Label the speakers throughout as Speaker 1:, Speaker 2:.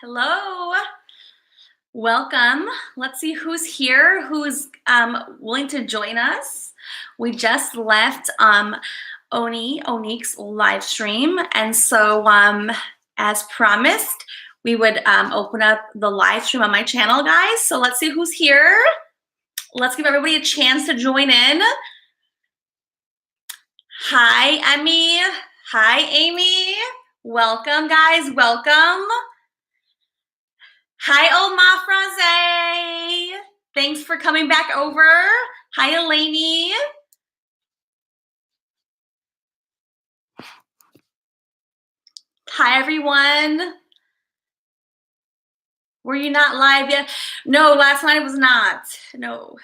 Speaker 1: Hello. Welcome. Let's see who's here, who's willing to join us. We just left Onique's live stream. And so as promised, we would open up the live stream on my channel, guys. So let's see who's here. Let's give everybody a chance to join in. Hi, Emmy. Hi, Amy. Welcome, guys. Welcome. Hi, Oma Fraze. Thanks for coming back over. Hi, Eleni. Hi, everyone. Were you not live yet? No, last night I was not. No.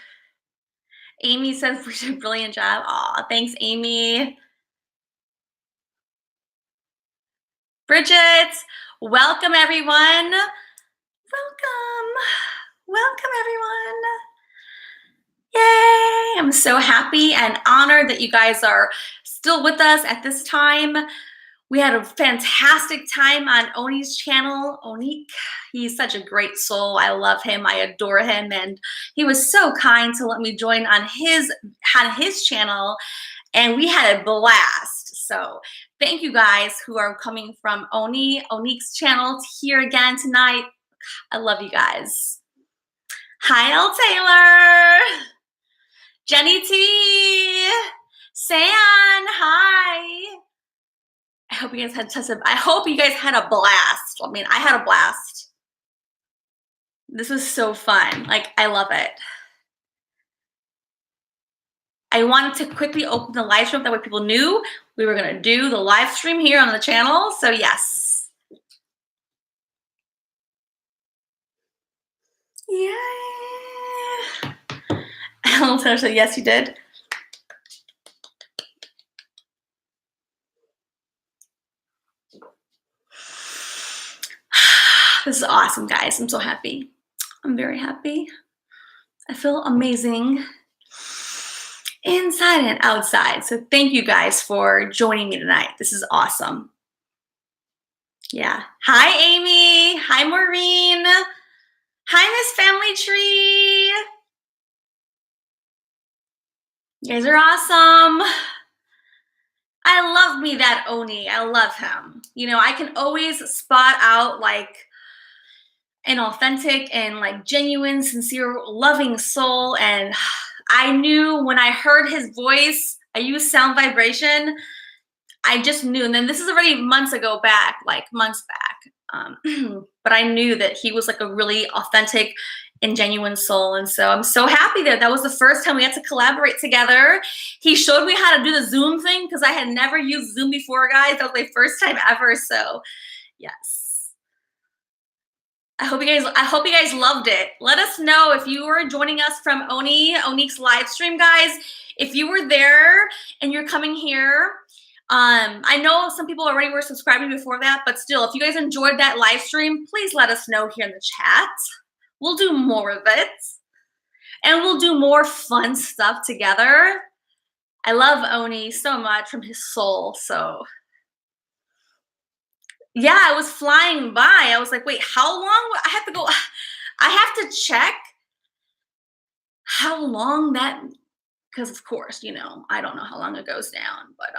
Speaker 1: Amy says we did a brilliant job. Aw, thanks, Amy. Bridget, welcome, everyone. Welcome, everyone. Yay! I'm so happy and honored that you guys are still with us at this time. We had a fantastic time on Oni's channel. Onique, he's such a great soul. I love him. I adore him. And he was so kind to let me join on his channel. And we had a blast. So thank you guys who are coming from Onique's channel here again tonight. I love you guys. Hi, L. Taylor. Jenny T. San, hi. I hope you guys had a blast. I mean, I had a blast. This was so fun. Like, I love it. I wanted to quickly open the live stream that way people knew we were going to do the live stream here on the channel. So yes. Yeah. Alan said, yes, you did. This is awesome, guys. I'm so happy. I'm very happy. I feel amazing inside and outside. So thank you guys for joining me tonight. This is awesome. Yeah. Hi, Amy. Hi, Maureen. Hi, Miss Family Tree. You guys are awesome. I love me that Oni. I love him. You know, I can always spot out like an authentic and like genuine, sincere, loving soul. And I knew when I heard his voice, I used sound vibration. I just knew. And then this is already months back. But I knew that he was like a really authentic and genuine soul. And so I'm so happy that was the first time we had to collaborate together. He showed me how to do the Zoom thing because I had never used Zoom before, guys. That was my first time ever. So yes. I hope you guys loved it. Let us know if you were joining us from Onique's live stream, guys. If you were there and you're coming here, I know some people already were subscribing before that, but still, if you guys enjoyed that live stream, please let us know here in the chat. We'll do more of it. And we'll do more fun stuff together. I love Oni so much from his soul. So yeah, I was flying by. I was like, wait, how long? I have to go. I have to check how long that, because of course, you know, I don't know how long it goes down, but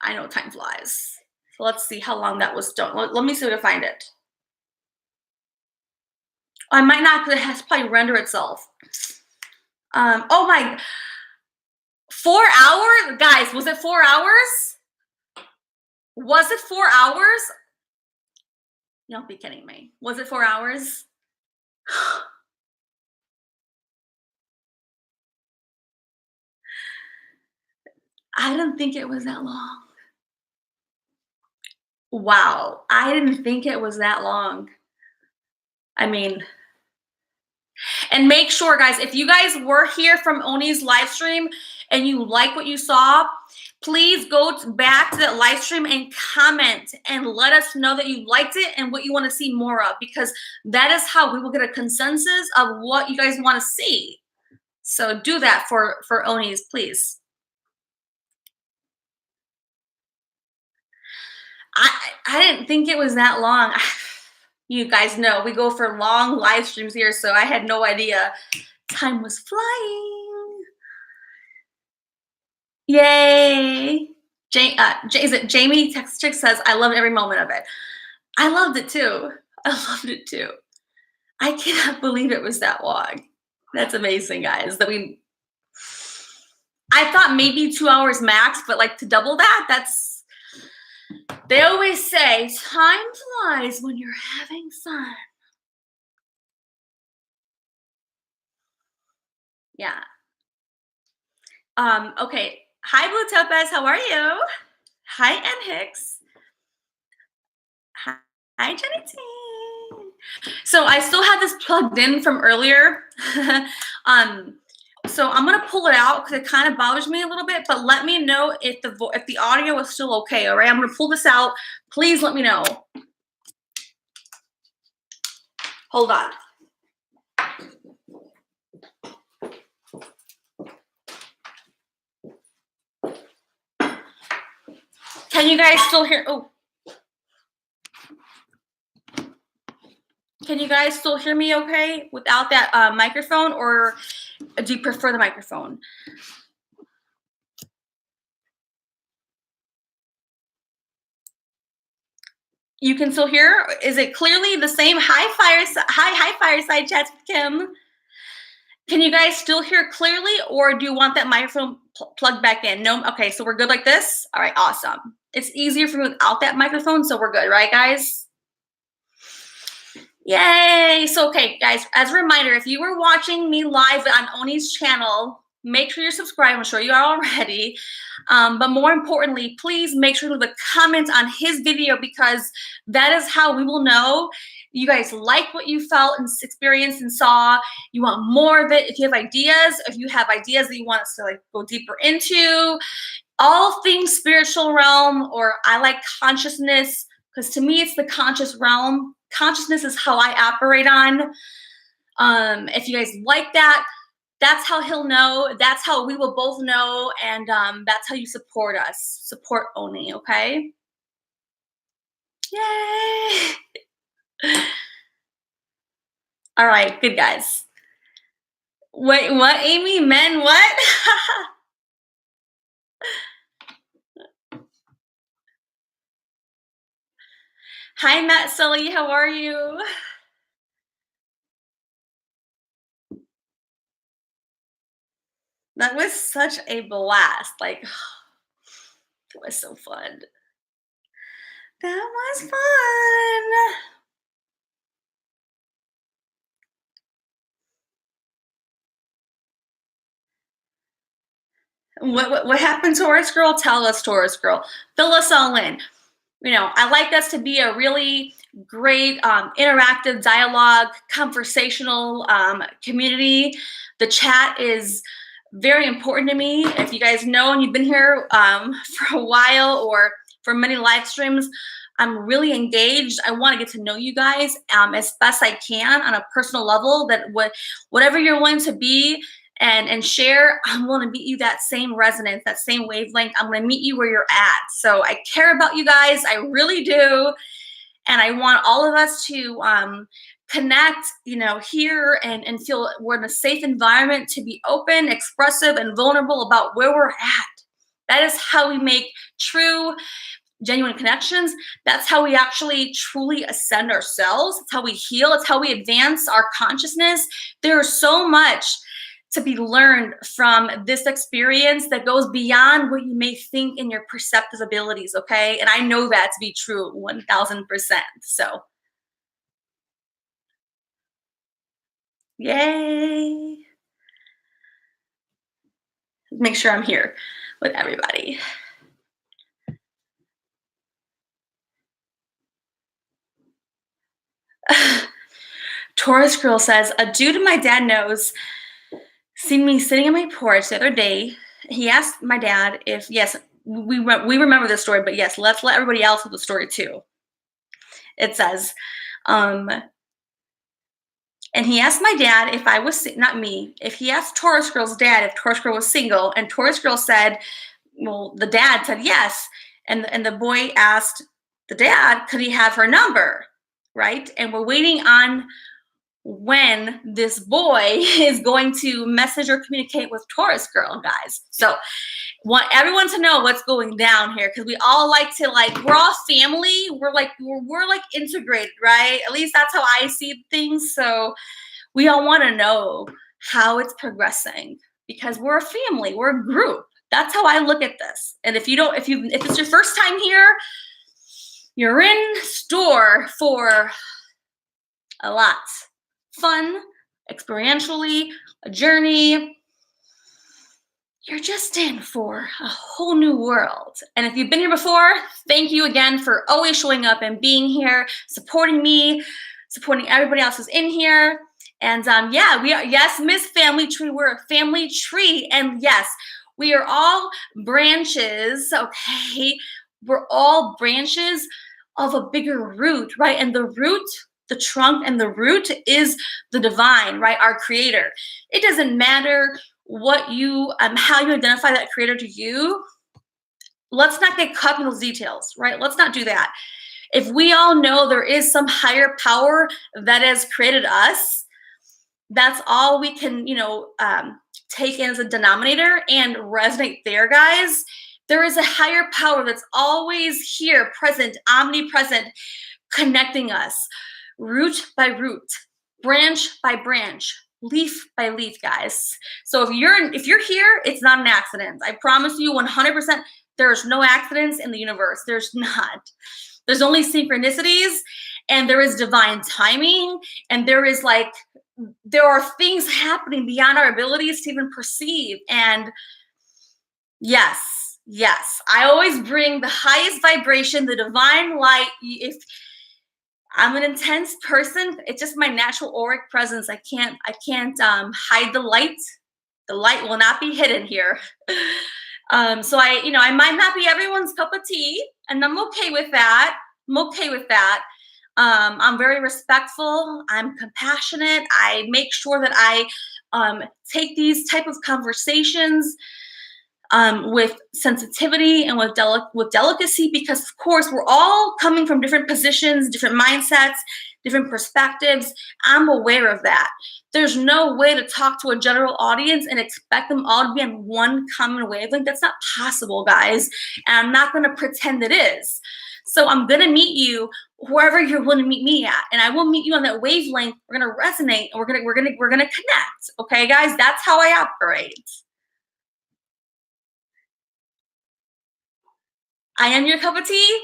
Speaker 1: I know time flies. So let's see how long that was done. Let me see if I find it. I might not, because it has to probably render itself. Oh my, 4 hours? Guys, was it 4 hours? Was it 4 hours? You don't be kidding me. Was it 4 hours? I didn't think it was that long. Wow, I didn't think it was that long. I mean, and make sure, guys, if you guys were here from Oni's live stream and you like what you saw, please go back to that live stream and comment and let us know that you liked it and what you want to see more of, because that is how we will get a consensus of what you guys want to see. So do that for Oni's, please. I didn't think it was that long. You guys know we go for long live streams here, so I had no idea. Time was flying. Yay. Is it Jamie Textchick says, I loved every moment of it. I loved it too. I loved it too. I cannot believe it was that long. That's amazing, guys. I thought maybe 2 hours max, but like to double that, they always say time flies when you're having fun. Yeah. Okay. Hi, Blue Topaz. How are you? Hi, Ann Hicks. Hi, Jenny T. So I still have this plugged in from earlier. So I'm gonna pull it out because it kind of bothers me a little bit. But let me know if the audio is still okay. All right, I'm gonna pull this out. Please let me know. Hold on. Can you guys still hear? Oh. Can you guys still hear me okay without that microphone, or do you prefer the microphone? You can still hear? Is it clearly the same? Hi, Fireside Chats with Kim. Can you guys still hear clearly, or do you want that microphone plugged back in? No? Okay, so we're good like this? All right, awesome. It's easier for me without that microphone, so we're good, right, guys? Yay! So, okay, guys, as a reminder, if you were watching me live on Oni's channel, make sure you're subscribed. I'm sure you are already. But more importantly, please make sure to leave a comment on his video, because that is how we will know you guys like what you felt and experienced and saw. You want more of it. If you have ideas that you want us to like go deeper into, all things spiritual realm, or I like consciousness, because to me it's the conscious realm. Consciousness is how I operate on. If you guys like that, that's how he'll know. That's how we will both know. And that's how you support us. Support Oni, okay? Yay! All right, good guys. Wait, what, Amy? Men, what? Hi, Matt Sully. How are you? That was such a blast. Like, it was so fun. That was fun. What happened, Taurus girl? Tell us, Taurus girl. Fill us all in. You know, I like us to be a really great interactive dialogue, conversational community. The chat is very important to me. If you guys know and you've been here for a while or for many live streams, I'm really engaged. I want to get to know you guys as best I can on a personal level, that whatever you're willing to be and share, I'm going to meet you that same resonance, that same wavelength. I'm going to meet you where you're at. So I care about you guys. I really do. And I want all of us to connect, you know, here and feel we're in a safe environment to be open, expressive, and vulnerable about where we're at. That is how we make true, genuine connections. That's how we actually truly ascend ourselves. It's how we heal. It's how we advance our consciousness. There is so much to be learned from this experience that goes beyond what you may think in your perceptive abilities, okay? And I know that to be true 1000%. So, yay. Make sure I'm here with everybody. Taurus Girl says, a dude my dad knows seen me sitting on my porch the other day. He asked my dad if, yes, we remember this story, but yes, let's let everybody else know the story too. It says, and he asked my dad if I was, not me, if he asked Taurus Girl's dad if Taurus Girl was single, and Taurus Girl said, well, the dad said yes. And the boy asked the dad, could he have her number? right? And we're waiting on when this boy is going to message or communicate with Taurus girl, guys. So want everyone to know what's going down here, because we all like to, like, we're all family. We're like integrated, right? At least that's how I see things. So we all want to know how it's progressing, because we're a family, we're a group. That's how I look at this. And if it's your first time here, you're in store for a lot. Fun, experientially, a journey. You're just in for a whole new world. And if you've been here before, thank you again for always showing up and being here, supporting me, supporting everybody else who's in here. And yeah, we are, yes, Miss Family Tree, we're a family tree. And yes, we are all branches, okay? We're all branches of a bigger root, right? And the root, the trunk and the root is the divine, right? Our creator. It doesn't matter what you, how you identify that creator to you. Let's not get caught in those details, right? Let's not do that. If we all know there is some higher power that has created us, that's all we can, take in as a denominator and resonate there, guys. There is a higher power that's always here, present, omnipresent, connecting us, root by root, branch by branch, leaf by leaf, guys. So if you're here, it's not an accident. I promise you 100%, there's no accidents in the universe. There's not. There's only synchronicities, and there is divine timing, and there are things happening beyond our abilities to even perceive. And yes, I always bring the highest vibration, the divine light. If I'm an intense person, it's just my natural auric presence. I can't hide the light. The light will not be hidden here. So I might not be everyone's cup of tea, and I'm okay with that. I'm very respectful. I'm compassionate. I make sure that I take these type of conversations with sensitivity and with delicacy, because of course we're all coming from different positions, different mindsets, different perspectives. I'm aware of that. There's no way to talk to a general audience and expect them all to be on one common wavelength. That's not possible, guys. And I'm not going to pretend it is. So I'm going to meet you wherever you're willing to meet me at, and I will meet you on that wavelength. We're going to resonate, and we're going to connect. Okay, guys, that's how I operate. I am your cup of tea?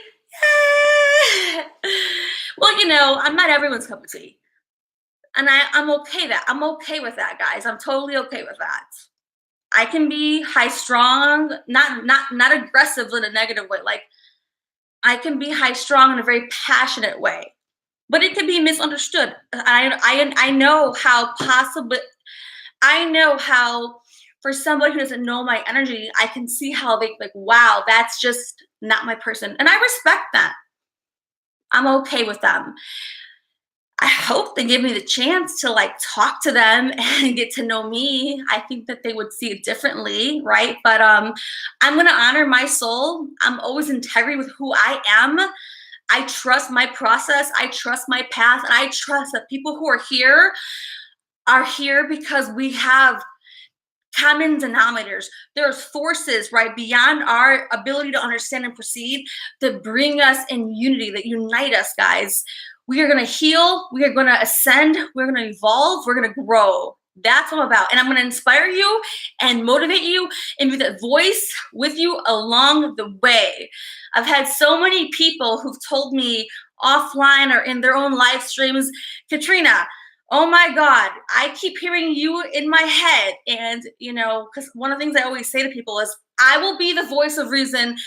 Speaker 1: Yeah. Well, I'm not everyone's cup of tea. And I'm okay with that, guys. I'm totally okay with that. I can be high strong, not aggressive in a negative way. Like, I can be high strong in a very passionate way, but it can be misunderstood. I know how for somebody who doesn't know my energy, I can see how they wow, that's just not my person. And I respect that. I'm okay with them. I hope they give me the chance to talk to them and get to know me. I think that they would see it differently, right? But I'm gonna honor my soul. I'm always integrity with who I am. I trust my process. I trust my path. And I trust that people who are here because we have common denominators. There's forces, right, beyond our ability to understand and perceive, that bring us in unity, that unite us, guys. We are going to heal. We are going to ascend. We're going to evolve. We're going to grow. That's what I'm about. And I'm going to inspire you and motivate you and be that voice with you along the way. I've had so many people who've told me offline or in their own live streams, Katrina, oh my God, I keep hearing you in my head. And, because one of the things I always say to people is, I will be the voice of reason.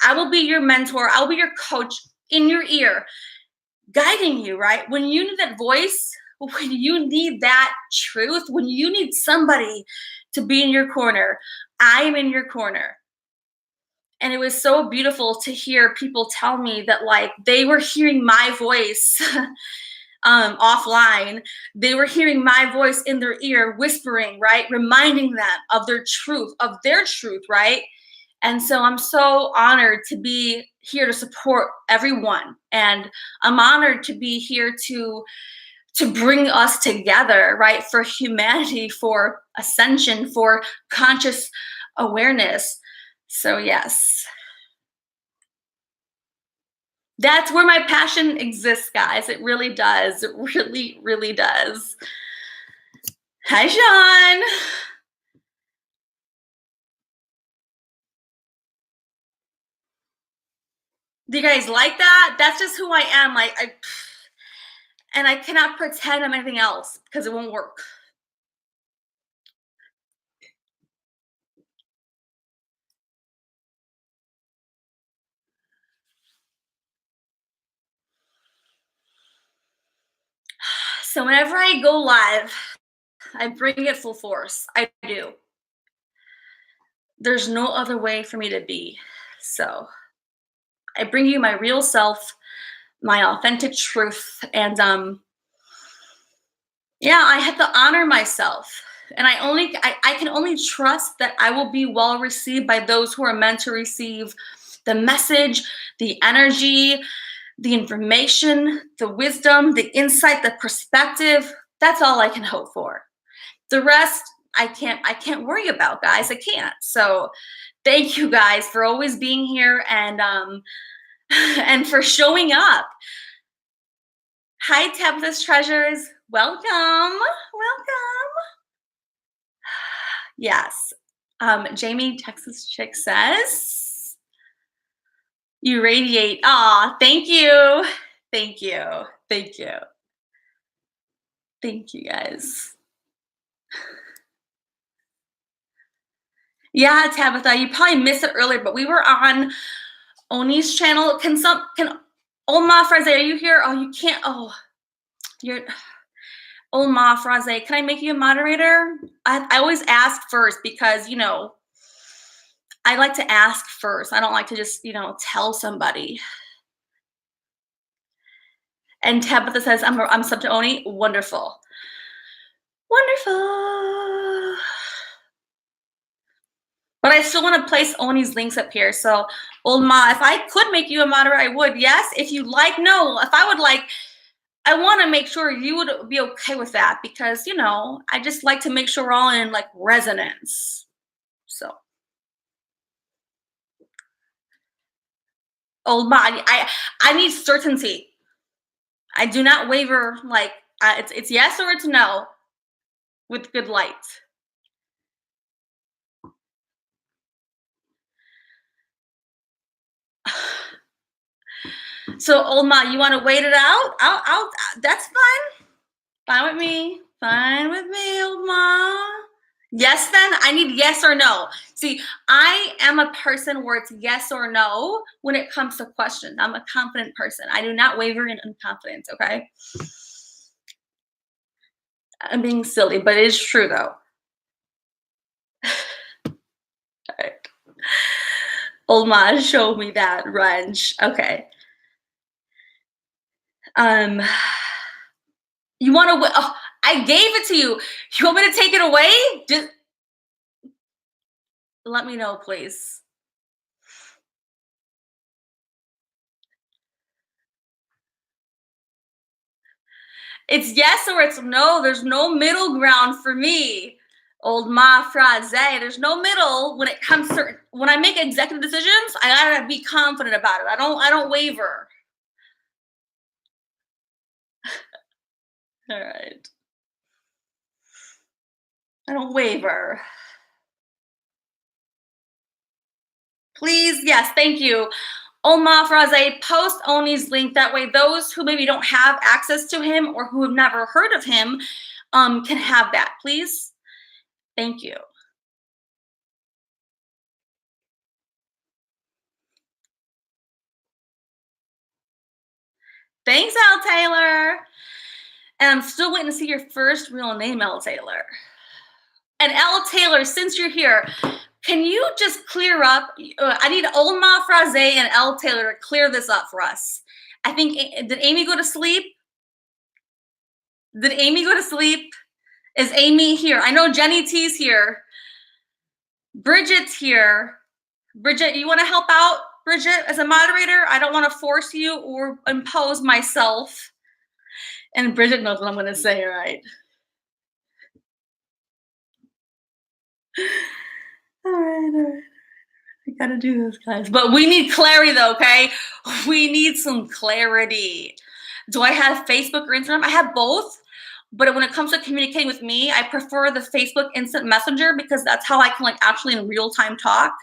Speaker 1: I will be your mentor. I'll be your coach in your ear, guiding you, right? When you need that voice, when you need that truth, when you need somebody to be in your corner, I am in your corner. And it was so beautiful to hear people tell me that they were hearing my voice offline. They were hearing my voice in their ear, whispering, right? Reminding them of their truth, right? And so I'm so honored to be here to support everyone. And I'm honored to be here to bring us together, right? For humanity, for ascension, for conscious awareness. So yes. That's where my passion exists, guys. It really does. It really, really does. Hi, Sean. Do you guys like that? That's just who I am. And I cannot pretend I'm anything else because it won't work. So whenever I go live, I bring it full force. I do. There's no other way for me to be. So I bring you my real self, my authentic truth, and yeah, I have to honor myself. And I can only trust that I will be well received by those who are meant to receive the message, the energy, the information, the wisdom, the insight, the perspective. That's all I can hope for. The rest I can't worry about, guys. I can't. So thank you guys for always being here and and for showing up. Hi, Tabitha's treasures. Welcome. Welcome. Yes. Jamie, Texas Chick says, you radiate. Aw, thank you. Thank you. Thank you. Thank you, guys. Yeah, Tabitha, you probably missed it earlier, but we were on Oni's channel. Can Olma Fraze, are you here? Oh, you can't. Oh, you're Olma Fraze. Can I make you a moderator? I always ask first because, you know, I like to ask first. I don't like to just, you know, tell somebody. And Tabitha says, I'm sub to Oni. Wonderful. Wonderful. But I still want to place Oni's links up here. So, Olma, if I could make you a moderator, I would. Yes. If you like, no. If I would like, I want to make sure you would be okay with that because, you know, I just like to make sure we're all in like resonance. So, Olma, I need certainty. I do not waver. Like it's yes or it's no with good light. So, Olma, you want to wait it out? I'll. That's fine. Fine with me. Fine with me, Olma. Yes, then I need yes or no. See, I am a person where it's yes or no when it comes to questions. I'm a confident person. I do not waver in confidence. Okay. I'm being silly, but it is true though. All right. Olma showed me that wrench. Okay. You want to? Oh, I gave it to you. You want me to take it away? Just let me know, please. It's yes or it's no. There's no middle ground for me. Old ma phrase. There's no middle when it comes to when I make executive decisions. I gotta be confident about it. I don't waver. All right. I don't waver. Please, yes, thank you. Olma Fraze, post Oni's link. That way, those who maybe don't have access to him or who have never heard of him can have that, please. Thank you. Thanks, Al Taylor. And I'm still waiting to see your first real name, Al Taylor. And Al Taylor, since you're here, can you just clear up? I need Olma Fraze and Al Taylor to clear this up for us. I think, did Amy go to sleep? Did Amy go to sleep? Is Amy here? I know Jenny T's here. Bridget's here. Bridget, you want to help out? Bridget, as a moderator, I don't want to force you or impose myself. And Bridget knows what I'm going to say, right? All right. I gotta do this, guys. But we need clarity, though, okay? We need some clarity. Do I have Facebook or Instagram? I have both. But when it comes to communicating with me, I prefer the Facebook Instant Messenger because that's how I can like actually in real time talk.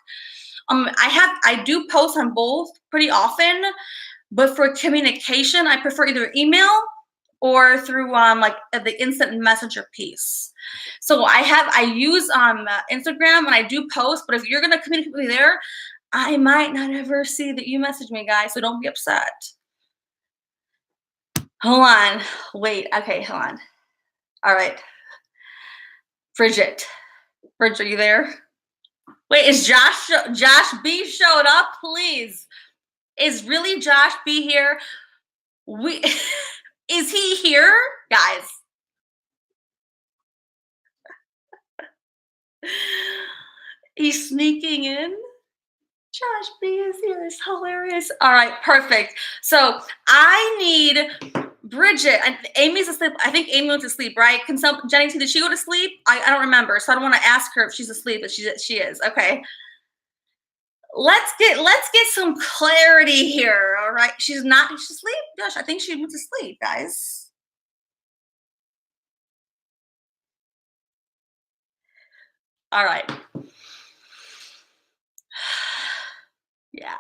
Speaker 1: I do post on both pretty often, but for communication, I prefer either email or through like the instant messenger piece. So I use Instagram and I do post, but if you're gonna communicate with me there, I might not ever see that you message me, guys. So don't be upset. Hold on, wait. Okay, hold on. All right, Bridget, are you there? Wait, is Josh B showed up? Please, is really Josh B here? We is he here, guys? He's sneaking in. Josh B is here. It's hilarious. All right, perfect. So I need Bridget. Amy's asleep. I think Amy went to sleep, right? Jenny T, did she go to sleep? I don't remember, so I don't want to ask her if she's asleep, but she is. Okay. Let's get some clarity here. All right. She's asleep. Gosh, I think she went to sleep, guys. All right. Yeah.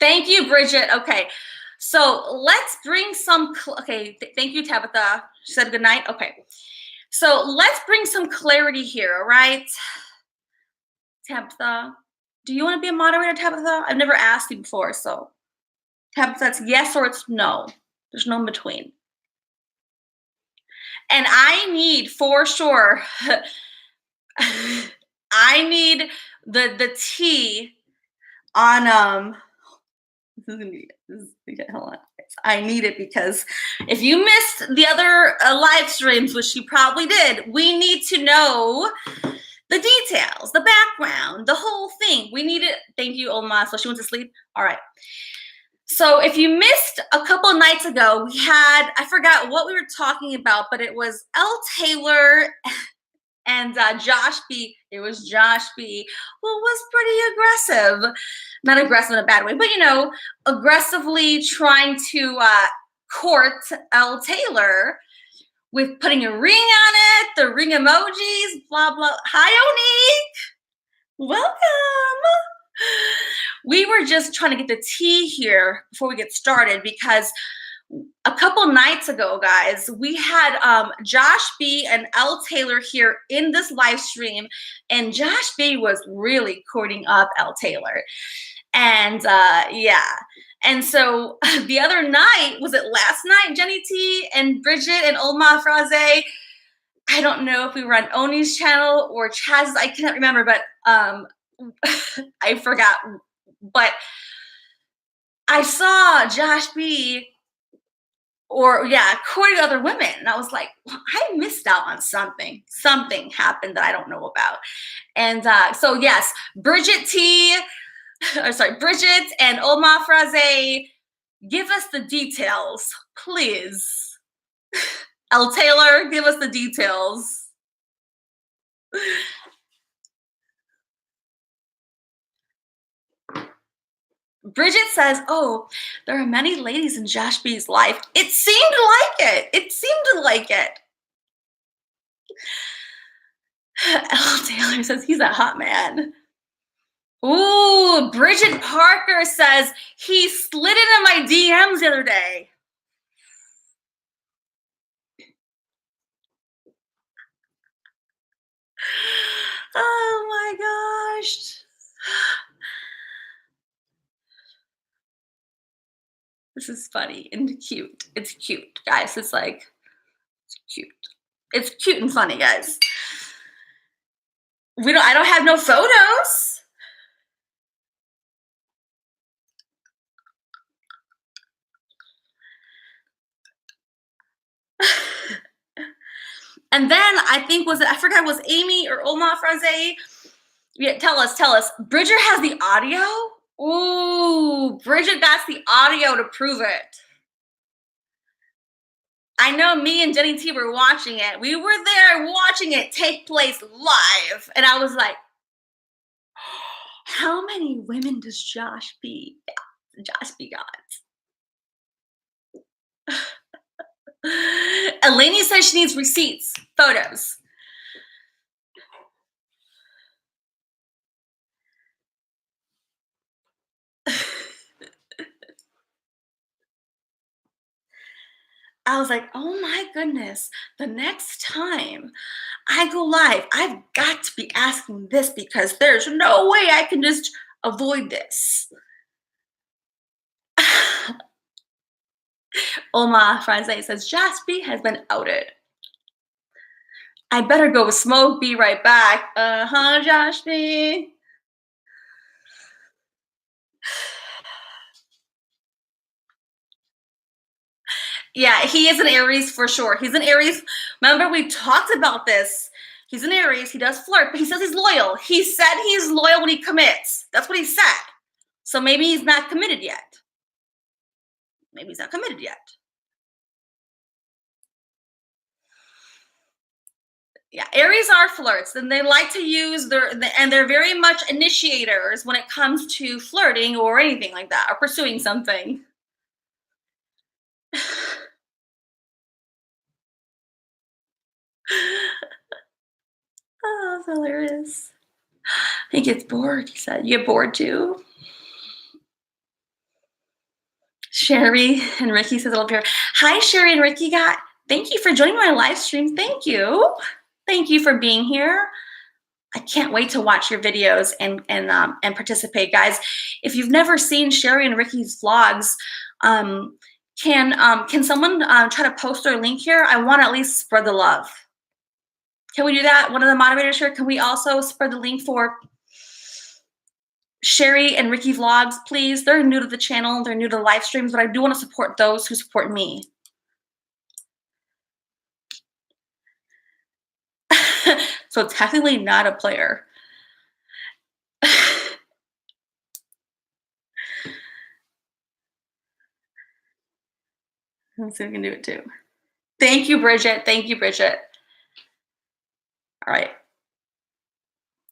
Speaker 1: Thank you, Bridget. Okay. So let's bring some, okay. Thank you, Tabitha. She said good night. Okay. So let's bring some clarity here. All right. Tabitha, do you want to be a moderator, Tabitha? I've never asked you before. So Tabitha, it's yes or it's no. There's no in between. And I need for sure, I need the tea on hold on. I need it because if you missed the other live streams, which you probably did, we need to know the details, the background, the whole thing. We need it. Thank you, Olma. So she went to sleep. All right. So if you missed a couple of nights ago, we had, I forgot what we were talking about, but it was L. Taylor and Josh B. It was Josh B. who was pretty aggressive. Not aggressive in a bad way, but aggressively trying to court L. Taylor with putting a ring on it, the ring emojis, blah, blah. Hi, Onique. Welcome. We were just trying to get the tea here before we get started because a couple nights ago, guys, we had Josh B and L. Taylor here in this live stream, and Josh B was really courting up L. Taylor. And yeah. And so the other night, was it last night, Jenny T and Bridget and Olma Fraze? I don't know if we were on Oni's channel or Chaz's, I can't remember, but I forgot. But I saw Josh B courting other women. And I was like, well, I missed out on something. Something happened that I don't know about. And so yes, Bridget and Olma Fraze, give us the details, please. L. Taylor, give us the details. Bridget says, oh, there are many ladies in Josh B's life. It seemed like it. It seemed like it. L. Taylor says he's a hot man. Ooh, Bridget Parker says he slid into my DMs the other day. Oh my gosh. This is funny and cute. It's cute, guys. It's cute. It's cute and funny, guys. I don't have no photos. And then I think I forgot, was Amy or Olma Fraze Yeah, tell us, tell us. Bridget has the audio? Ooh, Bridget got the audio to prove it. I know me and Jenny T were watching it. We were there watching it take place live. And I was like, how many women does Josh B got? Eleni says she needs receipts, photos. I was like, oh my goodness, the next time I go live, I've got to be asking this because there's no way I can just avoid this. Oma Franze says, Josh B has been outed. I better go smoke, be right back. Josh B. Yeah, he is an Aries for sure. He's an Aries. Remember, we talked about this. He's an Aries. He does flirt, but he says he's loyal. He said he's loyal when he commits. That's what he said. So maybe he's not committed yet. Maybe he's not committed yet. Yeah, Aries are flirts, and they like to use and they're very much initiators when it comes to flirting or anything like that, or pursuing something. Oh, that's hilarious. He gets bored, he said. You get bored too? Sherry and Ricky says, I love your. Hi, Sherry and Ricky. Thank you for joining my live stream. Thank you. Thank you for being here. I can't wait to watch your videos and participate, guys. If you've never seen Sherry and Ricky's vlogs, can someone try to post their link here? I want to at least spread the love. Can we do that? One of the moderators here, can we also spread the link for Sherry and Ricky vlogs, please? They're new to the channel. They're new to the live streams, but I do want to support those who support me. So technically not a player. Let's see if we can do it too. Thank you, Bridget. Thank you, Bridget. All right.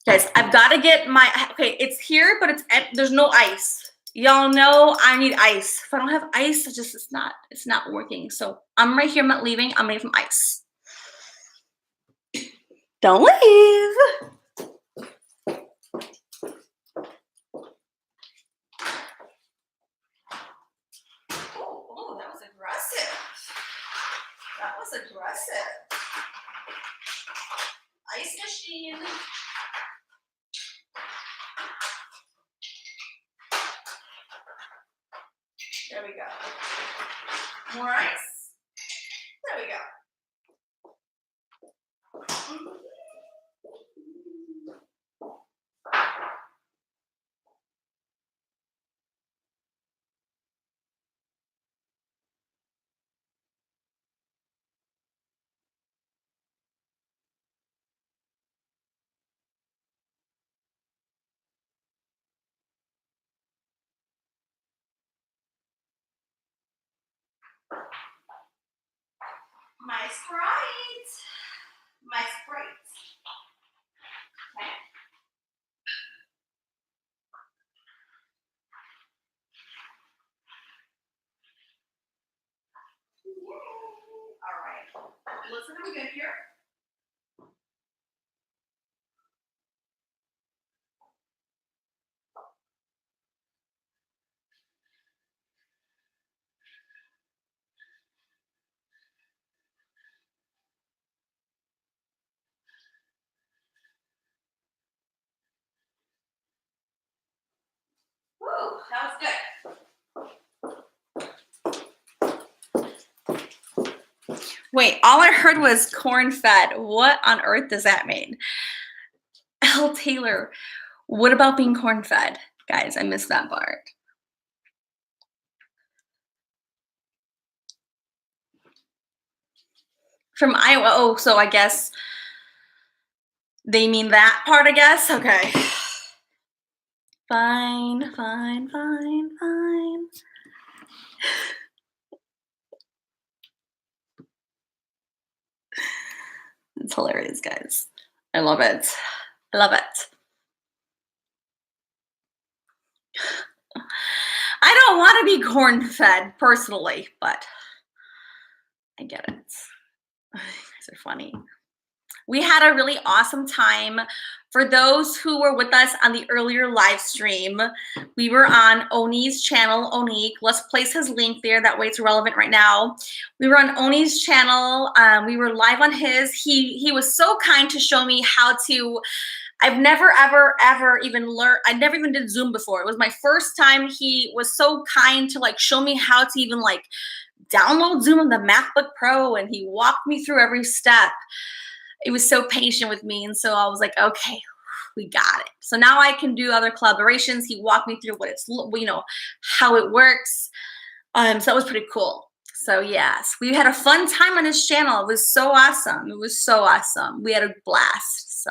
Speaker 1: Guys, I've got to get my, okay, it's here, but there's no ice. Y'all know I need ice. If I don't have ice, it's not working. So I'm right here, I'm not leaving. I'm making some ice. Don't leave. Oh, that was aggressive. That was aggressive. Ice machine. There we go. More ice. There we go. My Sprite. My Sprite. Okay. All right. Listen, are we good here? Woo, that was good. Wait, all I heard was corn-fed. What on earth does that mean? L. Taylor, what about being corn-fed? Guys, I missed that part. From Iowa. Oh, so I guess They mean that part, I guess? Okay. Fine, fine, fine, fine. It's hilarious, guys. I love it. I love it. I don't want to be corn-fed personally, but I get it. You guys are funny. We had a really awesome time. For those who were with us on the earlier live stream, we were on Oni's channel, Onique. Let's place his link there. That way it's relevant right now. We were on Oni's channel. We were live on his. He was so kind to show me how to. I've never, ever even learned. I never even did Zoom before. It was my first time. He was so kind to like show me how to even like download Zoom on the MacBook Pro, and he walked me through every step. It was so patient with me, and so I was like, okay, we got it. So now I can do other collaborations. He walked me through what it's, you know, how it works. So that was pretty cool. So yes, we had a fun time on his channel. It was so awesome. It was so awesome. We had a blast. So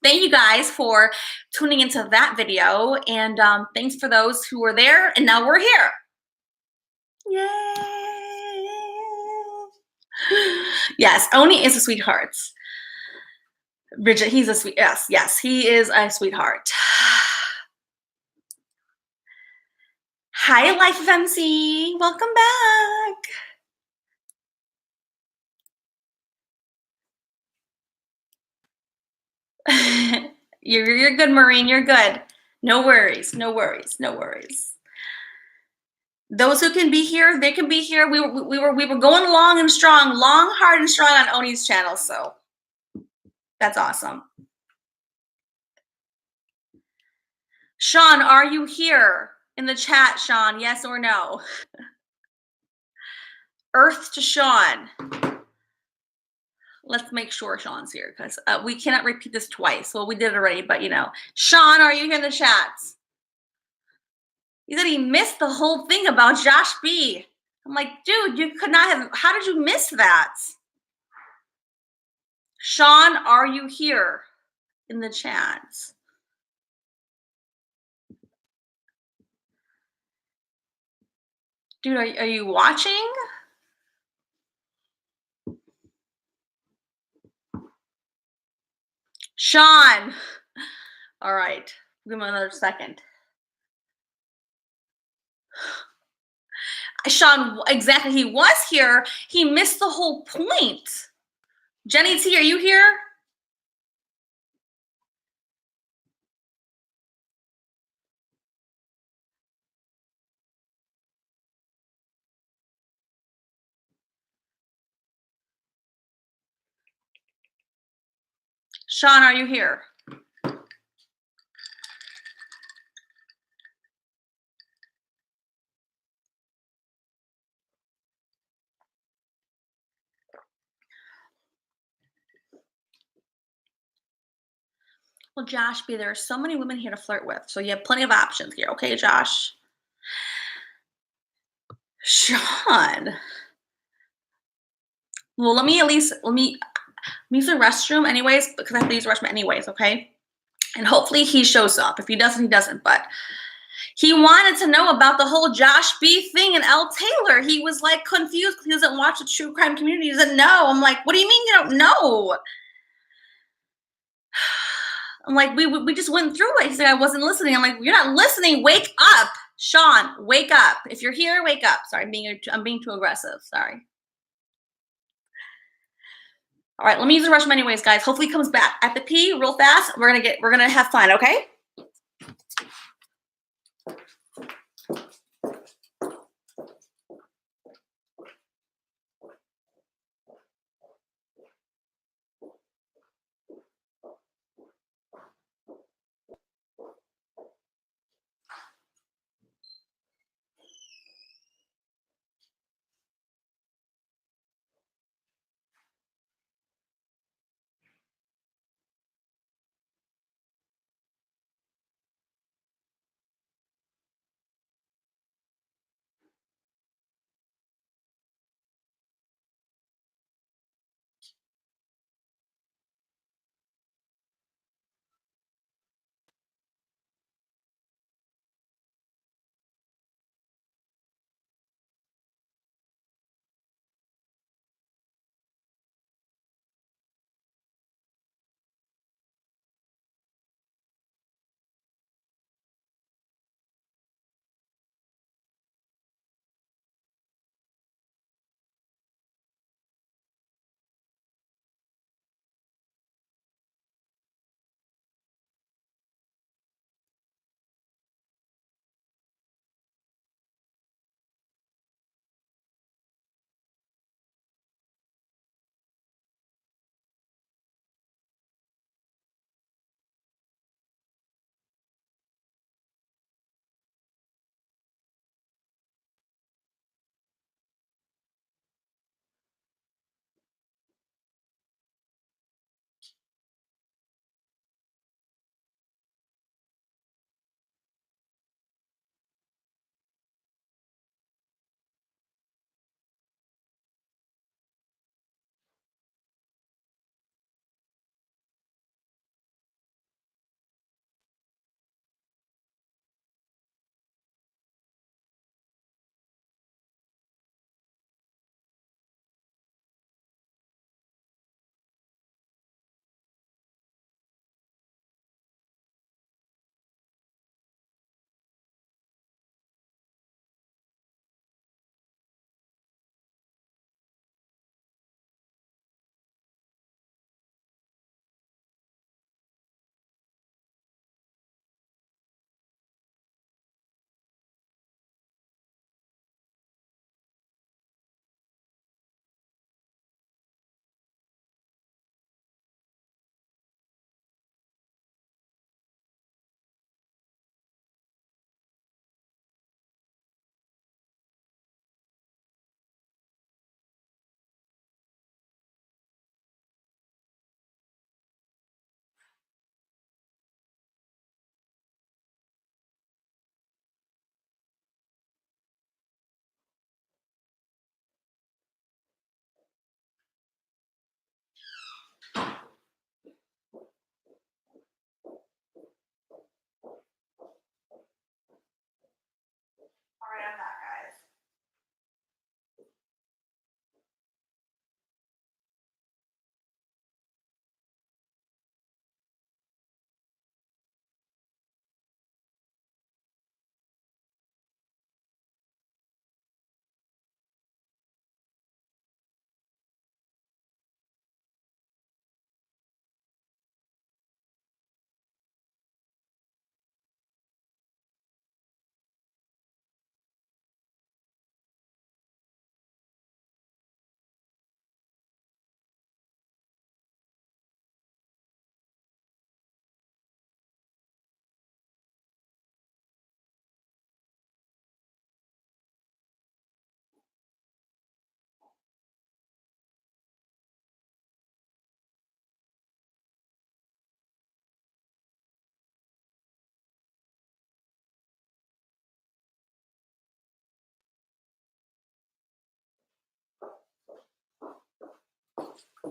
Speaker 1: thank you guys for tuning into that video, and thanks for those who were there, and now we're here. Yay! Yes, Oni is a sweetheart. Bridget, he's a sweet, yes, he is a sweetheart. Hi, Life of MC, welcome back. You're good, Maureen, you're good. No worries, no worries, no worries. Those who can be here, they can be here. We were going long and strong, long, hard, and strong on Oni's channel, so that's awesome. Sean, are you here in the chat, Sean? Yes or no? Earth to Sean. Let's make sure Sean's here, because we cannot repeat this twice. Well, we did it already, but you know. Sean, are you here in the chats? He said he missed the whole thing about Josh B. I'm like, dude, you could not have. How did you miss that? Sean, are you here in the chats? Dude, are you watching? Sean. All right. Give him another second. Sean, exactly. He was here. He missed the whole point. Jenny T, are you here? Sean, are you here? Well, Josh B, there are so many women here to flirt with, so you have plenty of options here. Okay, Josh? Sean. Well, let me use the restroom anyways, because I have to use the restroom anyways, okay? And hopefully he shows up. If he doesn't, he doesn't. But he wanted to know about the whole Josh B thing and L. Taylor. He was like confused because he doesn't watch the true crime community. He doesn't know. I'm like, what do you mean you don't know? I'm like, we just went through it. He said I wasn't listening. I'm like, you're not listening. Wake up, Sean. Wake up. If you're here, wake up. Sorry, I'm being too aggressive. Sorry. All right, let me use the restroom anyways, guys. Hopefully he comes back. I have to pee real fast. We're gonna have fun, okay? All right, I'm back, guys.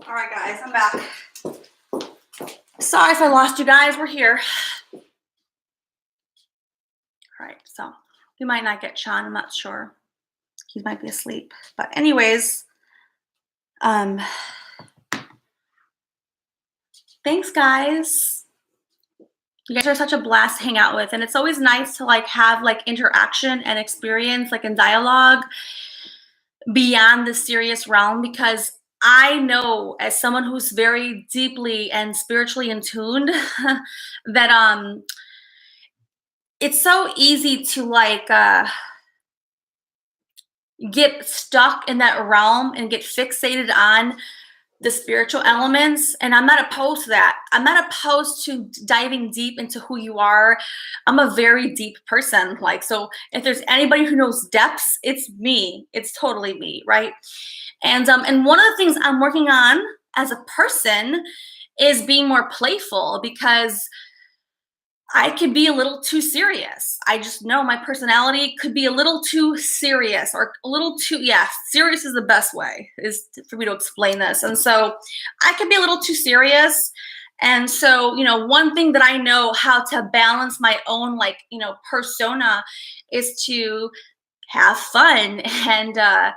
Speaker 1: All right, guys, I'm back. Sorry if I lost you guys. We're here. All right, so we might not get Sean. I'm not sure. He might be asleep. But anyways, thanks, guys. You guys are such a blast to hang out with, and it's always nice to like have like interaction and experience like in dialogue beyond the serious realm, because I know as someone who's very deeply and spiritually in tuned that it's so easy to like get stuck in that realm and get fixated on the spiritual elements, and I'm not opposed to that. I'm not opposed to diving deep into who you are. I'm a very deep person, like, so if there's anybody who knows depths, it's me. It's totally me, right? And one of the things I'm working on as a person is being more playful, because I could be a little too serious. I just know my personality could be a little too serious, or a little too, yeah, serious is the best way is for me to explain this. And so I could be a little too serious. And so, you know, one thing that I know how to balance my own, like, you know, persona is to have fun and,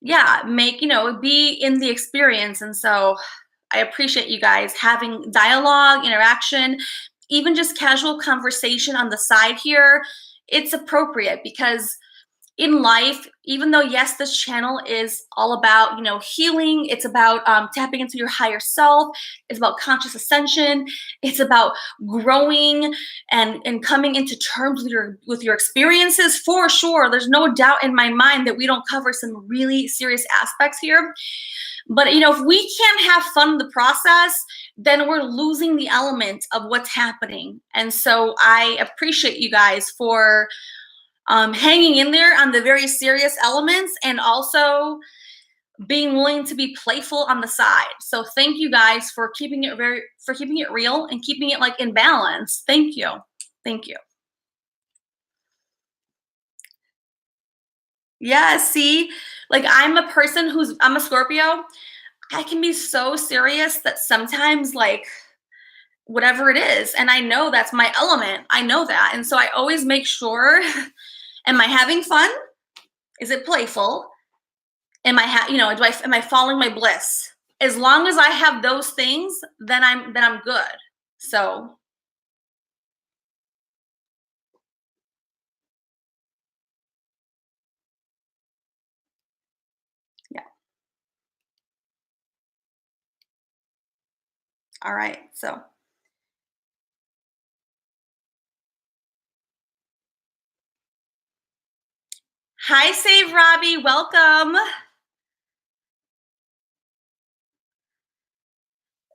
Speaker 1: yeah, make, you know, be in the experience. And so I appreciate you guys having dialogue, interaction, even just casual conversation on the side here. It's appropriate, because in life, even though, yes, this channel is all about, you know, healing, it's about tapping into your higher self, it's about conscious ascension, it's about growing and coming into terms with your experiences, for sure. There's no doubt in my mind that we don't cover some really serious aspects here. But, you know, if we can't have fun in the process, then we're losing the element of what's happening. And so I appreciate you guys for hanging in there on the very serious elements, and also being willing to be playful on the side. So thank you guys for keeping it real and keeping it like in balance. Thank you. Thank you. Yeah, see, like I'm a Scorpio. I can be so serious that sometimes, like, whatever it is, and I know that's my element. I know that. And so I always make sure, am I having fun? Is it playful? Am I you know, am I following my bliss? As long as I have those things, then I'm good. So yeah. All right. So hi, Save Robbie, welcome.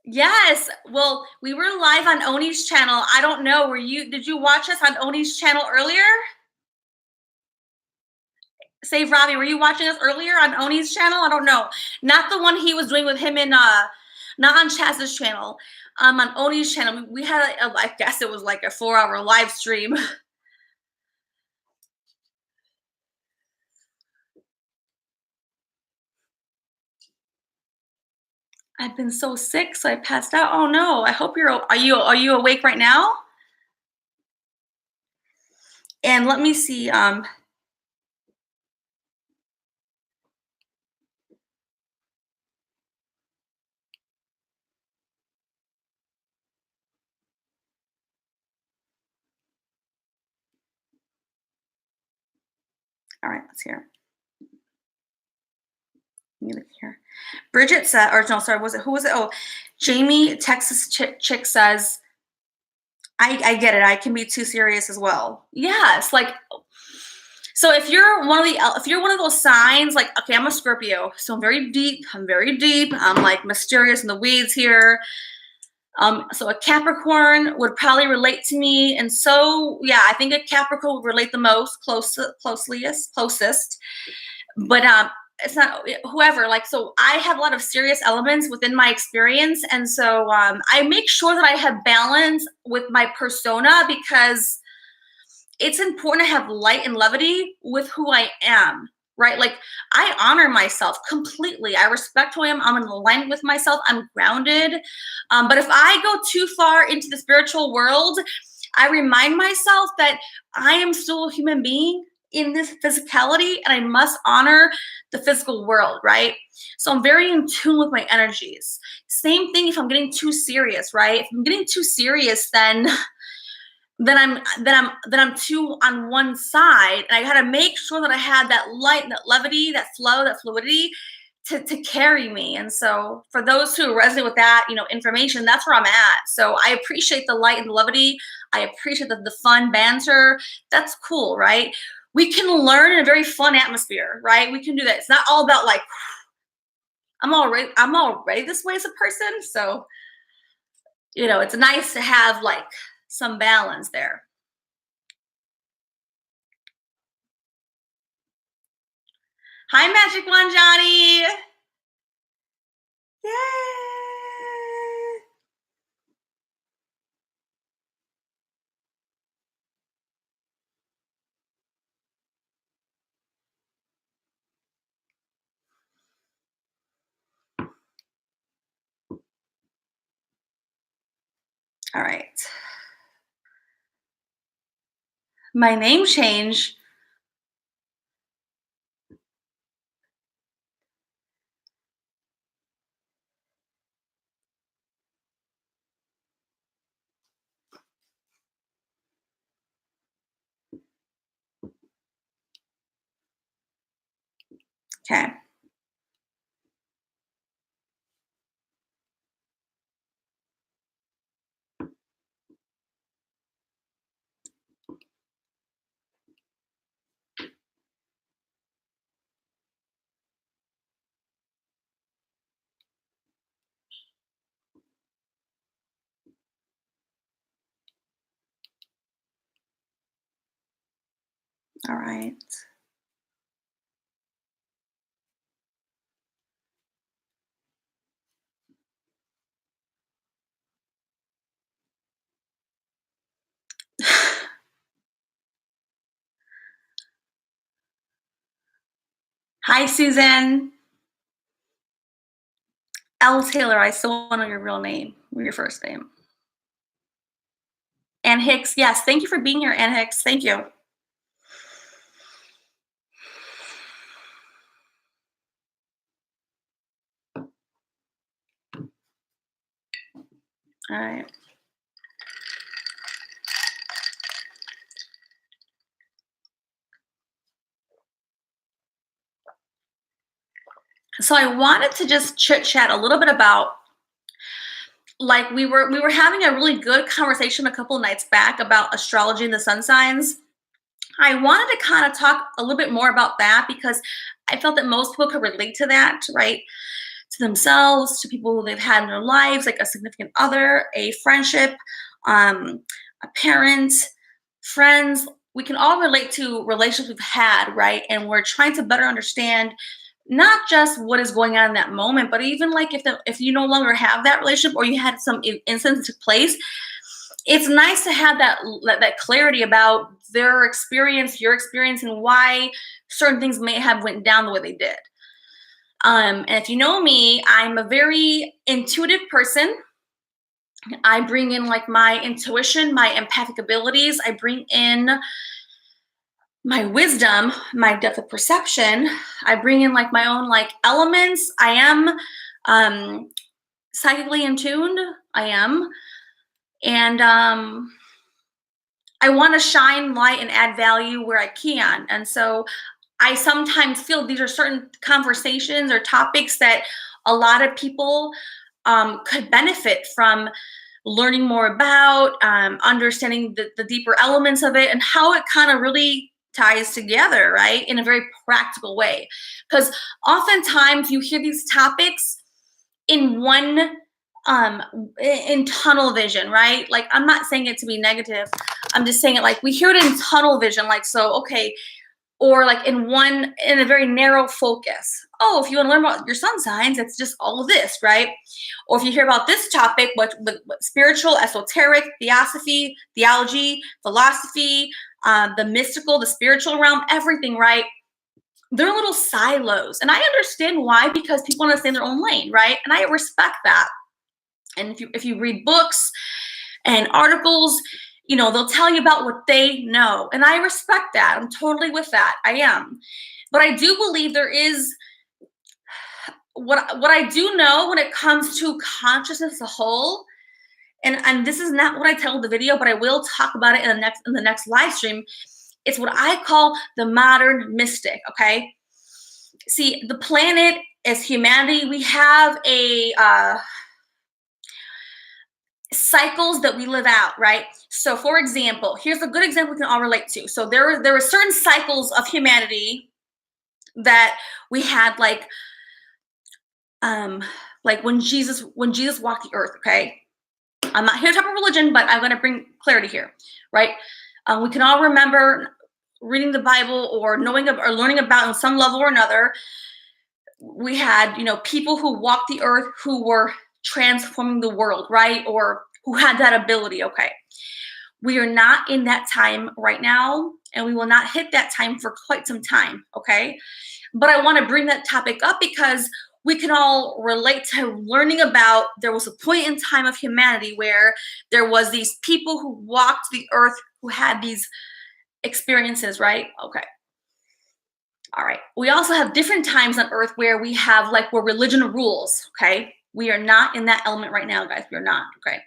Speaker 1: Yes. Well, we were live on Oni's channel. I don't know, did you watch us on Oni's channel earlier? Save Robbie, were you watching us earlier on Oni's channel? I don't know. Not the one he was doing with him in not on Chaz's channel. On Oni's channel. We had I guess it was like a 4-hour live stream. I've been so sick, so I passed out. Oh no. I hope are you awake right now? And let me see. All right, let's hear. Let me look here. Bridget said, or no, sorry, was it, who was it? Oh, Jamie, Texas chick says, I get it. I can be too serious as well. Yes, like, so if you're one of those signs, like, okay, I'm a Scorpio, so I'm very deep. I'm like mysterious in the weeds here. So a Capricorn would probably relate to me, and so yeah, I think a Capricorn would relate the most, closest. But it's not whoever. Like, so I have a lot of serious elements within my experience, and so I make sure that I have balance with my persona because it's important to have light and levity with who I am, right? Like, I honor myself completely. I respect who I am. I'm in alignment with myself. I'm grounded. But if I go too far into the spiritual world, I remind myself that I am still a human being in this physicality and I must honor the physical world, right? So I'm very in tune with my energies. Same thing if I'm getting too serious, right? If I'm getting too serious, then I'm too on one side, and I got to make sure that I had that light, that levity, that flow, that fluidity to carry me. And so for those who resonate with that, information, that's where I'm at. So I appreciate the light and the levity. I appreciate the fun banter. That's cool, right? We can learn in a very fun atmosphere, right? We can do that. It's not all about like, I'm already this way as a person. So, it's nice to have like some balance there. Hi, Magic One Johnny. Yay. All right. My name change. Okay. All right. Hi, Susan. L. Taylor, I still want to know your real name, your first name. Ann Hicks, yes. Thank you for being here, Ann Hicks. Thank you. All right. So I wanted to just chit chat a little bit about, like, we were having a really good conversation a couple of nights back about astrology and the sun signs. I wanted to kind of talk a little bit more about that because I felt that most people could relate to that, right? To themselves, to people who they've had in their lives, like a significant other, a friendship, a parent, friends. We can all relate to relationships we've had, right? And we're trying to better understand not just what is going on in that moment, but even like if you no longer have that relationship or you had some incident that took place, it's nice to have that clarity about their experience, your experience, and why certain things may have went down the way they did. And if you know me, I'm a very intuitive person. I bring in like my intuition, my empathic abilities. I bring in my wisdom, my depth of perception. I bring in like my own like elements. I am psychically in tune. I am. And I want to shine light and add value where I can. And so I sometimes feel these are certain conversations or topics that a lot of people could benefit from learning more about, understanding the deeper elements of it and how it kind of really ties together, right? In a very practical way. Because oftentimes you hear these topics in one in tunnel vision, right? Like, I'm not saying it to be negative. I'm just saying it like we hear it in tunnel vision, like, so, okay, or like in a very narrow focus. Oh, if you want to learn about your sun signs, it's just all of this, right? Or if you hear about this topic, what spiritual, esoteric, theology, philosophy, the mystical, the spiritual realm, everything, right? They're little silos. And I understand why, because people want to stay in their own lane, right? And I respect that. And if you read books and articles, you know, they'll tell you about what they know. And I respect that. I'm totally with that. I am. But I do believe there is what I do know when it comes to consciousness as a whole. And this is not what I tell in the video, but I will talk about it in the next live stream. It's what I call the modern mystic, okay? See, the planet, as humanity, we have a cycles that we live out, right? So, for example, here's a good example we can all relate to. So there were certain cycles of humanity that we had, like when Jesus walked the earth. Okay, I'm not here to talk about religion, but I'm going to bring clarity here, right? We can all remember reading the Bible or knowing or learning about on some level or another. We had, you know, people who walked the earth who were transforming the world, right? Or who had that ability. Okay. We are not in that time right now, and we will not hit that time for quite some time. Okay. But I want to bring that topic up because we can all relate to learning about, there was a point in time of humanity where there was these people who walked the earth who had these experiences, right? Okay. All right. We also have different times on earth where we have, like, where religion rules. Okay. We are not in that element right now, guys. We're not. Okay.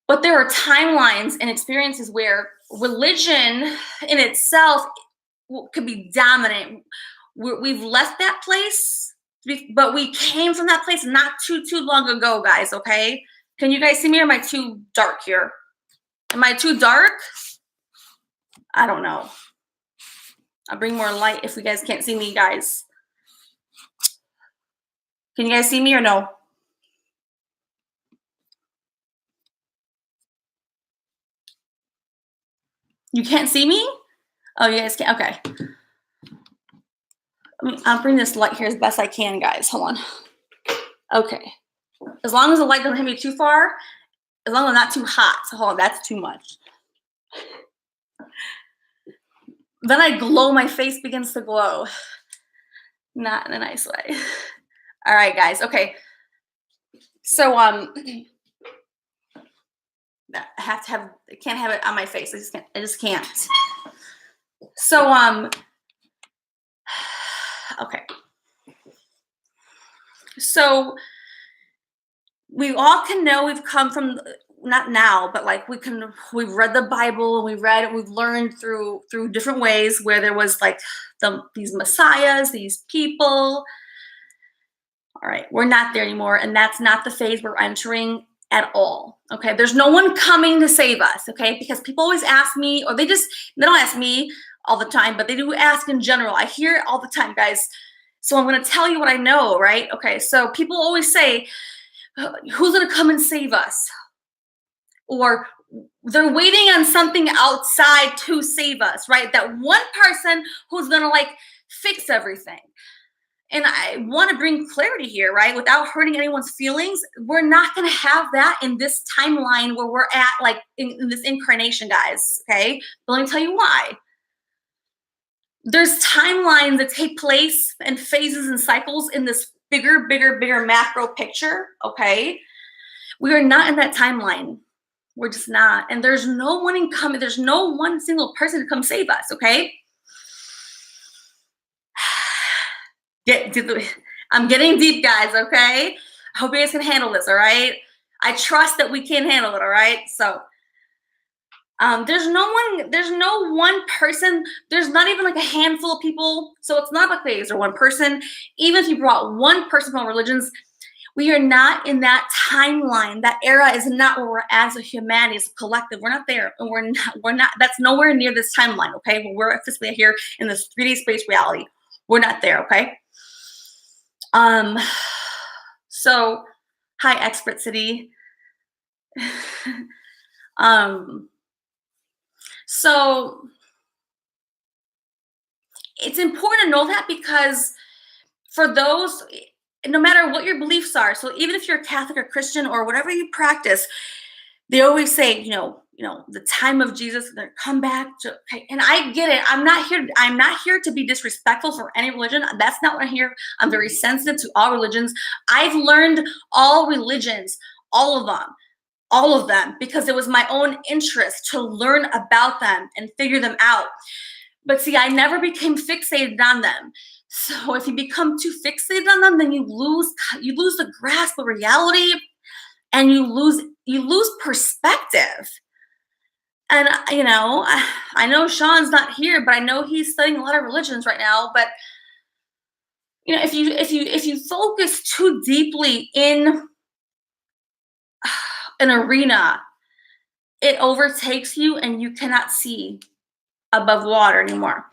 Speaker 1: But there are timelines and experiences where religion in itself could be dominant. We've left that place, but we came from that place not too long ago, guys. Okay. Can you guys see me, or am I too dark here? Am I too dark? I don't know. I'll bring more light if you guys can't see me, guys. Can you guys see me or no? You can't see me? Oh, you guys can't? Okay. I'll bring this light here as best I can, guys. Hold on. Okay. As long as the light doesn't hit me too far, as long as it's not too hot. So hold on, that's too much. Then I glow, my face begins to glow. Not in a nice way. All right, guys. Okay. So I have to have, I can't have it on my face. I just can't. So okay. So we all can know we've come from, not now, but like we've read the Bible, we've learned through different ways where there was like these messiahs, these people. All right, we're not there anymore, and that's not the phase we're entering at all. Okay, there's no one coming to save us. Okay, because people always ask me, or they don't ask me all the time, but they do ask in general. I hear it all the time, guys. So I'm going to tell you what I know, right? Okay, so people always say, who's going to come and save us? Or they're waiting on something outside to save us, right? That one person who's going to like fix everything. And I want to bring clarity here, right? Without hurting anyone's feelings, we're not going to have that in this timeline where we're at, like in this incarnation, guys. Okay. But let me tell you why. There's timelines that take place and phases and cycles in this bigger macro picture. Okay. We are not in that timeline. We're just not. And there's no one coming. There's no one single person to come save us. Okay. I'm getting deep, guys. Okay. I hope you guys can handle this. All right. I trust that we can handle it. All right. So There's no one person, there's not even like a handful of people. So it's not like there's one person. Even if you brought one person from religions, we are not in that timeline. That era is not where we're as a humanity, as a collective. We're not there. And we're not, that's nowhere near this timeline, okay? But we're physically here in this 3D space reality. We're not there, okay? So hi, Expert City. So it's important to know that, because for those, no matter what your beliefs are, so even if you're Catholic or Christian or whatever you practice, they always say, the time of Jesus, they're come back to, okay, and I get it. I'm not here to be disrespectful for any religion. That's not what I'm here. I'm very sensitive to all religions. I've learned all religions, all of them, because it was my own interest to learn about them and figure them out. But see, I never became fixated on them. So if you become too fixated on them, then you lose the grasp of reality, and you lose perspective. And I know Sean's not here, but I know he's studying a lot of religions right now. But if you focus too deeply in an arena, it overtakes you and you cannot see above water anymore.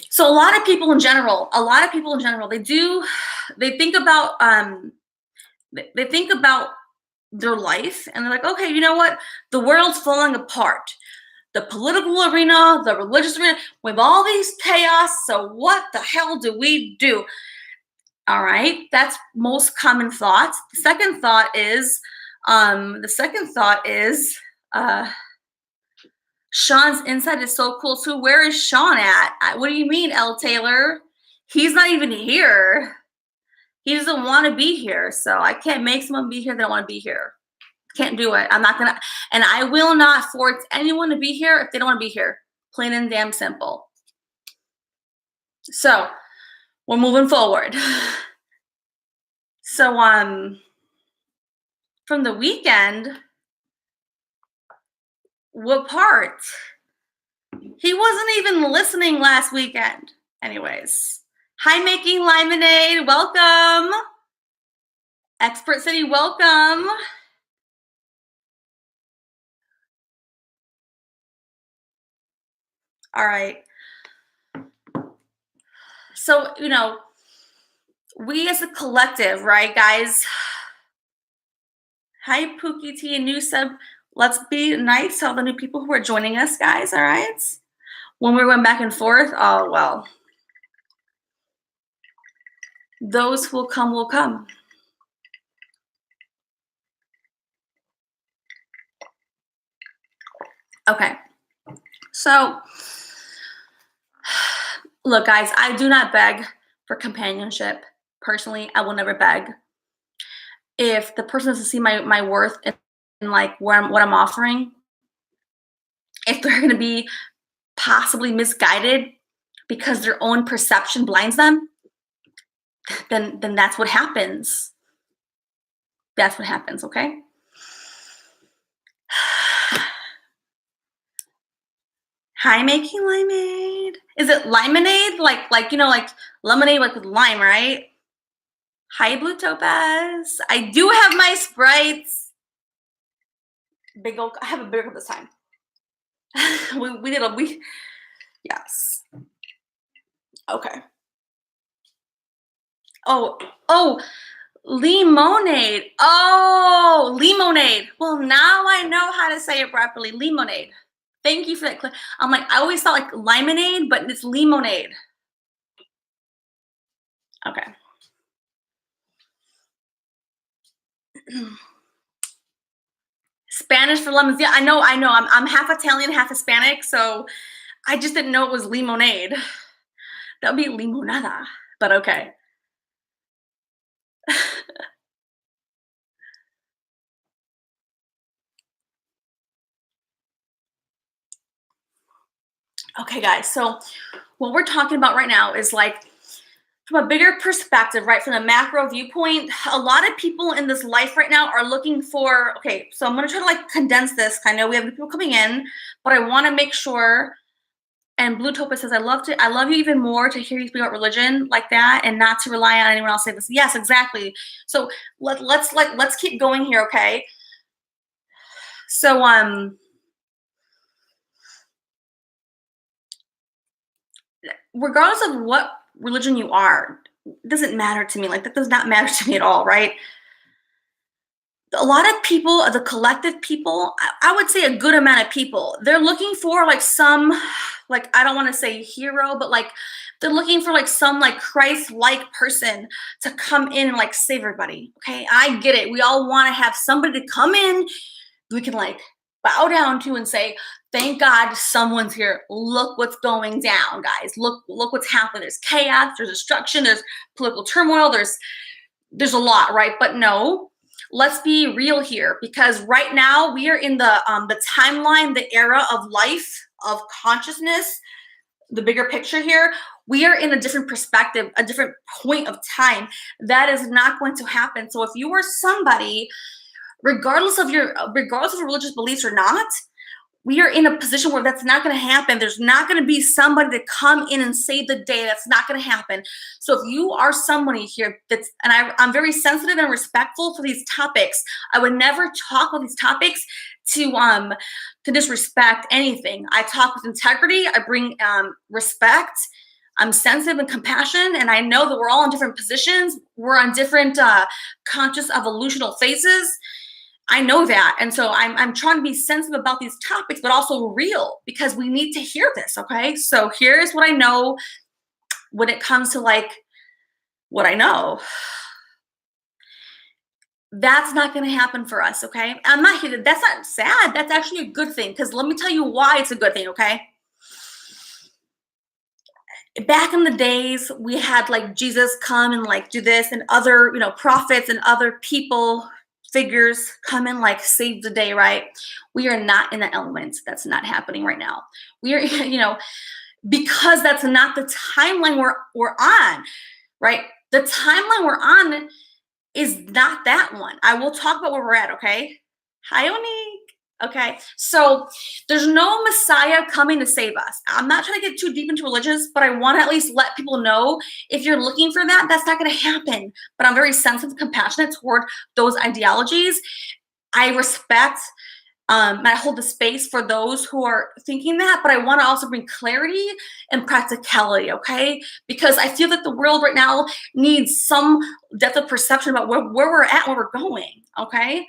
Speaker 1: So a lot of people in general, they think about their life, and they're like, okay, you know what? The world's falling apart. The political arena, the religious arena, with all these chaos. So what the hell do we do? All right, that's most common thought. The second thought is, Sean's insight is so cool too. Where is Sean at? What do you mean, L. Taylor? He's not even here. He doesn't want to be here. So I can't make someone be here that don't want to be here. Can't do it. I'm not going to, and I will not force anyone to be here if they don't want to be here. Plain and damn simple. So we're moving forward. So from the weekend, what part? He wasn't even listening last weekend. Anyways, hi, Making Lemonade. Welcome. Expert City, welcome. All right. So, we as a collective, right, guys? Hi, Pookie T, a new sub. Let's be nice to all the new people who are joining us, guys, all right? When we went back and forth, oh, well. Those who will come will come. Okay. So, look, guys, I do not beg for companionship. Personally, I will never beg. If the person doesn't see my worth in like what I'm offering, if they're going to be possibly misguided because their own perception blinds them, then that's what happens. That's what happens, okay? Hi, Making Lemonade. Is it lemonade? Like lemonade, like with lime, right? Hi, Blue Topaz. I do have my Sprites. Big old, I have a bigger cup this time. Yes. Okay. Oh, lemonade. Oh, lemonade. Well, now I know how to say it properly. Lemonade. Thank you for that. I'm like, I always thought like lemonade, but it's lemonade. Okay. Spanish for lemons. Yeah, I know. I'm half Italian, half Hispanic, so I just didn't know it was lemonade. That would be limonada, but okay. Okay, guys. So what we're talking about right now is like, from a bigger perspective, right, from the macro viewpoint, a lot of people in this life right now are looking for, okay, so I'm going to try to like condense this. I know we have people coming in, but I want to make sure. And Blue Topa says, I love you even more to hear you speak about religion like that and not to rely on anyone else saying this. Yes, exactly. So let's keep going here, okay? So regardless of what religion you are, it doesn't matter to me. Like that does not matter to me at all, right? A lot of people, the collective people, I would say a good amount of people, they're looking for like some, like, I don't want to say hero, but like they're looking for like some like Christ-like person to come in and like save everybody. Okay, I get it. We all want to have somebody to come in we can like bow down to and say, thank God someone's here. Look what's going down, guys. Look what's happening. There's chaos, there's destruction, there's political turmoil, there's a lot, right? But no, let's be real here, because right now we are in the timeline, the era of life, of consciousness, the bigger picture here. We are in a different perspective, a different point of time. That is not going to happen. So if you are somebody, regardless of your religious beliefs or not, we are in a position where that's not going to happen. There's not going to be somebody to come in and save the day. That's not going to happen. So if you are somebody here I'm very sensitive and respectful for these topics. I would never talk about these topics to disrespect anything. I talk with integrity. I bring respect. I'm sensitive and compassionate, and I know that we're all in different positions. We're on different conscious evolutional phases. I know that. And so I'm trying to be sensitive about these topics, but also real, because we need to hear this, okay? So here's what I know when it comes to like what I know. That's not going to happen for us, okay? I'm not here. That's not sad. That's actually a good thing, because let me tell you why it's a good thing, okay? Back in the days, we had like Jesus come and like do this, and other, prophets and other people, figures come and like save the day, right? We are not in the element. That's not happening right now. We are, because that's not the timeline we're on, right? The timeline we're on is not that one. I will talk about where we're at, okay? Hi, Onique. Okay, so there's no Messiah coming to save us. I'm not trying to get too deep into religious, but I want to at least let people know, if you're looking for that, that's not going to happen. But I'm very sensitive and compassionate toward those ideologies. I respect, I hold the space for those who are thinking that, but I want to also bring clarity and practicality, okay? Because I feel that the world right now needs some depth of perception about where we're at, where we're going, okay?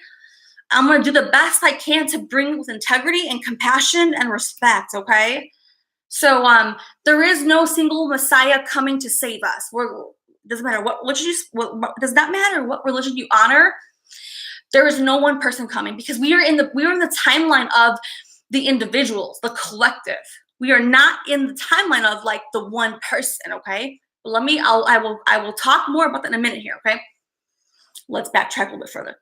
Speaker 1: I'm going to do the best I can to bring with integrity and compassion and respect, okay? So there is no single Messiah coming to save us. Doesn't matter what does not matter what religion you honor. There is no one person coming, because we are in the timeline of the individuals, the collective. We are not in the timeline of like the one person, okay? But I will talk more about that in a minute here, okay? Let's backtrack a little bit further.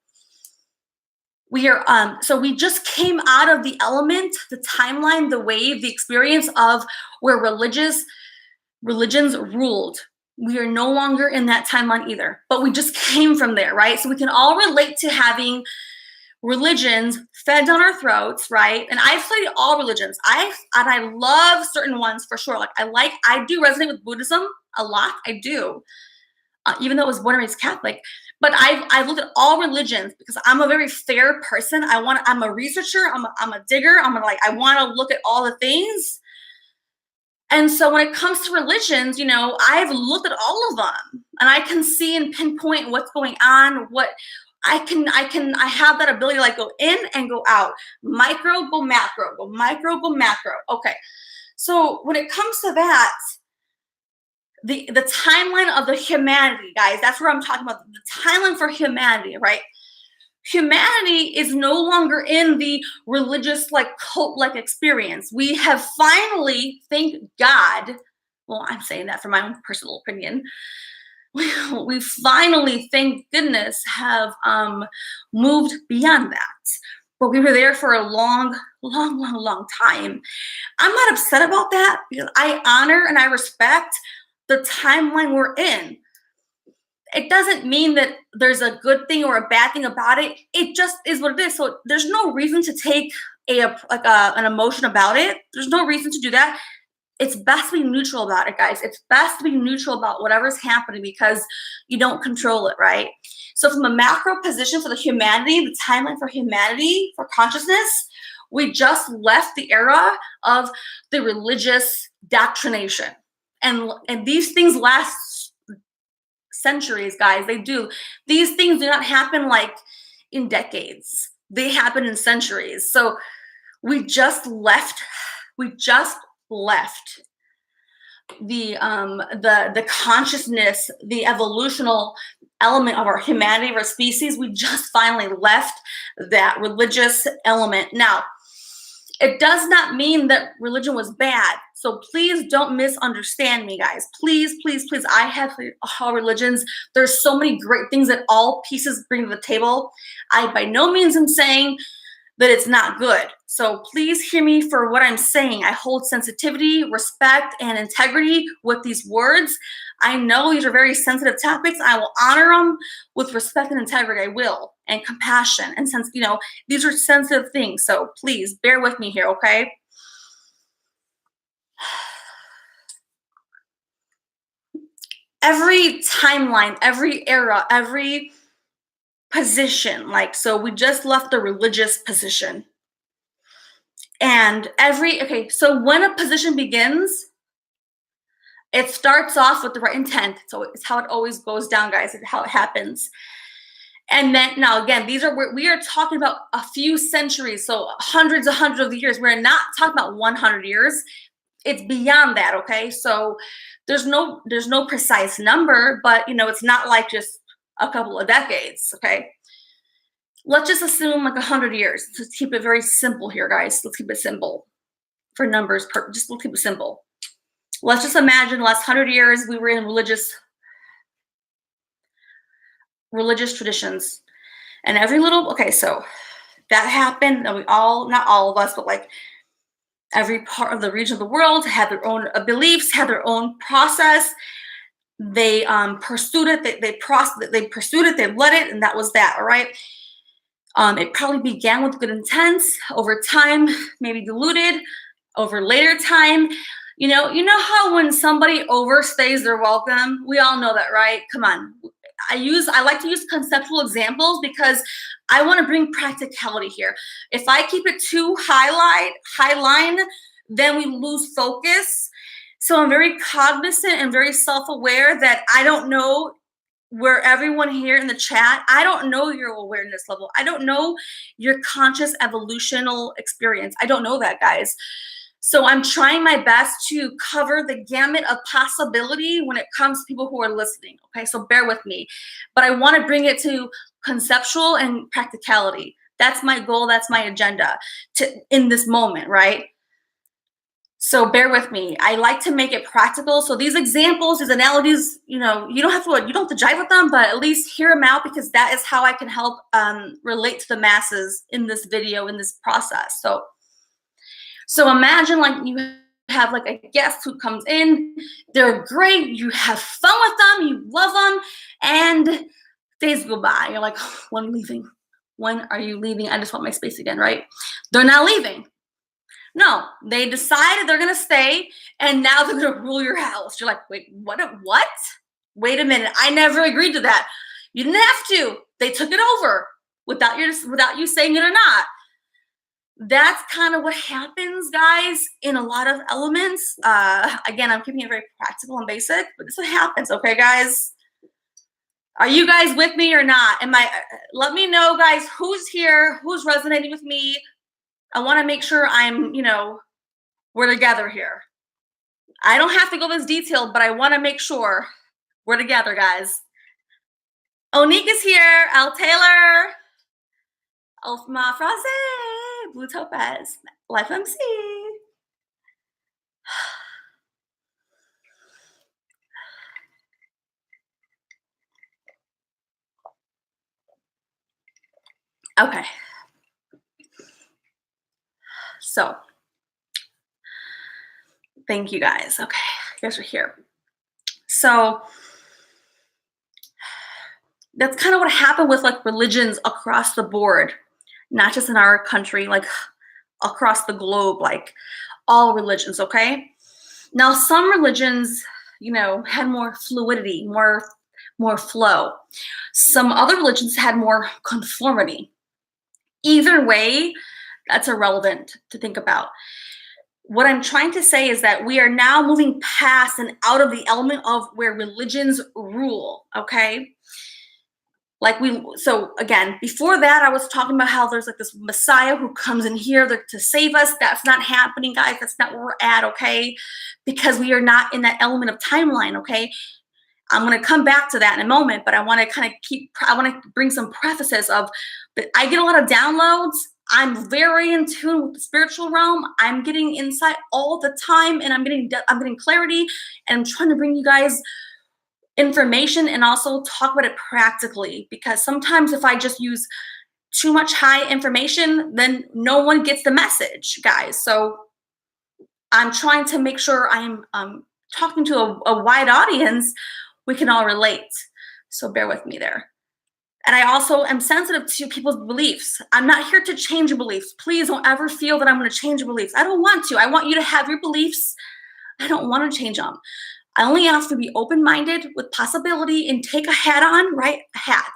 Speaker 1: We are so we just came out of the element, the timeline, the wave, the experience of where religions ruled. We are no longer in that timeline either, but we just came from there, right? So we can all relate to having religions fed down our throats, right? And I've studied all religions. I love certain ones for sure. Like I do resonate with Buddhism a lot. I do, even though I was born and raised Catholic. But I've looked at all religions because I'm a very fair person. I'm a researcher. I'm a digger. I want to look at all the things. And so when it comes to religions, I've looked at all of them, and I can see and pinpoint what's going on. What I have that ability to like go in and go out, micro, go macro, go micro, go macro. Okay. So when it comes to that, the timeline of the humanity, guys, that's where I'm talking about, the timeline for humanity, right? Humanity is no longer in the religious, like cult-like experience. We have finally, thank God, well, I'm saying that for my own personal opinion, we finally, thank goodness, have moved beyond that. But we were there for a long time. I'm not upset about that, because I honor and I respect the timeline we're in. It doesn't mean that there's a good thing or a bad thing about it. It just is what it is. So there's no reason to take an emotion about it. There's no reason to do that. It's best to be neutral about it, guys. It's best to be neutral about whatever's happening because you don't control it, right? So from a macro position for the humanity, the timeline for humanity, for consciousness, we just left the era of the religious doctrination. And these things last centuries, guys. They do. These things do not happen like in decades. They happen in centuries. So we just left the consciousness, the evolutional element of our humanity, of our species. We just finally left that religious element. Now, it does not mean that religion was bad. So please don't misunderstand me, guys. Please, please, please. I have all religions. There's so many great things that all pieces bring to the table. I by no means am saying that it's not good. So please hear me for what I'm saying. I hold sensitivity, respect, and integrity with these words. I know these are very sensitive topics. I will honor them with respect and integrity. I will, and compassion and sense. These are sensitive things. So please bear with me here, okay? Every timeline, every era, every position, so we just left the religious position. And so when a position begins, it starts off with the right intent. So it's how it always goes down, guys. It's how it happens. And then now again, we are talking about a few centuries, so hundreds of years. We're not talking about 100 years. It's beyond that, okay? So there's no precise number, but it's not like just a couple of decades, okay? Let's just assume like 100 years. Let's keep it very simple here, guys. Let's keep it simple for numbers. Just let's keep it simple. Let's just imagine the last 100 years we were in religious traditions, and so that happened, and not all of us, but like every part of the region of the world had their own beliefs, had their own process. They pursued it. They pursued it. They led it, and that was that. All right. It probably began with good intent. Over time, maybe diluted over later time. You know how when somebody overstays their welcome, we all know that, right? Come on. I like to use conceptual examples because I want to bring practicality here. If I keep it too high line, then we lose focus. So I'm very cognizant and very self-aware that I don't know where everyone here in the chat, I don't know your awareness level. I don't know your conscious evolutional experience. I don't know that, guys. So I'm trying my best to cover the gamut of possibility when it comes to people who are listening. Okay, so bear with me. But I want to bring it to conceptual and practicality. That's my goal. That's my agenda in this moment, right? So bear with me. I like to make it practical. So these examples, these analogies, you don't have to jive with them, but at least hear them out because that is how I can help relate to the masses in this video, in this process. So imagine like you have like a guest who comes in, they're great, you have fun with them, you love them, and days go by. You're like, when are you leaving? When are you leaving? I just want my space again, right? They're not leaving. No, they decided they're going to stay, and now they're going to rule your house. You're like, wait, what? Wait a minute. I never agreed to that. You didn't have to. They took it over without you saying it or not. That's kind of what happens, guys, in a lot of elements. Again, I'm keeping it very practical and basic, but this is what happens, okay, guys? Are you guys with me or not? Let me know, guys, who's here, who's resonating with me. I want to make sure we're together here. I don't have to go this detailed, but I want to make sure we're together, guys. Onique is here. Al Taylor. Alfma Fraze. Blue Topaz. Life MC. Okay. So, thank you guys. Okay, you guys are here. So that's kind of what happened with like religions across the board, not just in our country, like across the globe, like all religions, okay? Now, some religions, you know, had more fluidity, more flow. Some other religions had more conformity. Either way, that's irrelevant to think about. What I'm trying to say is that we are now moving past and out of the element of where religions rule, okay? So again, before that, I was talking about how there's like this Messiah who comes in here to save us. That's not happening, guys. That's not where we're at, okay? Because we are not in that element of timeline, okay? I'm going to come back to that in a moment, but I want to bring some prefaces of that. I get a lot of downloads. I'm very in tune with the spiritual realm. I'm getting insight all the time, and I'm getting clarity, and I'm trying to bring you guys information and also talk about it practically, because sometimes if I just use too much high information, then no one gets the message, guys. So I'm trying to make sure I'm talking to a wide audience. We can all relate. So bear with me there. And I also am sensitive to people's beliefs. I'm not here to change your beliefs. Please don't ever feel that I'm going to change your beliefs. I don't want to. I want you to have your beliefs. I don't want to change them. I only ask to be open-minded with possibility and take a hat on, right? A hat.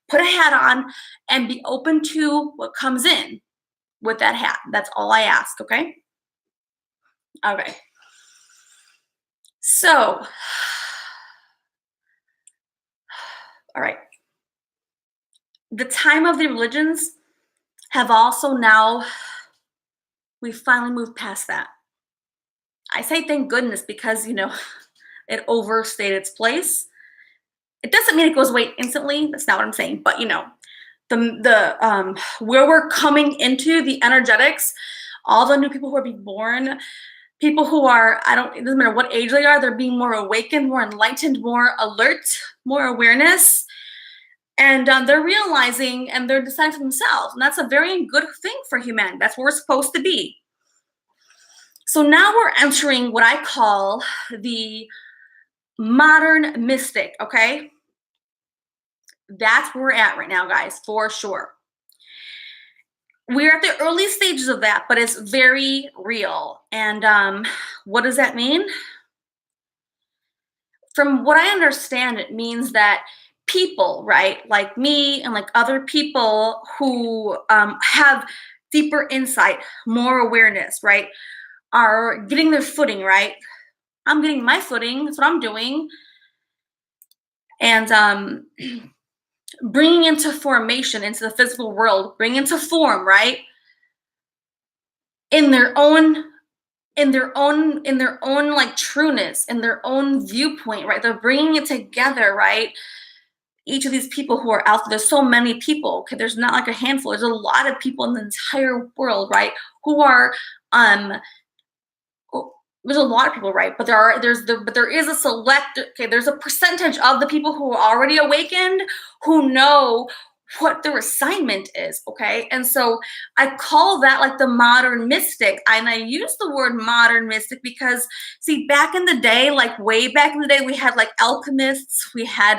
Speaker 1: Put a hat on and be open to what comes in with that hat. That's all I ask, okay? Okay. So, all right. The time of the religions have also now, we finally moved past that. I say thank goodness because, you know, it overstayed its place. It doesn't mean it goes away instantly. That's not what I'm saying. But, you know, where we're coming into the energetics, all the new people who are being born, people who are, it doesn't matter what age they are, they're being more awakened, more enlightened, more alert, more awareness. And they're realizing and they're deciding for themselves. And that's a very good thing for humanity. That's where we're supposed to be. So now we're entering what I call the modern mystic, okay? That's where we're at right now, guys, for sure. We're at the early stages of that, but it's very real. And what does that mean? From what I understand, it means that people, right, like me and like other people who have deeper insight, more awareness, right, are getting their footing, right? I'm getting my footing. That's what I'm doing. And bringing into formation, into the physical world, bringing into form, right? In their own like trueness, in their own viewpoint, right? They're bringing it together, right? Each of these people who are out there, there's so many people, okay? There's not like a handful. There's a lot of people in the entire world, right? Who are there's a lot of people, right? But there is a select, okay, there's a percentage of the people who are already awakened who know what their assignment is, okay? And so I call that like the modern mystic. And I use the word modern mystic because, see, back in the day, like way back in the day, we had like alchemists, we had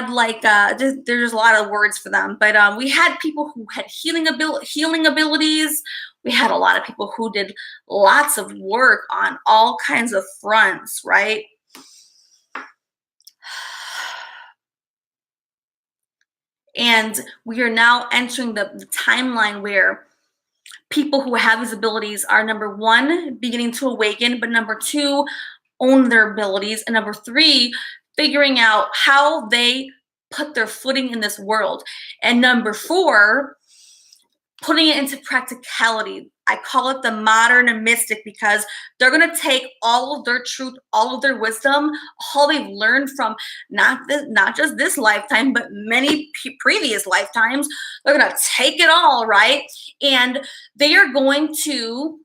Speaker 1: like there's a lot of words for them, but we had people who had healing abilities. We had a lot of people who did lots of work on all kinds of fronts, right? And we are now entering the timeline where people who have these abilities are, number one, beginning to awaken, but number two, own their abilities, and number three, figuring out how they put their footing in this world, and number four, putting it into practicality. I call it the modern mystic because they're going to take all of their truth, all of their wisdom, all they've learned from not just this lifetime, but many previous lifetimes. They're going to take it all, right? And they are going to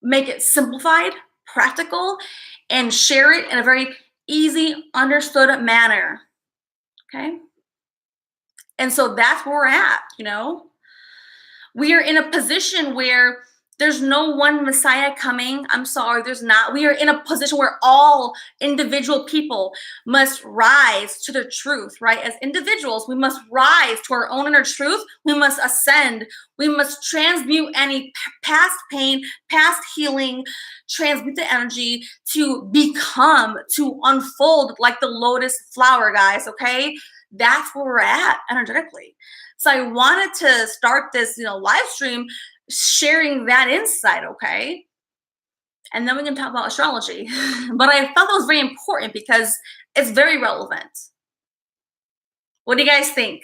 Speaker 1: make it simplified, practical, and share it in a very easy, understood manner. Okay? And so that's where we're at, you know? We are in a position where There's no one Messiah coming. I'm sorry, there's not. We are in a position where all individual people must rise to their truth, right? As individuals, we must rise to our own inner truth. We must ascend. We must transmute any past pain, past healing, transmute the energy to become, to unfold like the lotus flower, guys, okay? That's where we're at energetically. So I wanted to start this, live stream sharing that insight, okay? And then we can talk about astrology. But I felt that was very important because it's very relevant. What do you guys think?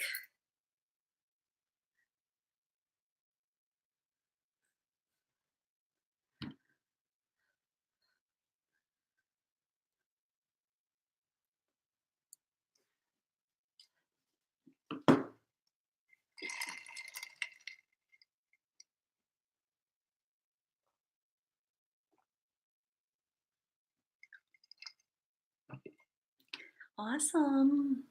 Speaker 1: Awesome.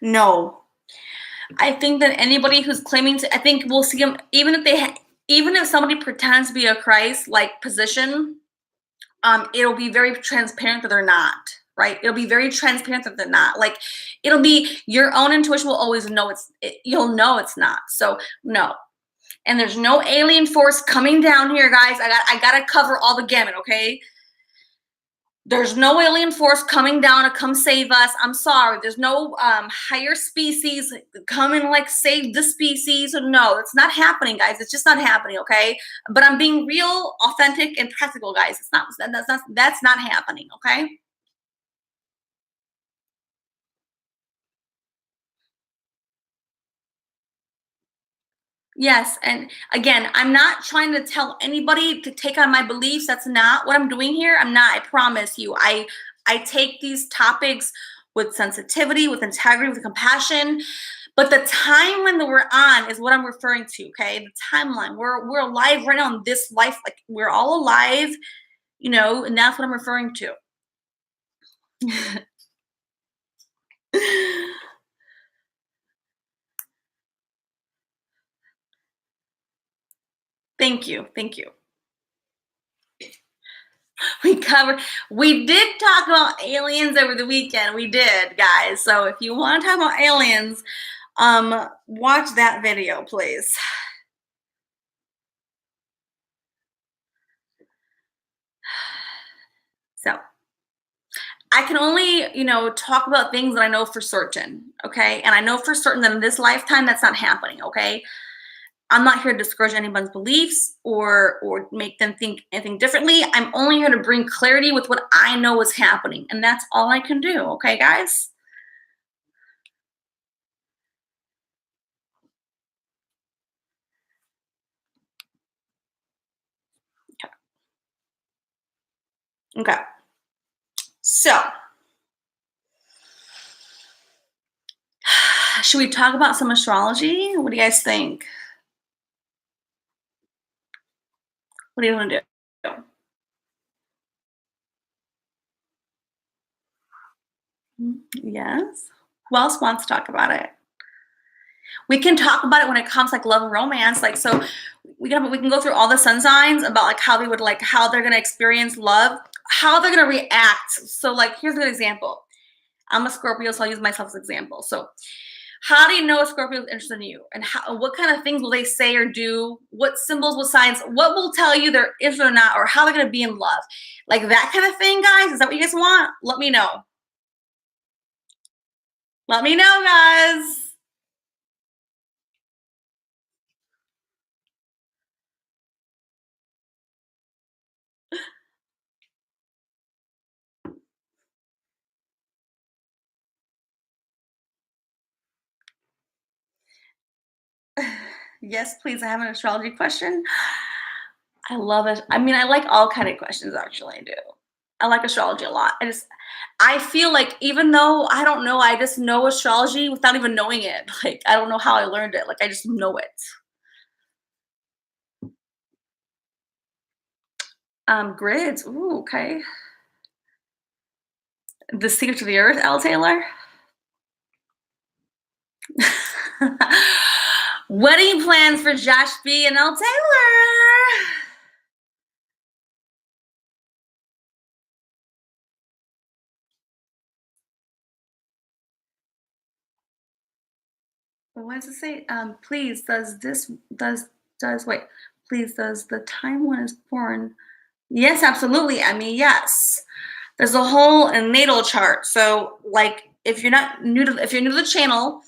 Speaker 1: No, I think that anybody who's claiming to, I think we'll see them, even if somebody pretends to be a Christ-like position, it'll be very transparent that they're not, right? It'll be very transparent that they're not. Like, it'll be your own intuition will always know you'll know it's not. So no. And there's no alien force coming down here, guys. I gotta cover all the gamut, okay? There's no alien force coming down to come save us. I'm sorry. There's no higher species coming like save the species. No, it's not happening, guys. It's just not happening, okay? But I'm being real, authentic, and practical, guys. That's not happening, okay? Yes, and again, I'm not trying to tell anybody to take on my beliefs. That's not what I'm doing here. I'm not. I promise you. I take these topics with sensitivity, with integrity, with compassion. But the timeline that we're on is what I'm referring to. Okay, the timeline. We're alive right now in this life. Like, we're all alive, and that's what I'm referring to. Thank you. Thank you. We did talk about aliens over the weekend. We did, guys. So if you want to talk about aliens, watch that video, please. So I can only, talk about things that I know for certain, okay? And I know for certain that in this lifetime that's not happening, okay? I'm not here to discourage anyone's beliefs or make them think anything differently. I'm only here to bring clarity with what I know is happening, and that's all I can do, okay, guys? Okay. So, should we talk about some astrology? What do you guys think? What do you want to do? Yes. Who else wants to talk about it? We can talk about it when it comes like love and romance. Like, so we can go through all the sun signs about like how they would like how they're gonna experience love, how they're gonna react. So like, here's a good example. I'm a Scorpio, so I'll use myself as an example. So how do you know a Scorpio is interested in you? And what kind of things will they say or do? What symbols, what signs, what will tell you they're interested or not, or how they're gonna be in love? Like that kind of thing, guys. Is that what you guys want? Let me know. Let me know, guys. Yes, please. I have an astrology question. I love it. I mean, I like all kind of questions, actually. I do. I like astrology a lot. I feel like even though I don't know, I just know astrology without even knowing it. Like, I don't know how I learned it. Like, I just know it. Grids. Ooh, okay. The Secret to the Earth, L. Taylor. Wedding plans for Josh B and L. Taylor. What does it say? Please, wait, please, does the time when it's born? Yes, absolutely. I mean, yes. There's a whole natal chart. So, like, if you're new to the channel,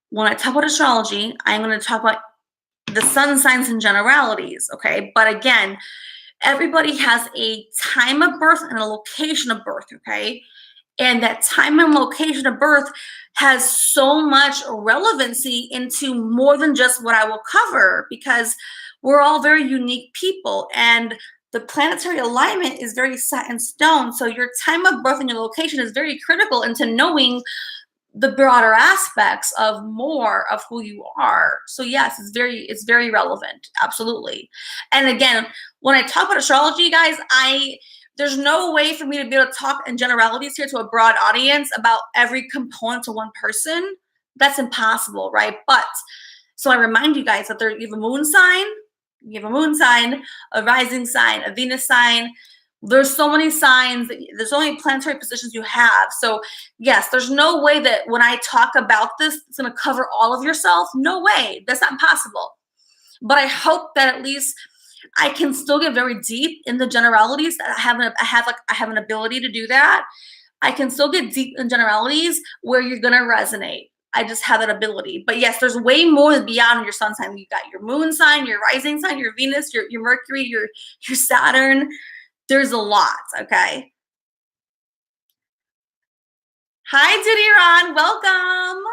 Speaker 1: when I talk about astrology, I'm going to talk about the sun signs and generalities. Okay, but again, everybody has a time of birth and a location of birth. Okay, and that time and location of birth has so much relevancy into more than just what I will cover, because we're all very unique people, and the planetary alignment is very set in stone. So your time of birth and your location is very critical into knowing the broader aspects of more of who you are. So yes, it's very relevant. Absolutely. And again, when I talk about astrology, guys, there's no way for me to be able to talk in generalities here to a broad audience about every component to one person. That's impossible, right? But so I remind you guys that you have a moon sign, a rising sign, a Venus sign. There's so many signs, there's so many planetary positions you have. So yes, there's no way that when I talk about this, it's going to cover all of yourself. No way. That's not possible. But I hope that at least I can still get very deep in the generalities. I have an ability to do that. I can still get deep in generalities where you're going to resonate. I just have that ability. But yes, there's way more beyond your sun sign. You got your moon sign, your rising sign, your Venus, your Mercury, your Saturn. There's a lot, okay? Hi, Duty Ron. Welcome.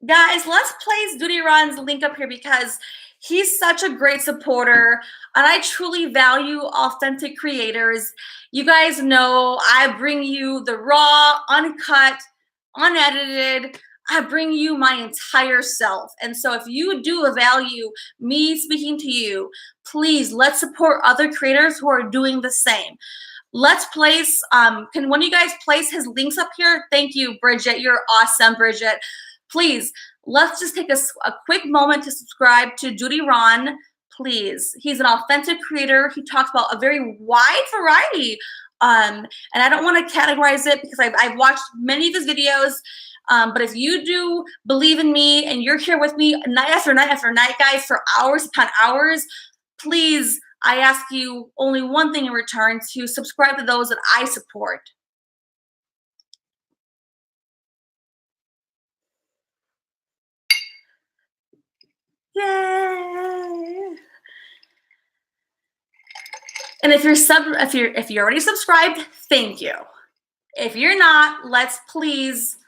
Speaker 1: Guys, let's place Duty Ron's link up here because he's such a great supporter, and I truly value authentic creators. You guys know I bring you the raw, uncut, unedited. I bring you my entire self. And so if you do value me speaking to you, please let's support other creators who are doing the same. Let's place, can one of you guys place his links up here? Thank you, Bridget. You're awesome, Bridget. Please, let's just take a quick moment to subscribe to Duty Ron, please. He's an authentic creator. He talks about a very wide variety. And I don't want to categorize it because I've watched many of his videos. But if you do believe in me and you're here with me night after night after night, guys, for hours upon hours, please, I ask you only one thing in return: to subscribe to those that I support. Yay! And if you're already subscribed, thank you. If you're not, please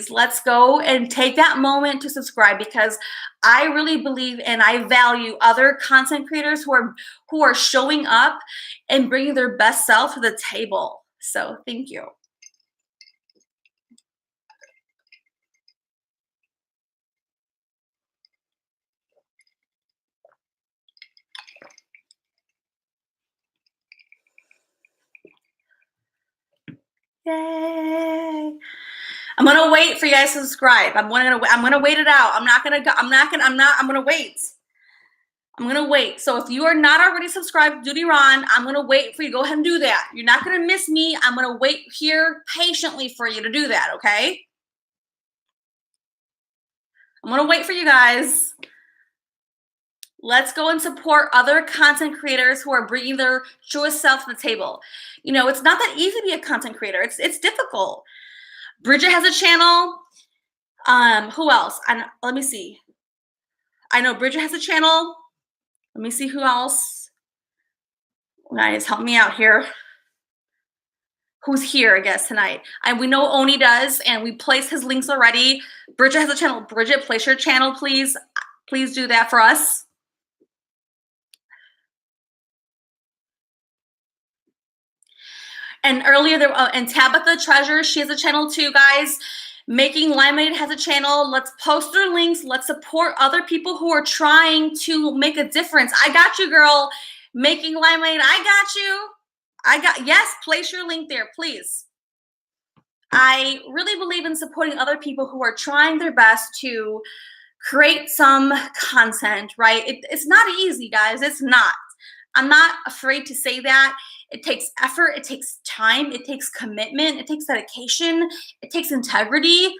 Speaker 1: let's go and take that moment to subscribe, because I really believe and I value other content creators who are showing up and bringing their best self to the table. So thank you. Yay! I'm gonna wait for you guys to subscribe. I'm gonna wait it out. I'm gonna wait. I'm gonna wait. So if you are not already subscribed to Duty Ron, I'm gonna wait for you. Go ahead and do that. You're not gonna miss me. I'm gonna wait here patiently for you to do that, okay? I'm gonna wait for you guys. Let's go and support other content creators who are bringing their truest self to the table. You know, it's not that easy to be a content creator. It's difficult. Bridget has a channel. Who else? Let me see. I know Bridget has a channel. Let me see who else. Guys, help me out here. Who's here, I guess, tonight? And we know Oni does, and we placed his links already. Bridget has a channel. Bridget, place your channel, please. Please do that for us. And earlier, and Tabitha Treasure, she has a channel too, guys. Making Lemonade has a channel. Let's post their links. Let's support other people who are trying to make a difference. I got you, girl. Making lemonade, I got you. Yes, place your link there, please. I really believe in supporting other people who are trying their best to create some content, right? It's not easy, guys. It's not. I'm not afraid to say that. It takes effort, it takes time, it takes commitment, it takes dedication, it takes integrity.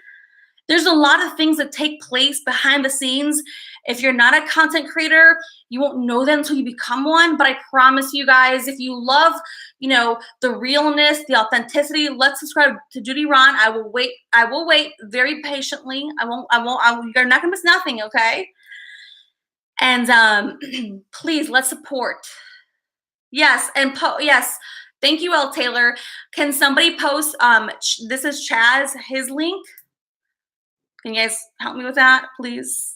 Speaker 1: There's a lot of things that take place behind the scenes. If you're not a content creator, you won't know that until you become one. But I promise you guys, if you love, the realness, the authenticity, let's subscribe to Judy Ron. I will wait. I will wait very patiently. You're not gonna miss nothing, okay? And please, let's support. Yes, and yes. Thank you, L. Taylor. Can somebody post? This is Chaz. His link. Can you guys help me with that, please?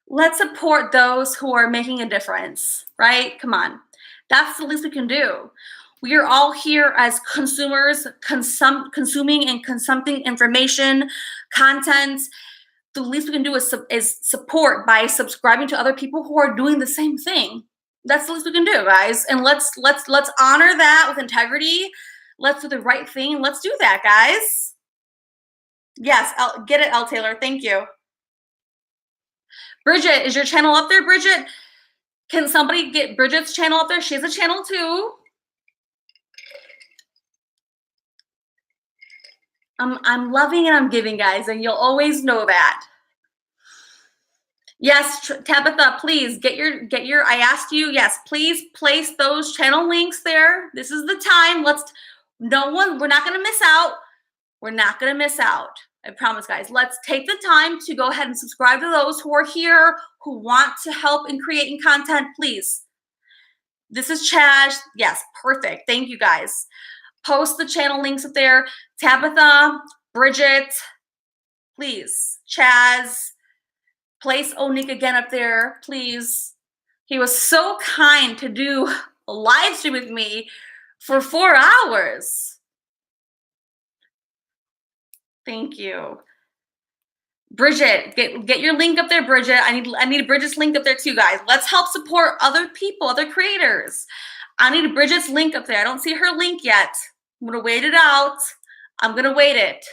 Speaker 1: Let's support those who are making a difference, right? Come on. That's the least we can do. We are all here as consumers, consuming and consuming information, content. The least we can do is support by subscribing to other people who are doing the same thing. That's the least we can do, guys. And let's honor that with integrity. Let's do the right thing. Let's do that, guys. Yes, get it, L. Taylor. Thank you. Bridget, is your channel up there, Bridget? Can somebody get Bridget's channel up there? She has a channel too. I'm loving and I'm giving, guys, and you'll always know that. Yes, Tabitha, please get your. I asked you. Yes, please place those channel links there. This is the time. We're not gonna miss out. We're not gonna miss out. I promise, guys. Let's take the time to go ahead and subscribe to those who are here, who want to help in creating content, please. This is Chaz. Yes, perfect. Thank you, guys. Post the channel links up there. Tabitha, Bridget, please. Chaz, place Onik again up there, please. He was so kind to do a live stream with me for 4 hours. Thank you. Bridget, get your link up there, Bridget. I need Bridget's link up there too, guys. Let's help support other people, other creators. I need Bridget's link up there. I don't see her link yet. I'm gonna wait it out. I'm gonna wait it.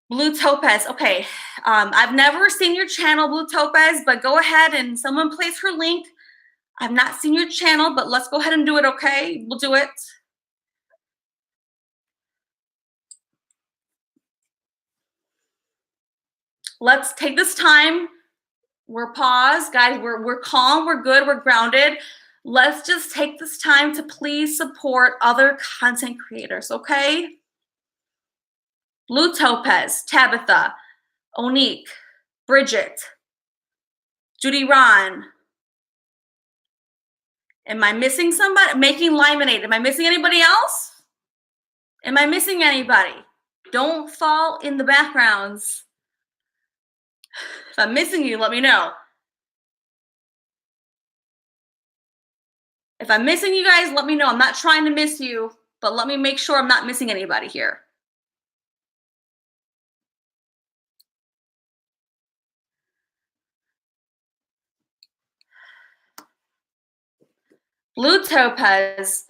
Speaker 1: Blue Topaz. Okay. I've never seen your channel, Blue Topaz, but go ahead and someone place her link. I've not seen your channel, but let's go ahead and do it, okay? We'll do it. Let's take this time. We're paused, guys. We're calm, we're good, we're grounded. Let's just take this time to please support other content creators, okay? Blue Topaz, Tabitha, Onik, Bridget, Judy Ron. Am I missing somebody? Making lemonade. Am I missing anybody else? Am I missing anybody? Don't fall in the backgrounds. If I'm missing you, let me know. If I'm missing you guys, let me know. I'm not trying to miss you, but let me make sure I'm not missing anybody here. Blue Topaz.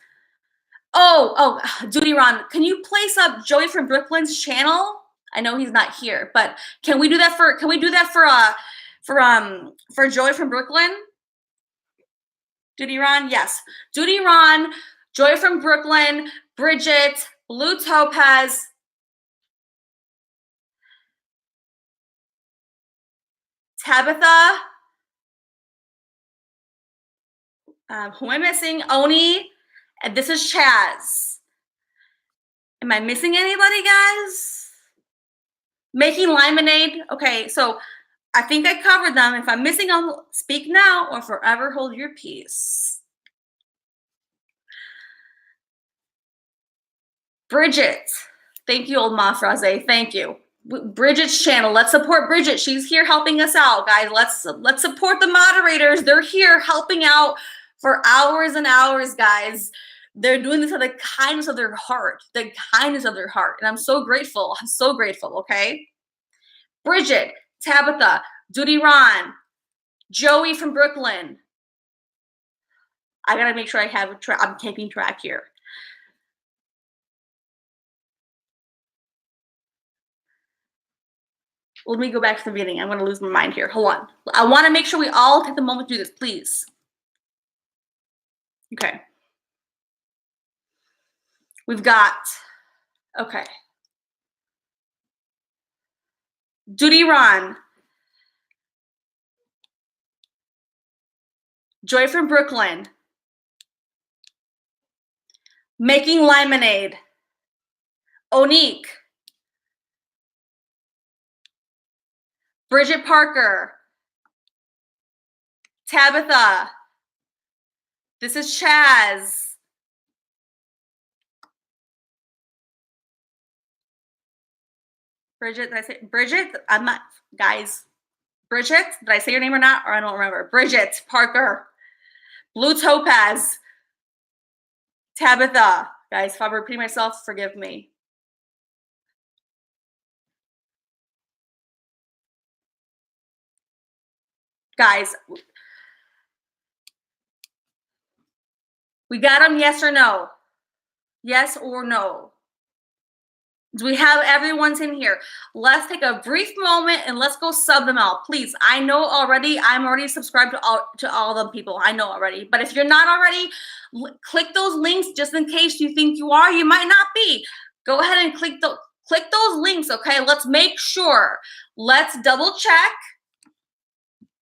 Speaker 1: Oh, Judy Ron, can you place up Joey from Brooklyn's channel? I know he's not here, but can we do that for Joey from Brooklyn? Judy Ron, yes. Judy Ron, Joy from Brooklyn, Bridget, Blue Topaz. Tabitha. Who am I missing? Oni. And this is Chaz. Am I missing anybody, guys? Making lemonade. Okay, so I think I covered them. If I'm missing them, speak now or forever hold your peace. Bridget. Thank you, old Ma Fraze. Thank you. Bridget's channel. Let's support Bridget. She's here helping us out, guys. Let's support the moderators. They're here helping out for hours and hours, guys. They're doing this out of the kindness of their heart. The kindness of their heart. And I'm so grateful. I'm so grateful, okay? Bridget, Tabitha, Duty Ron, Joey from Brooklyn. I gotta make sure I have I'm taking track here. Let me go back to the beginning. I'm gonna lose my mind here. Hold on. I wanna make sure we all take the moment to do this, please. Okay. We've got, okay. Duty Ron, Joy from Brooklyn, Making Lemonade, Onique, Bridget Parker, Tabitha, this is Chaz, Bridget, did I say Bridget? I'm not, guys. Bridget, did I say your name or not? Or I don't remember. Bridget Parker, Blue Topaz, Tabitha. Guys, if I'm repeating myself, forgive me. Guys, we got them, yes or no? Yes or no? Do we have everyone's in here? Let's take a brief moment and let's go sub them out, please. I know already, I'm already subscribed to all the people. I know already. But if you're not already, click those links just in case you think you are. You might not be. Go ahead and click those links, okay? Let's make sure. Let's double check.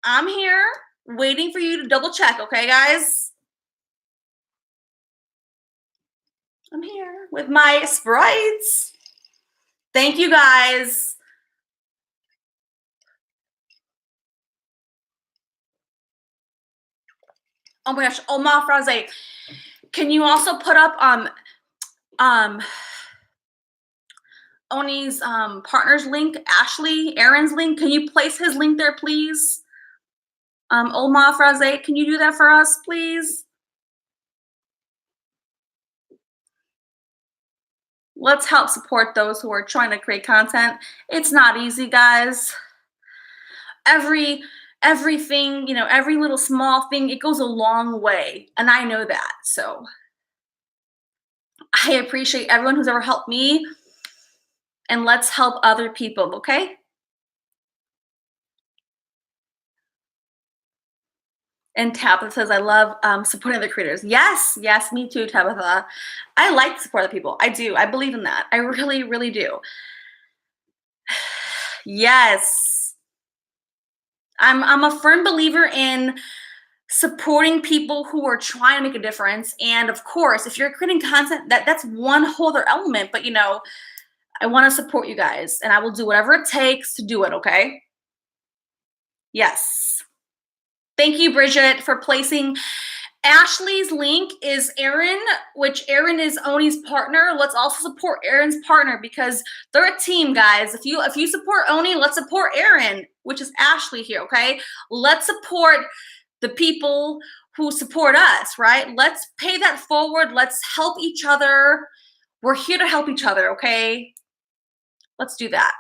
Speaker 1: I'm here waiting for you to double check, okay, guys? I'm here with my sprites. Thank you, guys. Oh my gosh, Oma Fraze. Can you also put up Oni's partner's link, Ashley, Aaron's link? Can you place his link there, please? Oma Fraze, can you do that for us, please? Let's help support those who are trying to create content. It's not easy, guys. Everything, you know, every little small thing, it goes a long way. And I know that. So I appreciate everyone who's ever helped me. And let's help other people, okay? And Tabitha says, I love supporting other creators. Yes, yes, me too, Tabitha. I like to support other people. I do. I believe in that. I really, really do. Yes. I'm a firm believer in supporting people who are trying to make a difference. And of course, if you're creating content, that's one whole other element. But, you know, I want to support you guys. And I will do whatever it takes to do it, okay? Yes. Thank you, Bridget, for placing. Ashley's link is Aaron, which Aaron is Oni's partner. Let's also support Aaron's partner because they're a team, guys. If you support Oni, let's support Aaron, which is Ashley here, okay? Let's support the people who support us, right? Let's pay that forward. Let's help each other. We're here to help each other, okay? Let's do that.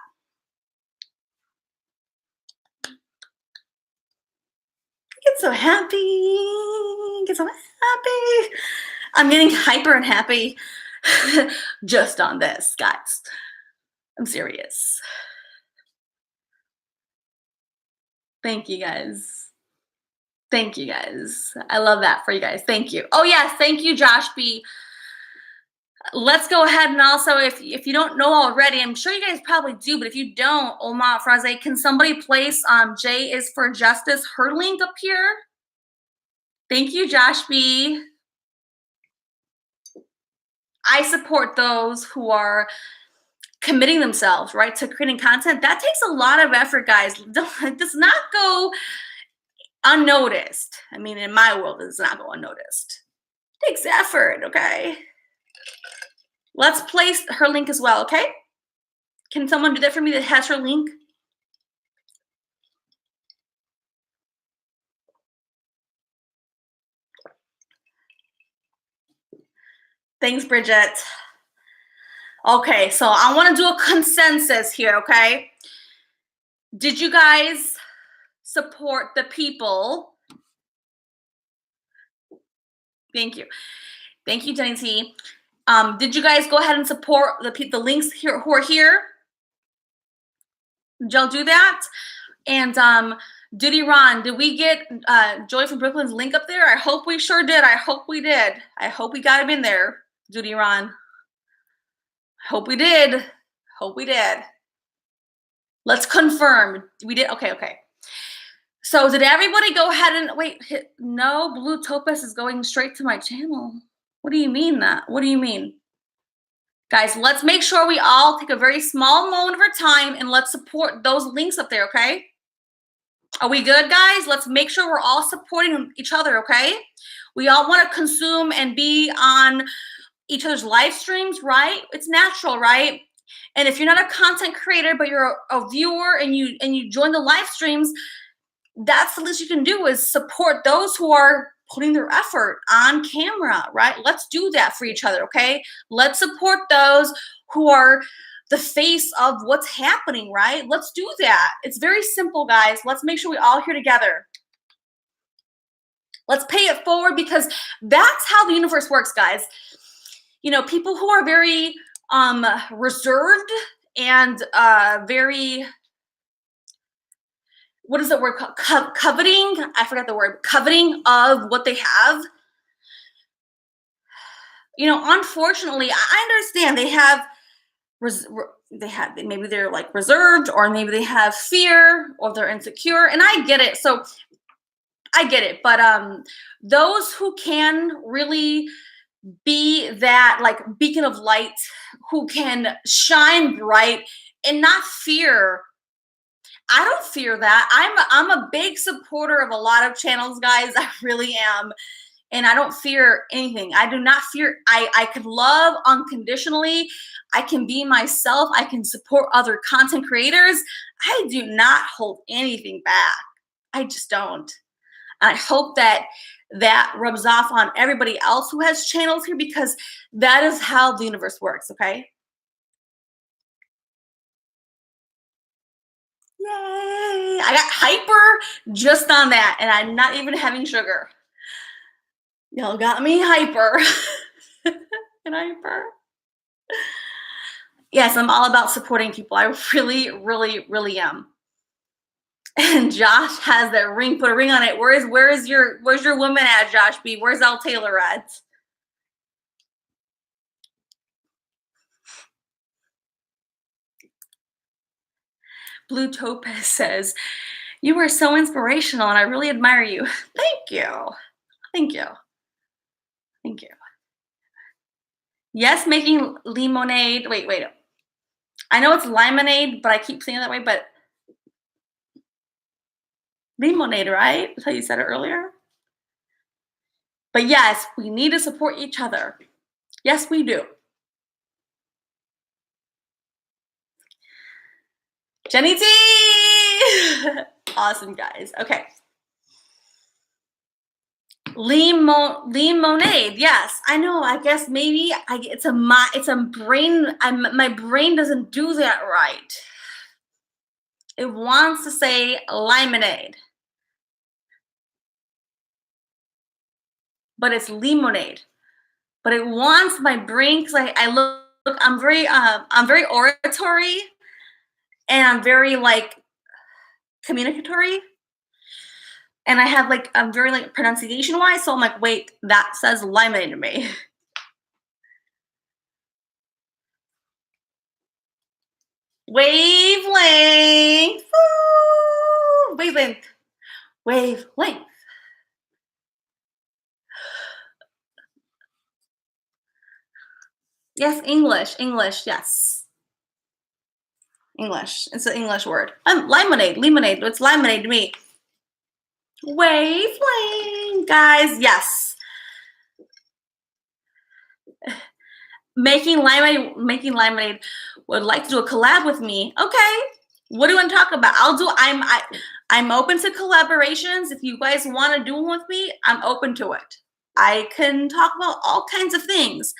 Speaker 1: Get so happy. Get so happy. I'm getting hyper and happy just on this, guys. I'm serious. Thank you, guys. Thank you, guys. I love that for you guys. Thank you. Oh, yes. Thank you, Josh B. Let's go ahead and also, if you don't know already, I'm sure you guys probably do, but if you don't, Oma Fraze, can somebody place J is for Justice, her link up here? Thank you, Josh B. I support those who are committing themselves, right, to creating content. That takes a lot of effort, guys. It does not go unnoticed. I mean, in my world, it does not go unnoticed. It takes effort, okay? Let's place her link as well, okay? Can someone do that for me that has her link? Thanks, Bridget. Okay, so I want to do a consensus here, okay? Did you guys support the people. Thank you. Thank you, Jenny T. Did you guys go ahead and support the links here who are here? Did y'all do that? And Diddy Ron, did we get Joy from Brooklyn's link up there? I hope we sure did. I hope we did. I hope we got him in there, Diddy Ron. Hope we did. Hope we did. Let's confirm. We did. Okay. So did everybody go ahead and wait? No, Blue Topaz is going straight to my channel. What do you mean that? What do you mean? Guys, let's make sure we all take a very small moment of our time and let's support those links up there, okay? Are we good, guys? Let's make sure we're all supporting each other, okay? We all want to consume and be on each other's live streams, right? It's natural, right? And if you're not a content creator, but you're a viewer and you join the live streams, that's the least you can do is support those who are putting their effort on camera, right? Let's do that for each other, okay? Let's support those who are the face of what's happening, right? Let's do that. It's very simple, guys. Let's make sure we all here together. Let's pay it forward because that's how the universe works, guys. You know, people who are very reserved and very, what is the word called? Coveting. I forgot the word. Coveting of what they have. You know, unfortunately, I understand they have, maybe they're like reserved, or maybe they have fear, or they're insecure, and I get it. So I get it. But those who can really be that like beacon of light, who can shine bright and not fear. I don't fear that. I'm a big supporter of a lot of channels, guys. I really am. And I don't fear anything. I do not fear. I can love unconditionally. I can be myself. I can support other content creators. I do not hold anything back. I just don't. And I hope that rubs off on everybody else who has channels here, because that is how the universe works, okay? Yay! I got hyper just on that, and I'm not even having sugar. Y'all got me hyper. And hyper. Yes, I'm all about supporting people. I really, really, really am. And Josh has that ring, put a ring on it. Where's your woman at, Josh B? Where's Al Taylor at? Blue Topaz says, you are so inspirational and I really admire you. Thank you. Thank you. Thank you. Yes, making lemonade. Wait. I know it's limonade, but I keep saying it that way, but lemonade, right? That's how you said it earlier. But yes, we need to support each other. Yes, we do. Jenny T! Awesome, guys. Okay. Lemonade. Yes, I know. I guess maybe it's a brain. My brain doesn't do that right. It wants to say lemonade, but it's lemonade. But it wants my brain, because I look. I'm very oratory, and I'm very like communicatory. And I have like, I'm very like pronunciation wise. So I'm like, wait, that says lemonade to me. Wavelength. Woo! Wavelength. Yes, English, yes. English, it's an English word. Lemonade, it's lemonade to me. Wavelength, guys, yes. Making lemonade would like to do a collab with me. Okay, what do you want to talk about? I'm open to collaborations. If you guys want to do one with me, I'm open to it. I can talk about all kinds of things.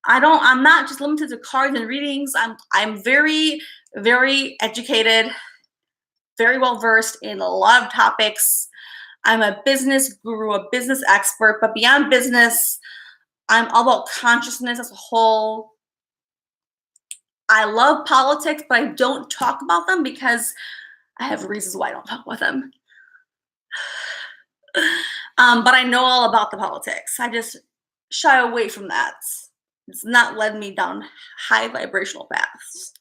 Speaker 1: I'm not just limited to cards and readings. I'm very, very educated. very well versed in a lot of topics. I'm a business guru, a business expert, but beyond business, I'm all about consciousness as a whole. I love politics, but I don't talk about them because I have reasons why I don't talk about them. But I know all about the politics. I just shy away from that. It's not led me down high vibrational paths.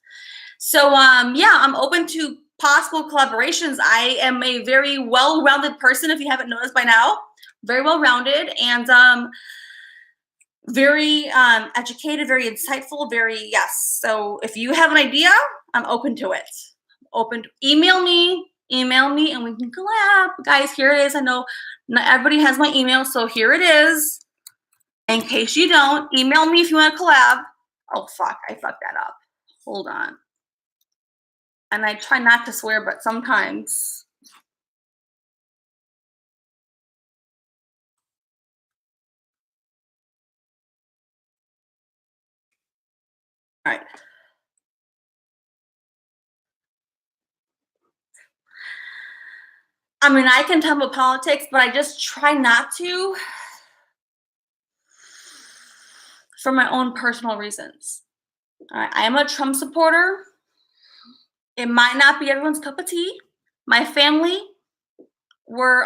Speaker 1: So yeah, I'm open to possible collaborations. I am a very well-rounded person, if you haven't noticed by now. Very well-rounded and very educated, very insightful, very yes. So if you have an idea, I'm open to it. Open to email me, and we can collab. Guys, here it is. I know not everybody has my email, so here it is. In case you don't, email me if you want to collab. Oh fuck, I fucked that up. Hold on. And I try not to swear, but sometimes. All right. I mean, I can talk about politics, but I just try not to for my own personal reasons. All right. I am a Trump supporter. It might not be everyone's cup of tea. My family were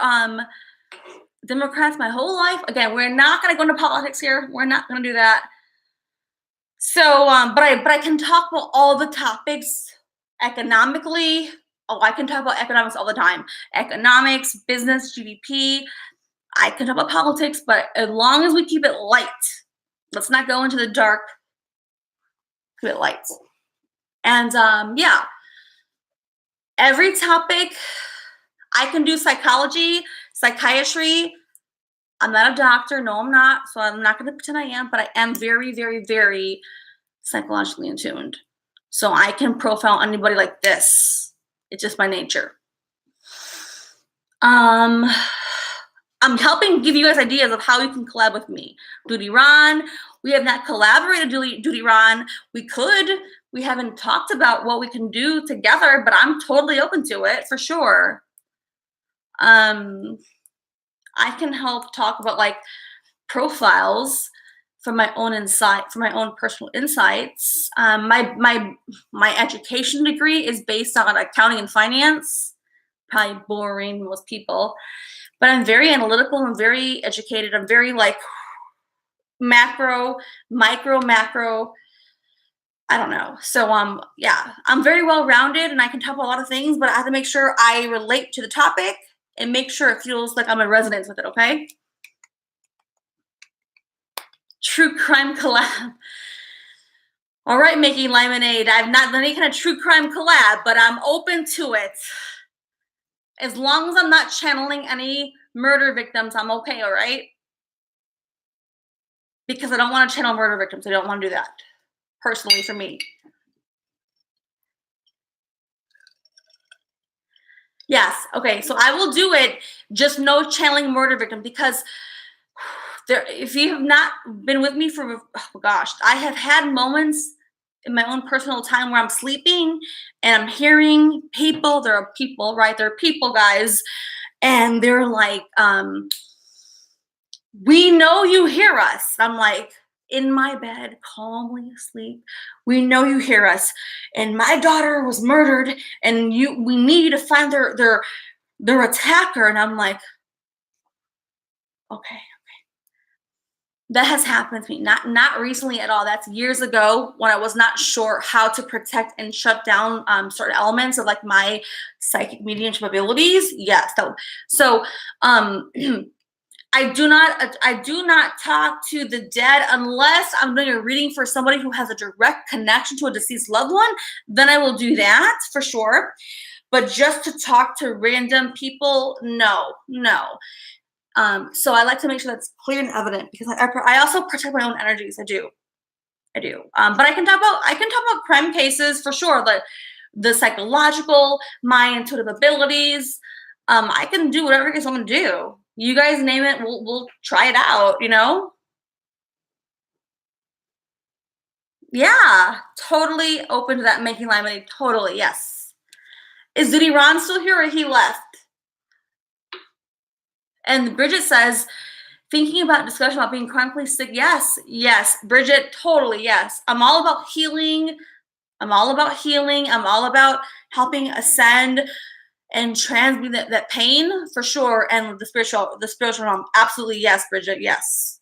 Speaker 1: Democrats my whole life. Again, we're not going to go into politics here. We're not going to do that. So, but I can talk about all the topics economically. Oh, I can talk about economics all the time. Economics, business, GDP. I can talk about politics, but as long as we keep it light, let's not go into the dark. Keep it light. And yeah, every topic. I can do psychology, psychiatry. I'm not a doctor. No, I'm not. So I'm not going to pretend I am, but I am very, very, very psychologically in tuned. So I can profile anybody like this. It's just my nature. I'm helping give you guys ideas of how you can collab with me. Duty Ron, we have not collaborated, Duty Ron. We could. We haven't talked about what we can do together, but I'm totally open to it for sure. I can help talk about like profiles for my own insight, for my own personal insights. My education degree is based on accounting and finance. Probably boring to most people, but I'm very analytical. I'm very educated. I'm very like macro, micro, macro. I don't know. So yeah, I'm very well rounded, and I can talk about a lot of things, but I have to make sure I relate to the topic and make sure it feels like I'm in resonance with it. Okay. True crime collab. All right, making lemonade. I've not done any kind of true crime collab, but I'm open to it. As long as I'm not channeling any murder victims, I'm okay, all right? Because I don't want to channel murder victims. I don't want to do that, personally, for me. Yes, okay, so I will do it, just no channeling murder victim, because there, if you have not been with me for, oh gosh, I have had moments in my own personal time where I'm sleeping and I'm hearing people, there are people, right? There are people, guys, and they're like, we know you hear us. I'm like, in my bed, calmly asleep. We know you hear us. And my daughter was murdered, and we need to find their attacker. And I'm like, okay. That has happened to me. Not recently at all. That's years ago when I was not sure how to protect and shut down certain elements of like my psychic mediumship abilities. Yes. So I do not talk to the dead unless I'm doing a reading for somebody who has a direct connection to a deceased loved one. Then I will do that for sure. But just to talk to random people, no. So I like to make sure that's clear and evident, because I also protect my own energies. I do. But I can talk about crime cases for sure. The psychological, my intuitive abilities. I can do whatever it is I'm gonna do. You guys name it, we'll try it out, you know? Yeah, totally open to that, making lemonade, totally, yes. Is Diddy Ron still here or he left? And Bridget says, thinking about discussion about being chronically sick. Yes, yes, Bridget, totally, yes. I'm all about healing. I'm all about healing. I'm all about helping ascend and transmute that pain for sure. And the spiritual realm. Absolutely, yes, Bridget, yes.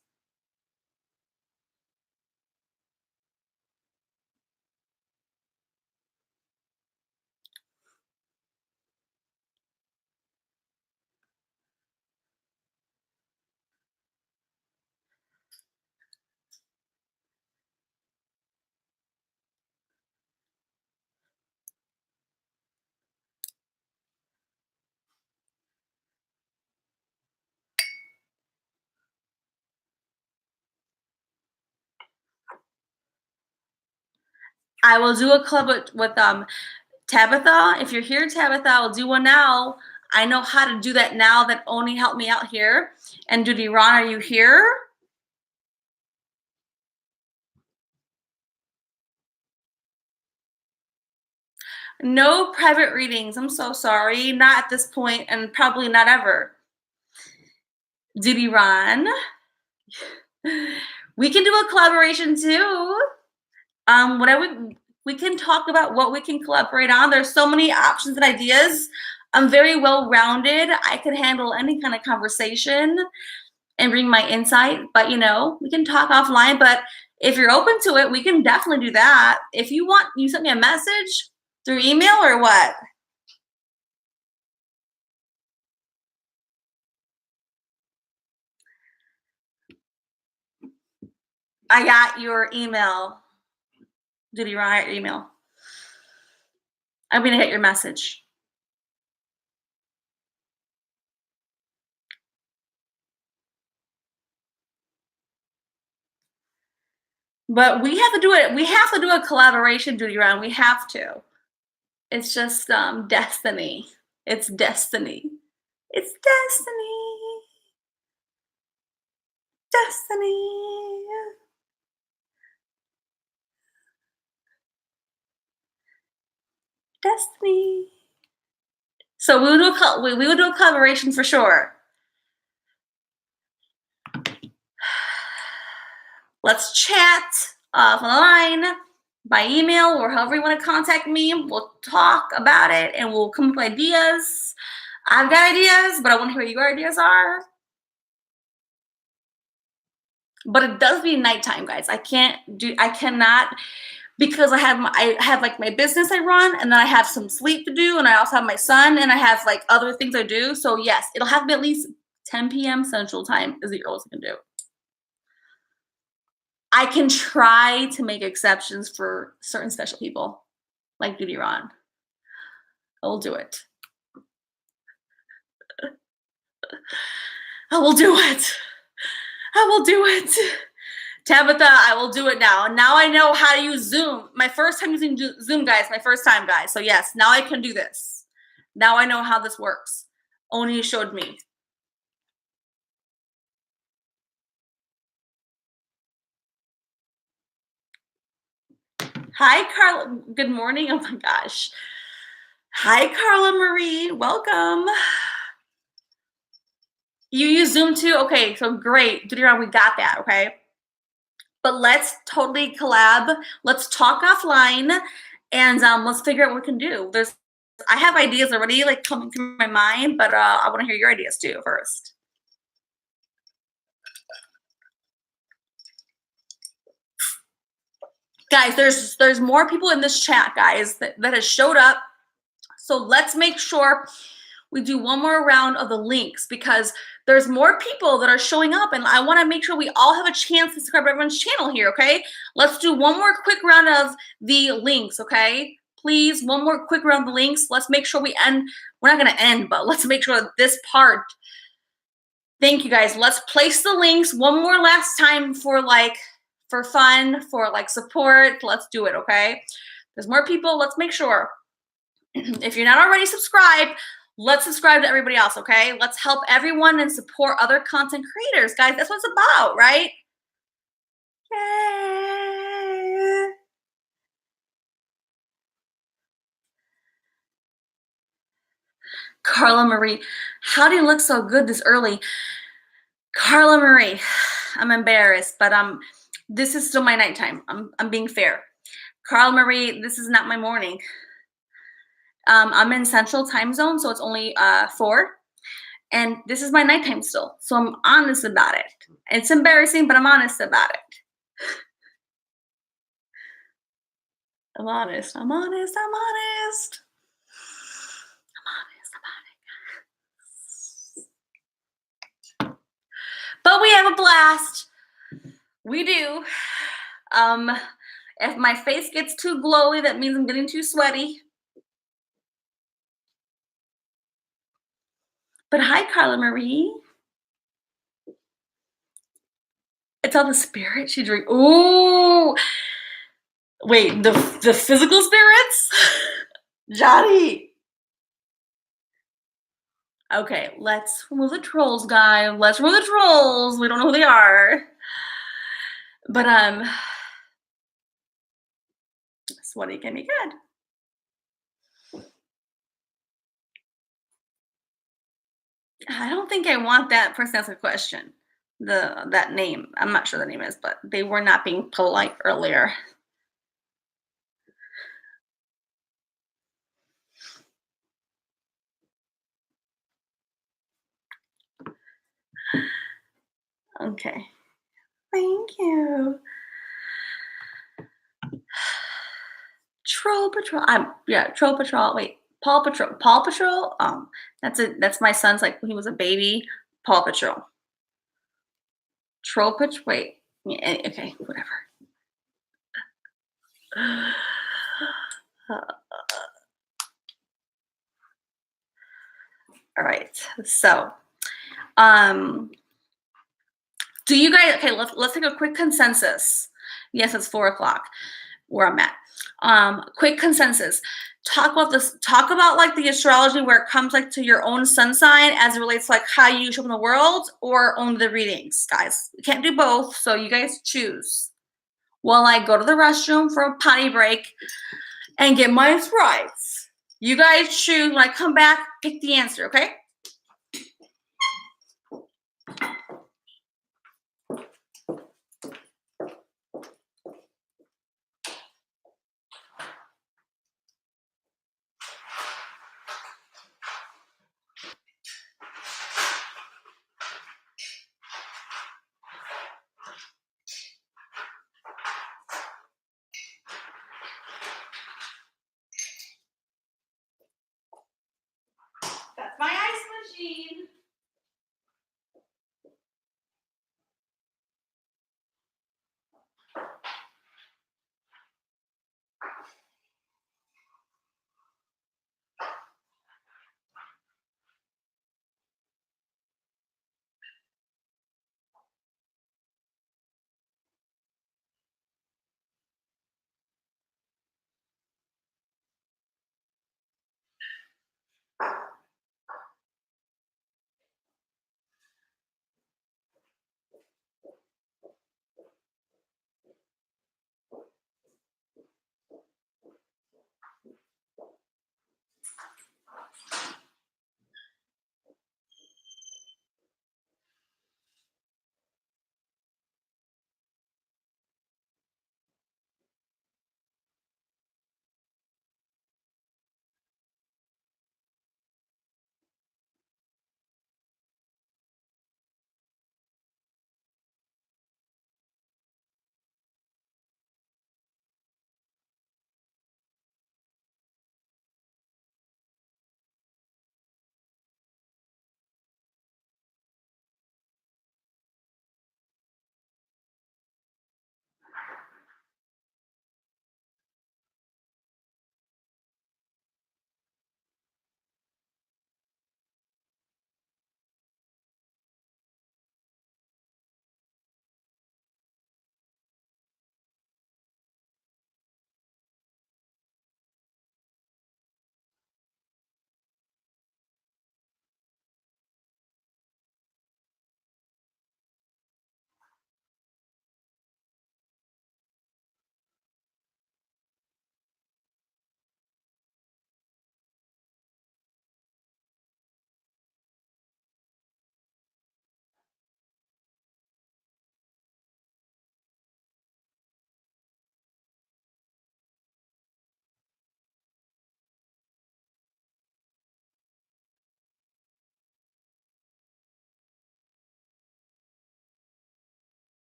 Speaker 1: I will do a club with Tabitha. If you're here, Tabitha, I'll do one now. I know how to do that now that Oni helped me out here. And Judy Ron, are you here? No private readings. I'm so sorry. Not at this point and probably not ever. Judy Ron. We can do a collaboration too. We can talk about what we can collaborate on. There's so many options and ideas. I'm very well-rounded. I can handle any kind of conversation and bring my insight, but we can talk offline. But if you're open to it, we can definitely do that. If you want, you send me a message through email or what? I got your email. Did you write your email? I'm gonna hit your message. But we have to do it. We have to do a collaboration, Judy Ryan. We have to. It's just destiny. It's destiny. It's destiny. Destiny. Destiny. So we will do a collaboration for sure. Let's chat offline, by email, or however you want to contact me. We'll talk about it and we'll come up with ideas. I've got ideas, but I want to hear what your ideas are. But it does be nighttime, guys. I cannot, because I have like my business I run, and then I have some sleep to do, and I also have my son, and I have like other things I do. So yes, it'll have to be at least 10 p.m. Central Time is the earliest I can do. I can try to make exceptions for certain special people, like Judy Ron. I will do it. I will do it. I will do it. Tabitha, I will do it now. Now I know how to use Zoom. My first time using Zoom, guys. My first time, guys. So yes, now I can do this. Now I know how this works. Oni showed me. Hi, Carla. Good morning. Oh my gosh. Hi, Carla Marie. Welcome. You use Zoom too? Okay, so great. Judy Ron, we got that, okay? But let's totally collab. Let's talk offline, and let's figure out what we can do. I have ideas already like coming through my mind, but I want to hear your ideas too first. Guys, there's more people in this chat, guys, that has showed up. So let's make sure we do one more round of the links, because there's more people that are showing up, and I want to make sure we all have a chance to subscribe to everyone's channel here, okay? Let's do one more quick round of the links, okay? Please, one more quick round of the links. Let's make sure we end. We're not going to end, but let's make sure that this part. Thank you, guys. Let's place the links one more last time for fun, for like support. Let's do it, okay? There's more people. Let's make sure. If you're not already subscribed, let's subscribe to everybody else, okay? Let's help everyone and support other content creators, guys. That's what it's about, right? Yay. Carla Marie, how do you look so good this early? Carla Marie, I'm embarrassed, but this is still my nighttime. I'm being fair. Carla Marie, this is not my morning. I'm in Central Time Zone, so it's only 4, and this is my nighttime still. So I'm honest about it. It's embarrassing, but I'm honest about it. I'm honest. I'm honest. I'm honest. I'm honest about it. But we have a blast. We do. If my face gets too glowy, that means I'm getting too sweaty. But hi, Carla Marie. It's all the spirit she drink. Ooh. Wait, the physical spirits? Johnny. Okay, let's remove the trolls, guys. Let's remove the trolls. We don't know who they are. But sweaty can be good. I don't think I want that person to ask a question. That name. I'm not sure the name is, but they were not being polite earlier. Okay. Thank you. Troll Patrol. Troll Patrol. Wait, Paw Patrol. Paw Patrol. That's my son's like when he was a baby. Paw Patrol. Troll Patrol. Wait. Yeah, okay, whatever. All right. So, do you guys? Okay, let's take a quick consensus. Yes, it's 4:00 where I'm at. Quick consensus. Talk about this. Talk about like the astrology where it comes like to your own sun sign as it relates to like how you show up in the world, or only the readings, guys. You can't do both, so you guys choose. While I go to the restroom for a potty break and get my rights, you guys choose. When I come back, pick the answer. Okay. That's my ice machine.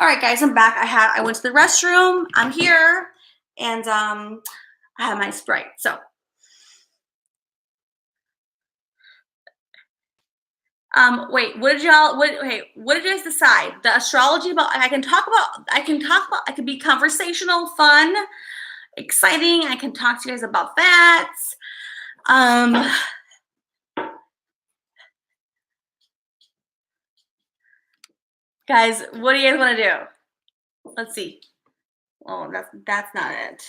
Speaker 1: All right, guys, I'm back. I went to the restroom. I'm here, and I have my Sprite. So, wait, what did you guys decide? The astrology about I could be conversational, fun, exciting. I can talk to you guys about that. Guys, what do you guys want to do? Let's see. Oh, that's not it.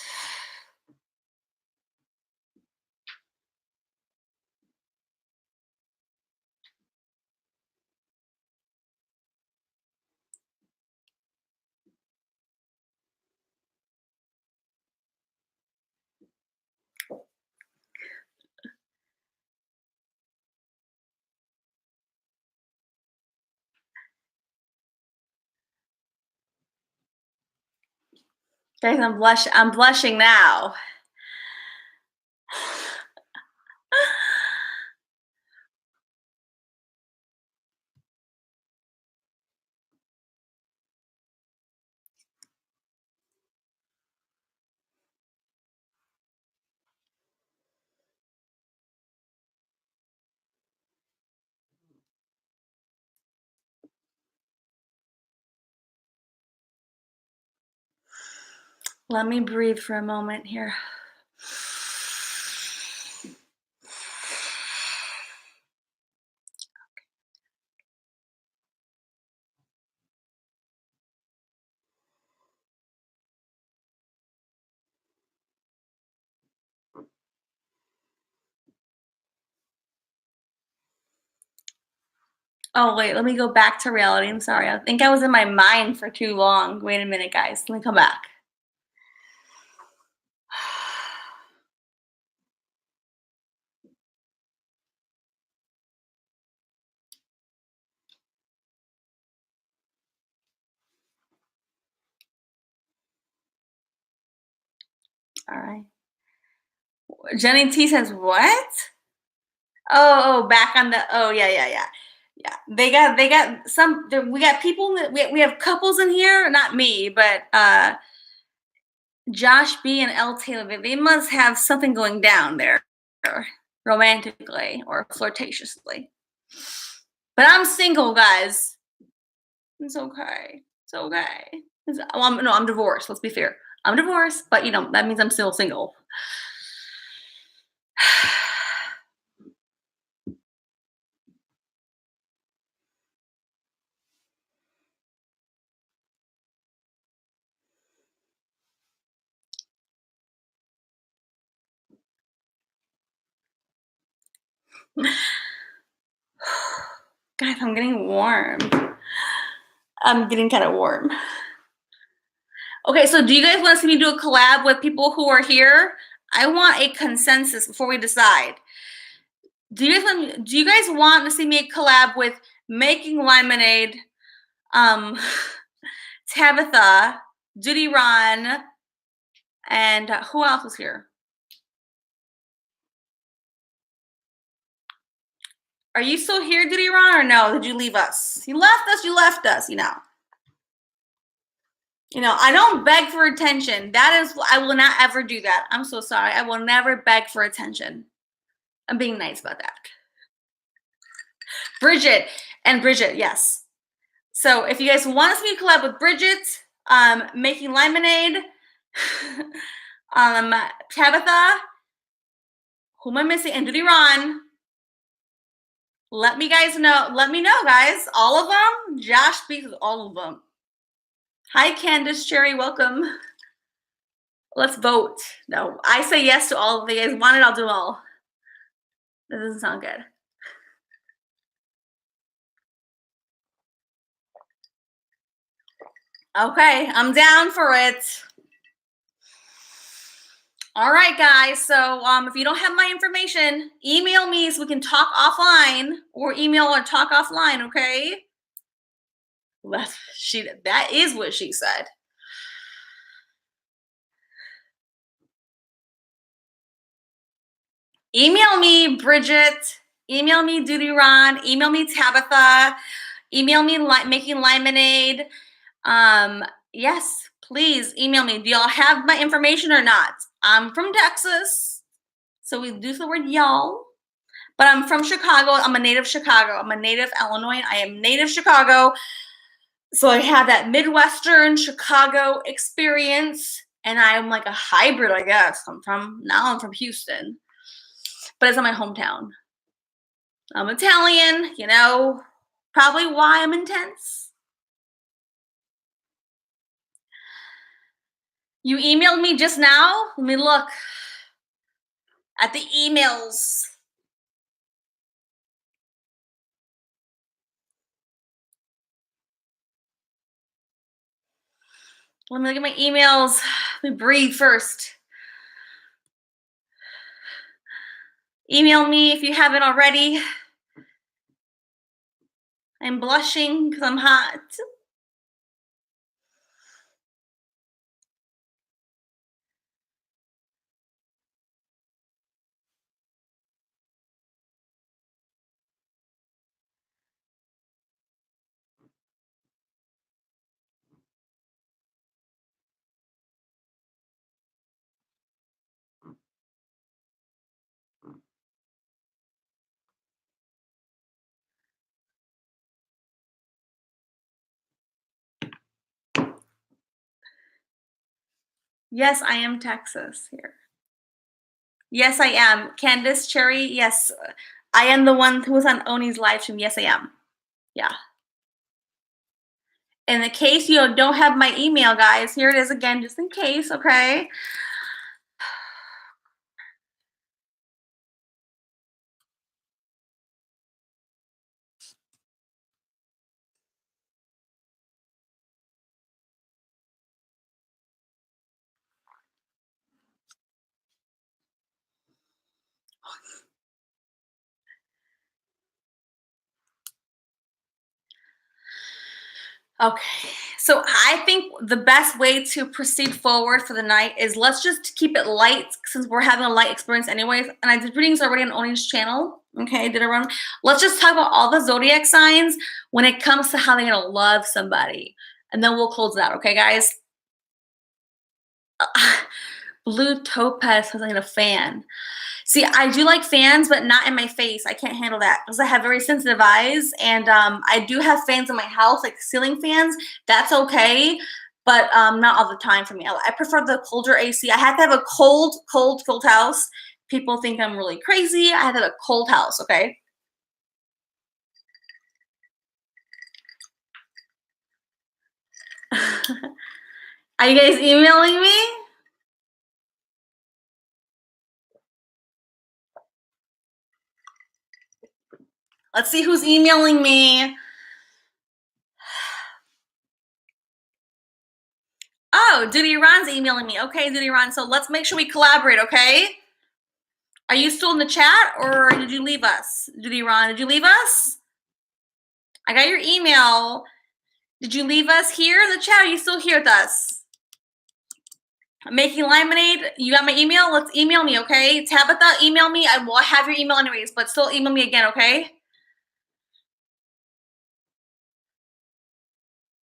Speaker 1: Guys, I'm blushing now. Let me breathe for a moment here. Oh, wait, let me go back to reality. I'm sorry. I think I was in my mind for too long. Wait a minute, guys. Let me come back. All right. Jenny T says, what? Oh, back on the, oh, yeah. Yeah, they got some, we got people, we have couples in here, not me, but Josh B and L Taylor, they must have something going down there romantically or flirtatiously. But I'm single, guys. It's okay. It's okay. I'm divorced. Let's be fair. I'm divorced, but that means I'm still single. Guys, I'm getting warm. I'm getting kind of warm. Okay, so do you guys want to see me do a collab with people who are here? I want a consensus before we decide. Do you guys want to see me collab with Making Lemonade, Tabitha, Judy Ron, and who else was here? Are you still here, Judy Ron, or no? Did you leave us? You left us. I don't beg for attention. I will not ever do that. I'm so sorry. I will never beg for attention. I'm being nice about that. Bridget, yes. So if you guys want us to collab with Bridget, Making Lemonade, Tabitha, who am I missing, and Judy Ron, let me know, guys. All of them. Josh speaks with all of them. Hi, Candace Cherry, welcome. Let's vote. No, I say yes to all of you guys want it, I'll do all. That doesn't sound good. Okay, I'm down for it. All right, guys. So if you don't have my information, email me so we can talk offline, or email or talk offline, okay? That is what she said. Email me, Bridget. Email me, Judy Ron. Email me, Tabitha. Email me, Making Lemonade. Yes, please email me. Do y'all have my information or not? I'm from Texas, so we do the word y'all. But I'm from Chicago. I'm a native Chicago. I'm a native Illinois. I am native Chicago. So I have that Midwestern Chicago experience, and I'm like a hybrid, I guess. I'm from Houston, but it's not my hometown. I'm Italian, probably why I'm intense. You emailed me just now? Let me look at the emails. Let me look at my emails. Let me breathe first. Email me if you haven't already. I'm blushing because I'm hot. Yes, I am Texas here. Yes, I am. Candace Cherry, yes. I am the one who was on Oni's live stream. Yes, I am. Yeah. In the case you don't have my email, guys, here it is again, just in case, okay? Okay, so I think the best way to proceed forward for the night is let's just keep it light since we're having a light experience anyways. And I did readings already on Oni's channel. Okay, I did a run. Let's just talk about all the zodiac signs when it comes to how they're gonna love somebody. And then we'll close it out, okay, guys? Blue topaz was like a fan. See, I do like fans, but not in my face. I can't handle that because I have very sensitive eyes, and I do have fans in my house, like ceiling fans. That's okay, but not all the time for me. I prefer the colder AC. I have to have a cold house. People think I'm really crazy. I have to have a cold house, okay? Are you guys emailing me? Let's see who's emailing me. Oh, Duty Ron's emailing me. Okay, Duty Ron. So let's make sure we collaborate, okay? Are you still in the chat or did you leave us? Duty Ron, did you leave us? I got your email. Did you leave us here in the chat? Are you still here with us? I'm making lemonade. You got my email? Let's email me, okay? Tabitha, email me. I will have your email anyways, but still email me again, okay?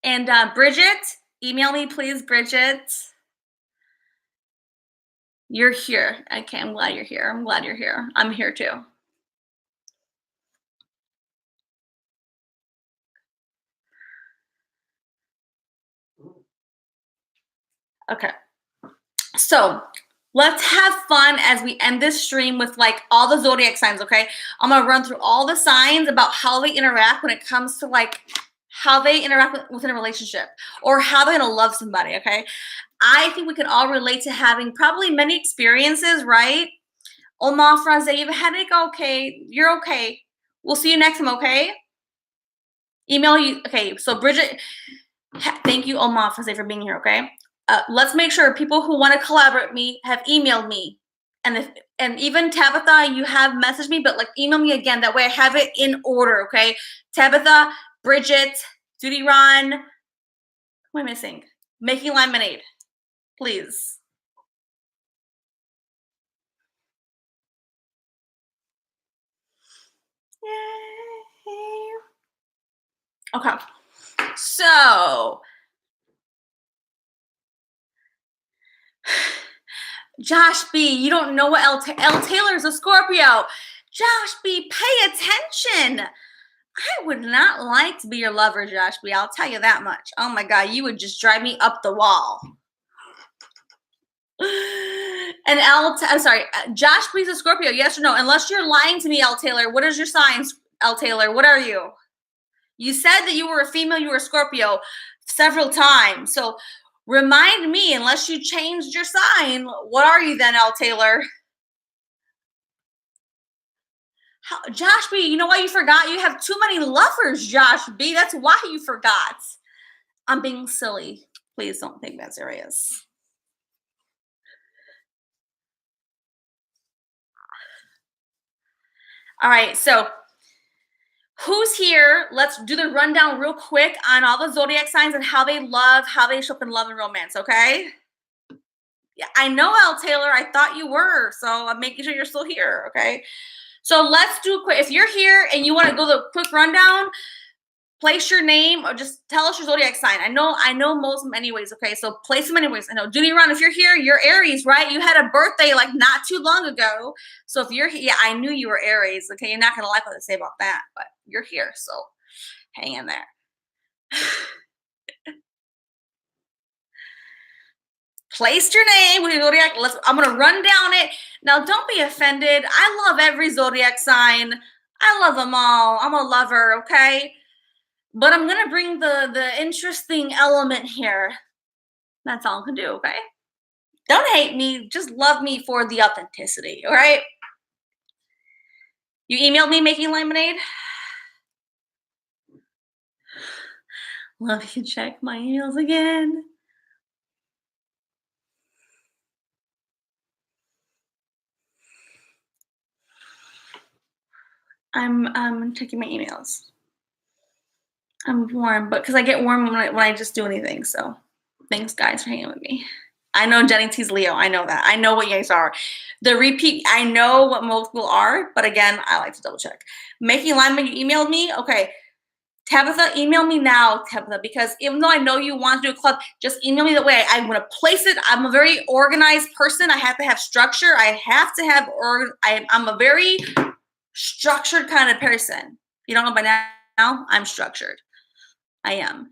Speaker 1: And Bridget, email me, please, Bridget. You're here. Okay, I'm glad you're here. I'm glad you're here. I'm here too. Okay. So let's have fun as we end this stream with like all the zodiac signs, okay? I'm gonna run through all the signs about how they interact when it comes to like how they interact within a relationship or how they're gonna love somebody, okay? I think we can all relate to having probably many experiences, right? Oma Franze, you have a headache? Okay, you're okay. We'll see you next time, okay? Email you. Okay, so Bridget, thank you, Oma Franze, for being here, okay? Let's make sure people who want to collaborate with me have emailed me. And even Tabitha, you have messaged me, but like email me again. That way I have it in order, okay? Tabitha, Bridget, Duty Ron, who am I missing? Making lemonade, please. Yay. Okay. So Josh B, you don't know what L Taylor's a Scorpio. Josh B, pay attention. I would not like to be your lover, Josh B. I'll tell you that much. Oh my God, you would just drive me up the wall. And I'm sorry, Josh B's a Scorpio, yes or no? Unless you're lying to me, L Taylor. What is your sign, L Taylor? What are you? You said that you were a female, you were a Scorpio several times. So remind me, unless you changed your sign, what are you then, L Taylor? Josh B, you know why you forgot? You have too many lovers, Josh B. That's why you forgot. I'm being silly. Please don't take that serious. All right, so who's here? Let's do the rundown real quick on all the zodiac signs and how they show up in love and romance, okay? Yeah, I know, L Taylor. I thought you were, so I'm making sure you're still here, okay? So let's do a quick. If you're here and you want to go the quick rundown, place your name or just tell us your zodiac sign. I know most of them anyways, okay? So place them anyways. I know. Judy Ron, if you're here, you're Aries, right? You had a birthday like not too long ago. So if you're here, yeah, I knew you were Aries, okay? You're not going to like what I say about that, but you're here, so hang in there. Placed your name with your zodiac. I'm going to run down it. Now, don't be offended. I love every zodiac sign. I love them all. I'm a lover, okay? But I'm going to bring the interesting element here. That's all I can do, okay? Don't hate me. Just love me for the authenticity, all right? You emailed me making lemonade? Let me check my emails again. I'm checking my emails. I'm warm, but because I get warm when I just do anything. So thanks, guys, for hanging with me. I know Jenny T's Leo. I know that. I know what you guys are. The repeat, I know what most people are, but again, I like to double check. Making alignment, you emailed me? Okay. Tabitha, email me now, Tabitha, because even though I know you want to do a club, just email me that way. I want to place it. I'm a very organized person. I have to have structure. I have to have, I'm a very structured kind of person. If you don't know by now, I'm structured. I am.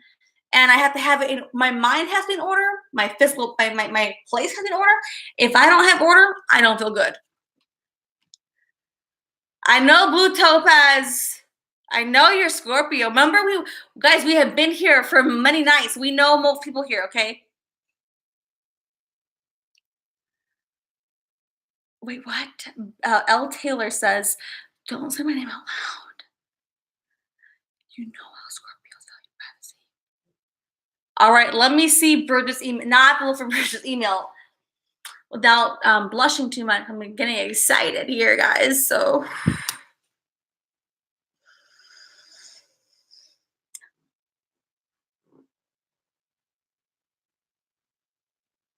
Speaker 1: And I have to have it in, my mind has to be in order. My physical, my place has to be in order. If I don't have order, I don't feel good. I know Blue Topaz. I know you're Scorpio. Remember, we have been here for many nights. We know most people here, okay? Wait, what? L. Taylor says, don't say my name out loud. You know how Scorpios value privacy. All right, let me see Bridget's email. Not look for Bridget's email without blushing too much. I'm getting excited here, guys. So.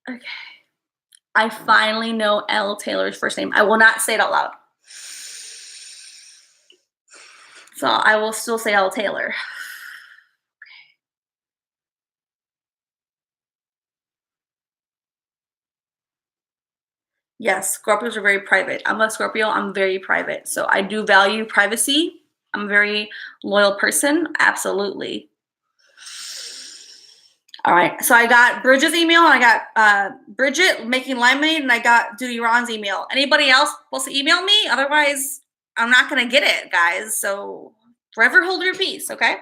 Speaker 1: Okay. I finally know L. Taylor's first name. I will not say it out loud. So I will still say L. Taylor. Yes, Scorpios are very private. I'm a Scorpio. I'm very private. So I do value privacy. I'm a very loyal person. Absolutely. All right. So I got Bridget's email. And I got Bridget making lemonade. And I got Duty Ron's email. Anybody else supposed to email me? Otherwise, I'm not going to get it, guys. So forever hold your peace, okay?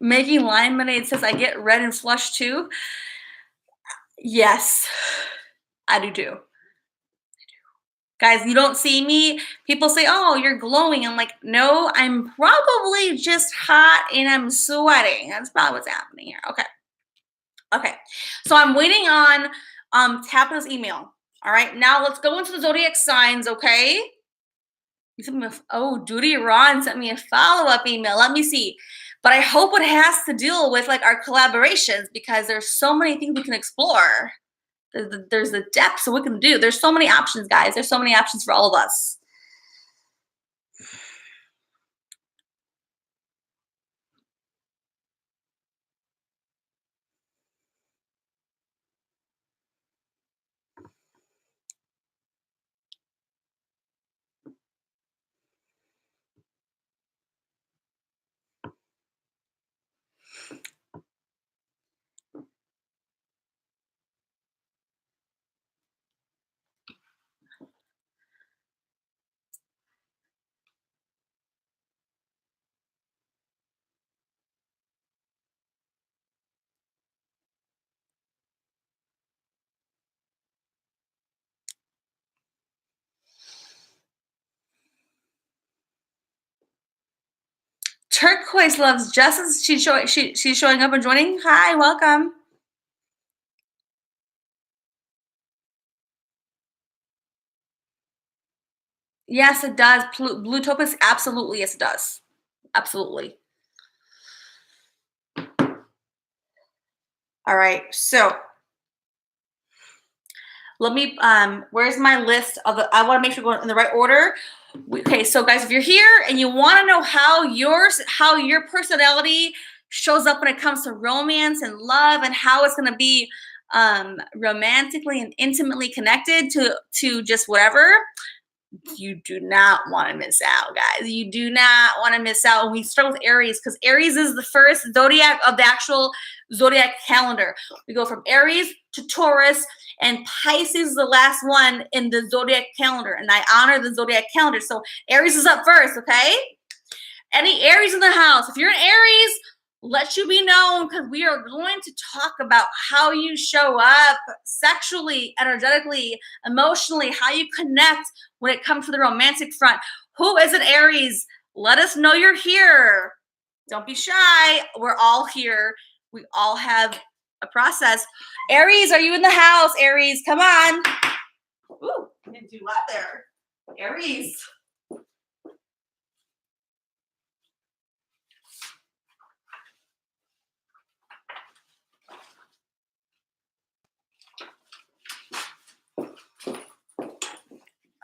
Speaker 1: Making lemonade says I get red and flush too. Yes, I do too. Guys, you don't see me. People say, oh, you're glowing. I'm like, no, I'm probably just hot and I'm sweating. That's probably what's happening here. Okay. Okay. So I'm waiting on Tabitha's email. All right. Now let's go into the zodiac signs, okay? You sent me Duty Ron sent me a follow-up email. Let me see. But I hope it has to deal with like our collaborations because there's so many things we can explore. There's the depth so we can do. There's so many options, guys. There's so many options for all of us. Turquoise loves Justice. She's showing up and joining. Hi, welcome. Yes, it does. Blue topaz, absolutely, yes, it does. Absolutely. All right, so let me, where's my list of the, I want to make sure we're going in the right order. Okay, so guys, if you're here and you want to know how your personality shows up when it comes to romance and love and how it's going to be romantically and intimately connected to just whatever, you do not want to miss out, guys. You do not want to miss out. And we start with Aries because Aries is the first zodiac of the actual zodiac calendar. We go from Aries to Taurus, and Pisces is the last one in the zodiac calendar. And I honor the zodiac calendar. So Aries is up first, okay? Any Aries in the house? If you're an Aries, let you be known because we are going to talk about how you show up sexually, energetically, emotionally, how you connect when it comes to the romantic front. Who is an Aries? Let us know you're here. Don't be shy. We're all here. We all have a process. Aries, are you in the house? Aries, come on. Ooh, I didn't do a lot there. Aries.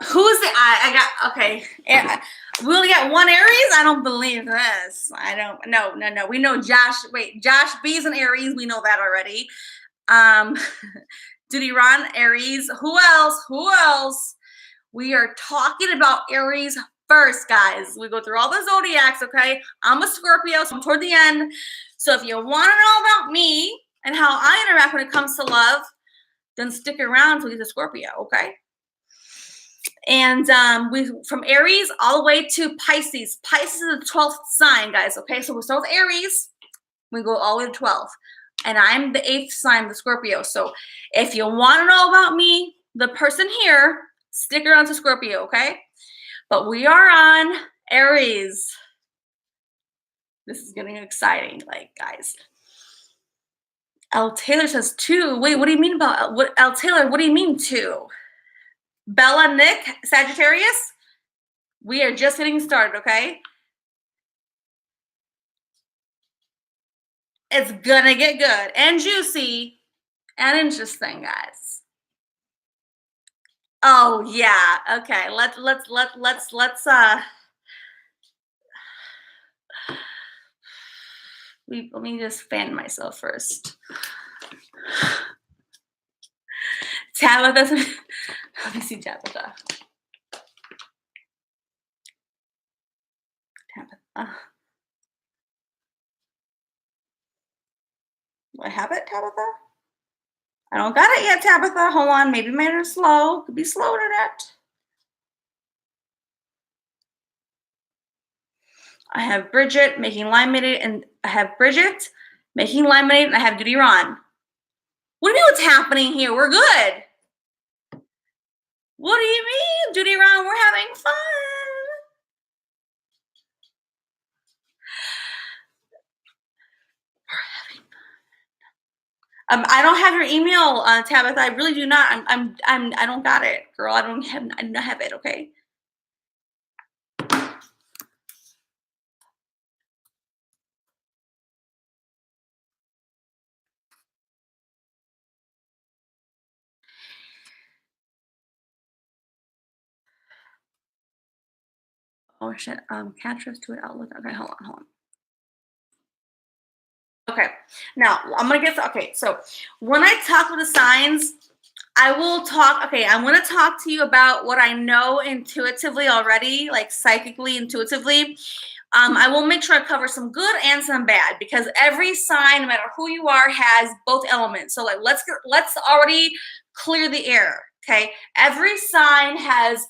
Speaker 1: Who's the I got okay. We only got one Aries. I don't believe this. I don't. No. We know Josh. Wait, Josh B's an Aries. We know that already. Duty Ron Aries. Who else? Who else? We are talking about Aries first, guys. We go through all the zodiacs. Okay, I'm a Scorpio, so I'm toward the end. So if you want to know about me and how I interact when it comes to love, then stick around until you get to Scorpio. Okay. And we from Aries all the way to Pisces. Pisces is the 12th sign, guys. Okay, so we start with Aries, we go all the way to 12. And I'm the 8th sign, the Scorpio. So if you want to know about me, the person here, stick around to Scorpio, okay? But we are on Aries. This is getting exciting, like, guys. L. Taylor says two. Wait, what do you mean about what L. Taylor? What do you mean two? Bella, Nick, Sagittarius, we are just getting started, okay? It's gonna get good and juicy and interesting, guys. Oh yeah, okay. Let's let me just fan myself first. Tabitha, let me see Tabitha. Do I have it, Tabitha? I don't got it yet, Tabitha. Hold on, maybe mine are slow. Could be slow internet. I have Bridget making lemonade, and I have Bridget making lemonade, and I have Duty Ron. What do you mean what's happening here? We're good. What do you mean, Duty Ron? We're having fun. I don't have your email, Tabitha. I really do not. I don't got it, girl. I don't have it. Okay. Oh shit. Can't trust to it. Outlook. Okay, hold on. Okay. Now I'm gonna get okay. So when I talk with the signs, I will talk. Okay, I'm gonna talk to you about what I know intuitively already, like psychically, intuitively. I will make sure I cover some good and some bad because every sign, no matter who you are, has both elements. So like let's already clear the air. Okay, every sign has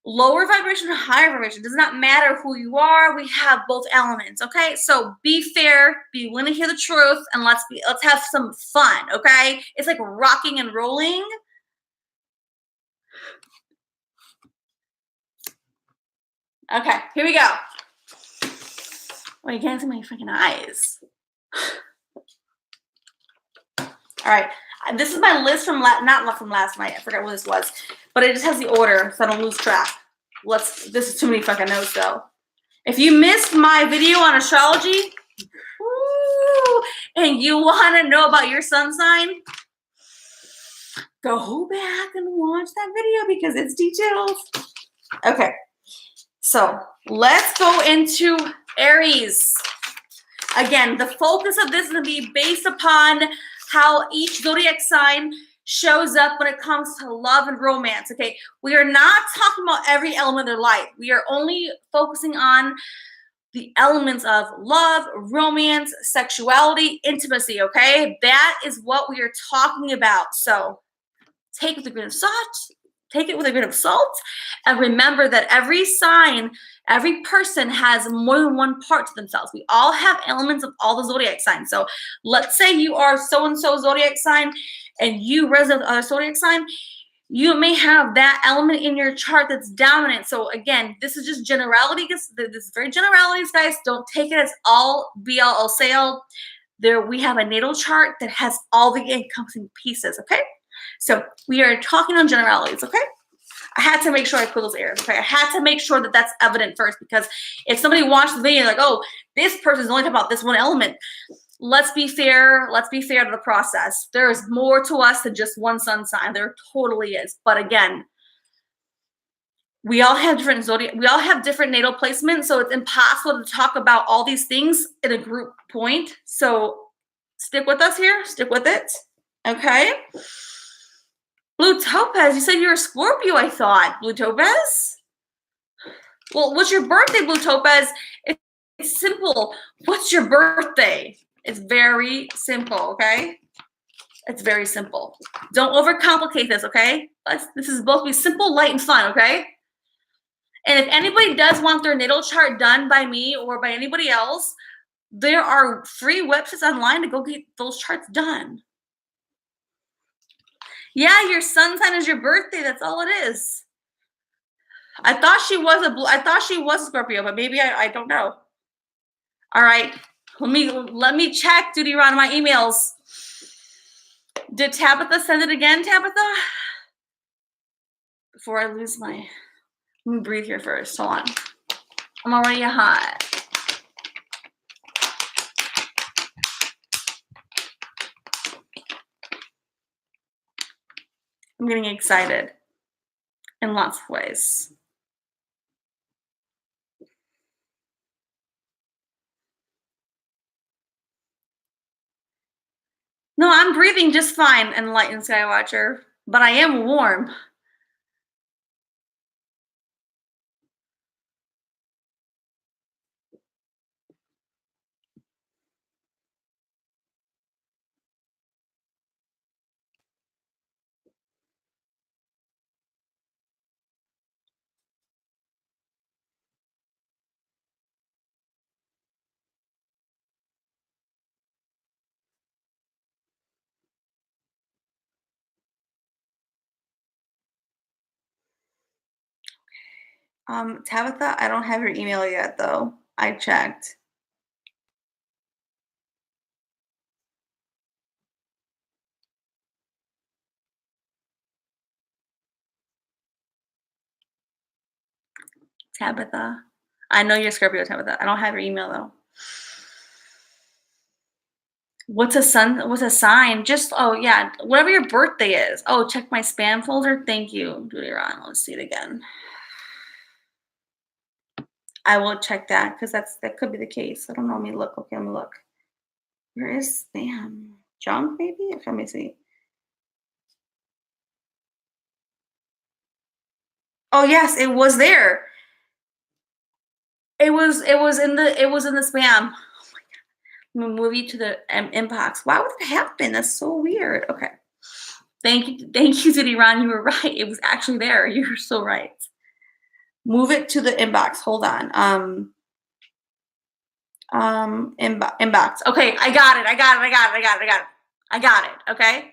Speaker 1: lower vibration or higher vibration. It does not matter who you are. We have both elements. Okay, so be fair, be willing to hear the truth, and let's have some fun. Okay, it's like rocking and rolling. Okay, here we go. Oh, you can't see my freaking eyes. All right. This is my list from not from last night. I forgot what this was, but it just has the order so I don't lose track. This is too many fucking notes though. If you missed my video on astrology, woo, and you want to know about your sun sign, go back and watch that video because it's detailed. Okay, so let's go into Aries. Again, the focus of this is going to be based upon how each zodiac sign shows up when it comes to love and romance. Okay, we are not talking about every element of their life. We are only focusing on the elements of love, romance, sexuality, intimacy. Okay, that is what we are talking about. So take it with a grain of salt. Take it with a grain of salt, and remember that every sign, every person has more than one part to themselves. We all have elements of all the zodiac signs. So let's say you are so-and-so zodiac sign and you resonate with other zodiac sign, you may have that element in your chart that's dominant. So again, this is just generality. This is very generalities, guys. Don't take it as all be all say all. There we have a natal chart that has all the encompassing pieces, okay? So we are talking on generalities, okay? I had to make sure I put those errors, okay? I had to make sure that that's evident first, because if somebody watched the video like, oh, this person's only talking about this one element, let's be fair. Let's be fair to the process. There is more to us than just one sun sign. There totally is. But again, we all have different zodiac. We all have different natal placements, so it's impossible to talk about all these things in a group point. So stick with us here. Stick with it, okay? Blue Topaz, you said you're a Scorpio, I thought. Blue Topaz? Well, what's your birthday, Blue Topaz? It's simple. What's your birthday? It's very simple, okay? It's very simple. Don't overcomplicate this, okay? This is supposed to be simple, light, and fun, okay? And if anybody does want their natal chart done by me or by anybody else, there are free websites online to go get those charts done. Yeah, your sun sign is your birthday. That's all it is. I thought she was a Scorpio, but maybe I don't know. All right, let me check, Duty Ron, my emails. Did Tabitha send it again, Tabitha? Before I lose let me breathe here first. Hold on. I'm already hot. I'm getting excited in lots of ways. No, I'm breathing just fine, Enlightened Skywatcher, but I am warm. Tabitha, I don't have your email yet, though. I checked. Tabitha. I know you're Scorpio, Tabitha. I don't have your email, though. What's a sign? Just, oh, yeah, whatever your birthday is. Oh, check my spam folder. Thank you, Duty Ron. Let's see it again. I will check that because that could be the case. I don't know. Let me look. Okay, let me look. Where is spam? Junk, maybe? Let me see. Oh yes, it was there. It was in the spam. Oh my god. I'm gonna move you to the inbox. Why would that happen? That's so weird. Okay. Thank you, City Ron. You were right. It was actually there. You were so right. Move it to the inbox. Hold on. Inbox. Okay, I got it. I got it. Okay.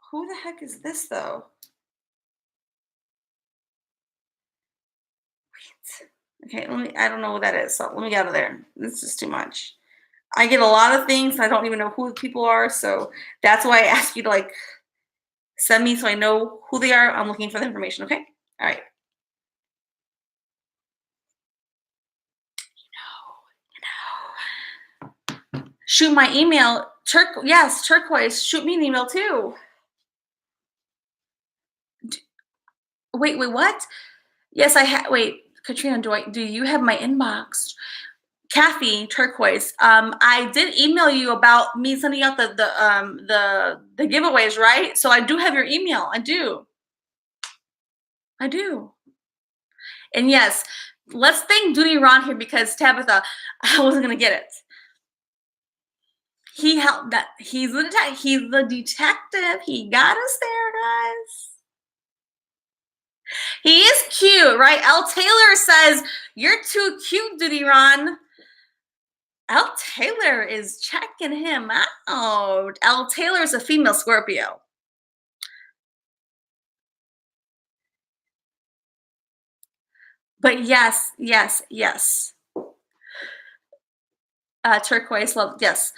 Speaker 1: Who the heck is this though? Okay, I don't know what that is, so let me get out of there. This is too much. I get a lot of things. I don't even know who the people are, so that's why I ask you to like send me so I know who they are. I'm looking for the information, okay? All right. Shoot my email. Yes, turquoise. Shoot me an email too. Wait, what? Yes, I have. Wait, Katrina, do you have my inbox? Kathy, turquoise. I did email you about me sending out the giveaways, right? So I do have your email. I do. I do. And yes, let's thank Duty Ron here because Tabitha, I wasn't gonna get it. He helped that. He's the detective. He got us there, guys. He is cute, right? L. Taylor says, "You're too cute, Duty Ron." L. Taylor is checking him out. L. Taylor is a female Scorpio. But yes. Turquoise love, yes.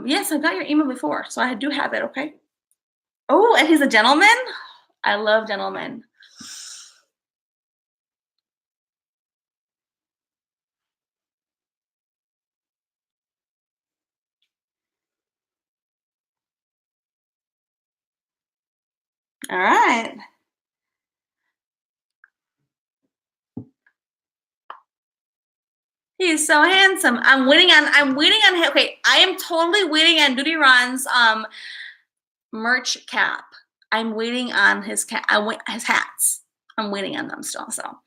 Speaker 1: Yes, I got your email before, so I do have it, okay? Oh, and he's a gentleman? I love gentlemen. All right. He's so handsome. I'm waiting on him. Okay, I am totally waiting on Duty Ron's merch cap. I'm waiting on his cap. His hats. I'm waiting on them still. So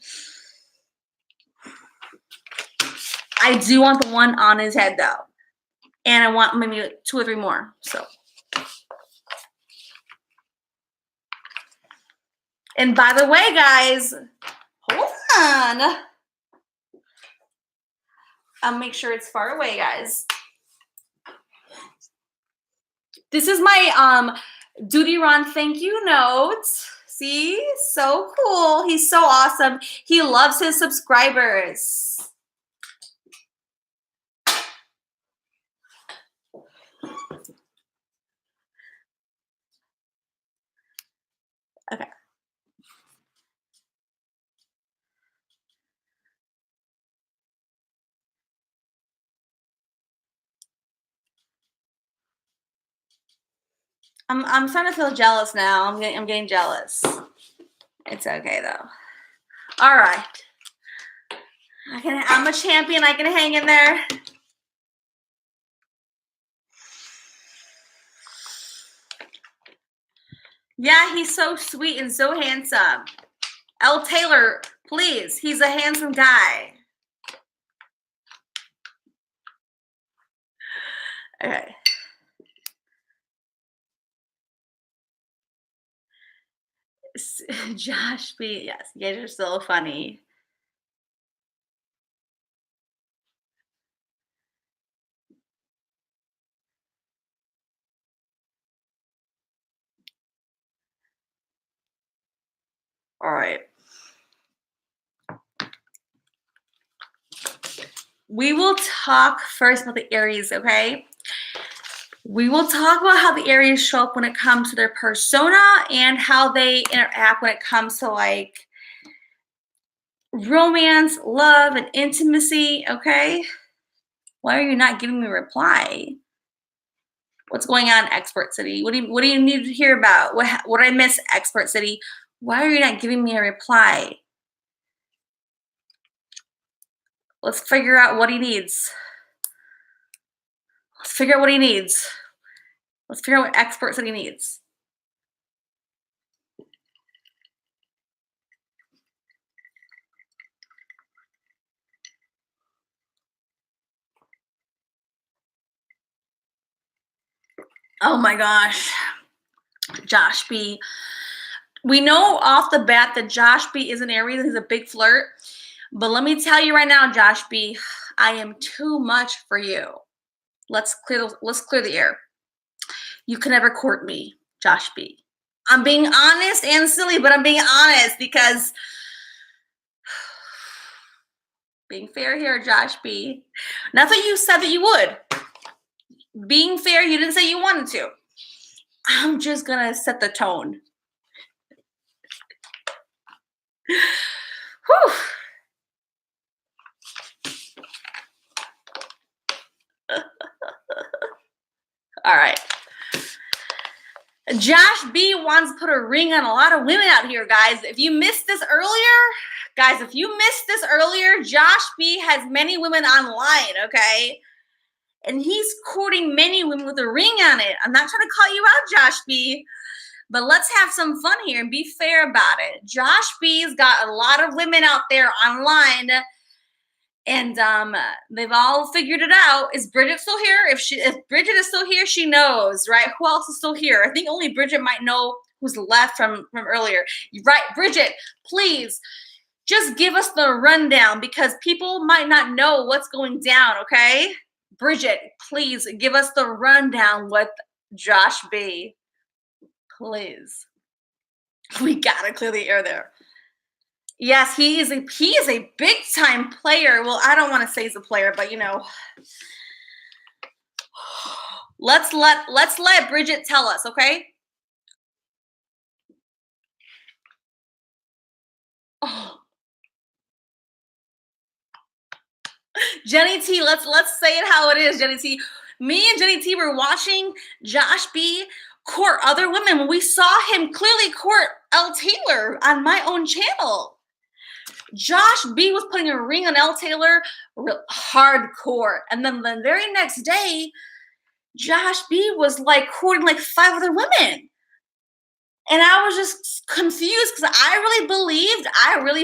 Speaker 1: I do want the one on his head though, and I want maybe 2 or 3 more. So, and by the way, guys, hold on. I'll make sure it's far away, guys. This is my Duty Ron thank you note. See, so cool. He's so awesome. He loves his subscribers. Okay. I'm starting to feel jealous now. I'm getting jealous. It's okay though. All right. I'm a champion. I can hang in there. Yeah, he's so sweet and so handsome. L. Taylor, please. He's a handsome guy. Okay. Josh B. Yes, you guys are so funny. All right. We will talk first about the Aries, okay? We will talk about how the Aries show up when it comes to their persona and how they interact when it comes to like romance, love, and intimacy, okay? Why are you not giving me a reply? What's going on, Expert City? What do you need to hear about? What did I miss, Expert City? Why are you not giving me a reply? Let's figure out what he needs. Let's figure out what he needs. Let's figure out what Expert City needs. Oh my gosh. Josh B. We know off the bat that Josh B is an Aries and he's a big flirt. But let me tell you right now, Josh B, I am too much for you. Let's clear the air. You can never court me, Josh B. I'm being honest and silly, but I'm being honest because Being fair here, Josh B. That's what you said that you would. Being fair, you didn't say you wanted to. I'm just gonna set the tone. Whew. All right. Josh B wants to put a ring on a lot of women out here, guys. If you missed this earlier, Josh B has many women online, okay? And he's courting many women with a ring on it. I'm not trying to call you out, Josh B, but let's have some fun here and be fair about it. Josh B's got a lot of women out there online, and they've all figured it out. Is Bridget still here? If Bridget is still here, she knows, right? Who else is still here? I think only Bridget might know who's left from earlier. Right, Bridget, please just give us the rundown because people might not know what's going down, okay? Bridget, please give us the rundown with Josh B. Please. We gotta clear the air there. Yes, he is a big time player. Well, I don't want to say he's a player, but you know, let's let Bridget tell us, okay? Oh. Jenny T, let's say it how it is, Jenny T. Me and Jenny T were watching Josh B court other women when we saw him clearly court Elle Taylor on my own channel. Josh B was putting a ring on Elle Taylor hardcore. And then the very next day, Josh B was like courting like 5 other women. And I was just confused because I really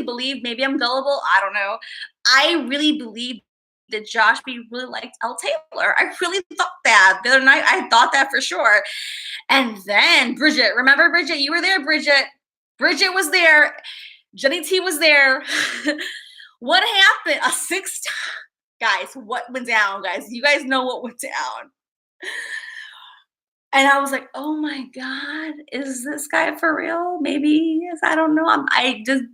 Speaker 1: believed, maybe I'm gullible, I don't know. I really believed that Josh B really liked Elle Taylor. I really thought that. The other night, I thought that for sure. And then Bridget, remember Bridget? You were there, Bridget. Bridget was there. Jenny T was there. What happened? A 6th time. Guys, what went down, guys? You guys know what went down. And I was like, oh my God, is this guy for real? Maybe he is. I don't know. I just.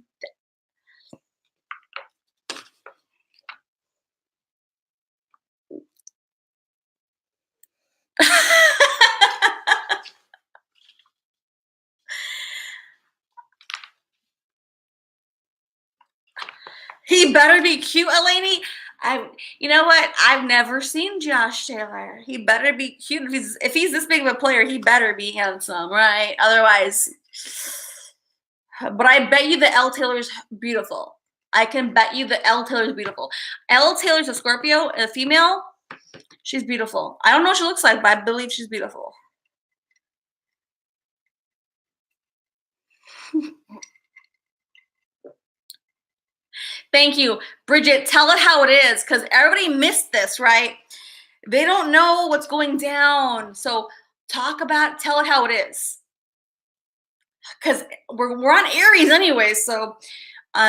Speaker 1: He better be cute, Elaney. You know what? I've never seen Josh Taylor. He better be cute. If he's this big of a player, he better be handsome, right? Otherwise, but I bet you that Elle Taylor's beautiful. I can bet you that Elle Taylor's beautiful. Elle Taylor's a Scorpio, a female. She's beautiful. I don't know what she looks like, but I believe she's beautiful. Thank you. Bridget, tell it how it is because everybody missed this, right? They don't know what's going down. So tell it how it is. Because we're on Aries anyway, so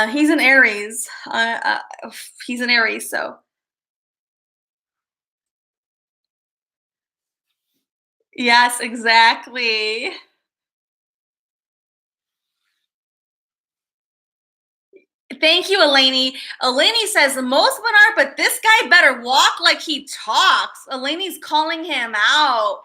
Speaker 1: he's an Aries. He's an Aries, so. Yes, exactly. Thank you, Elaney. Elaney says most women are, but this guy better walk like he talks. Elaney's calling him out.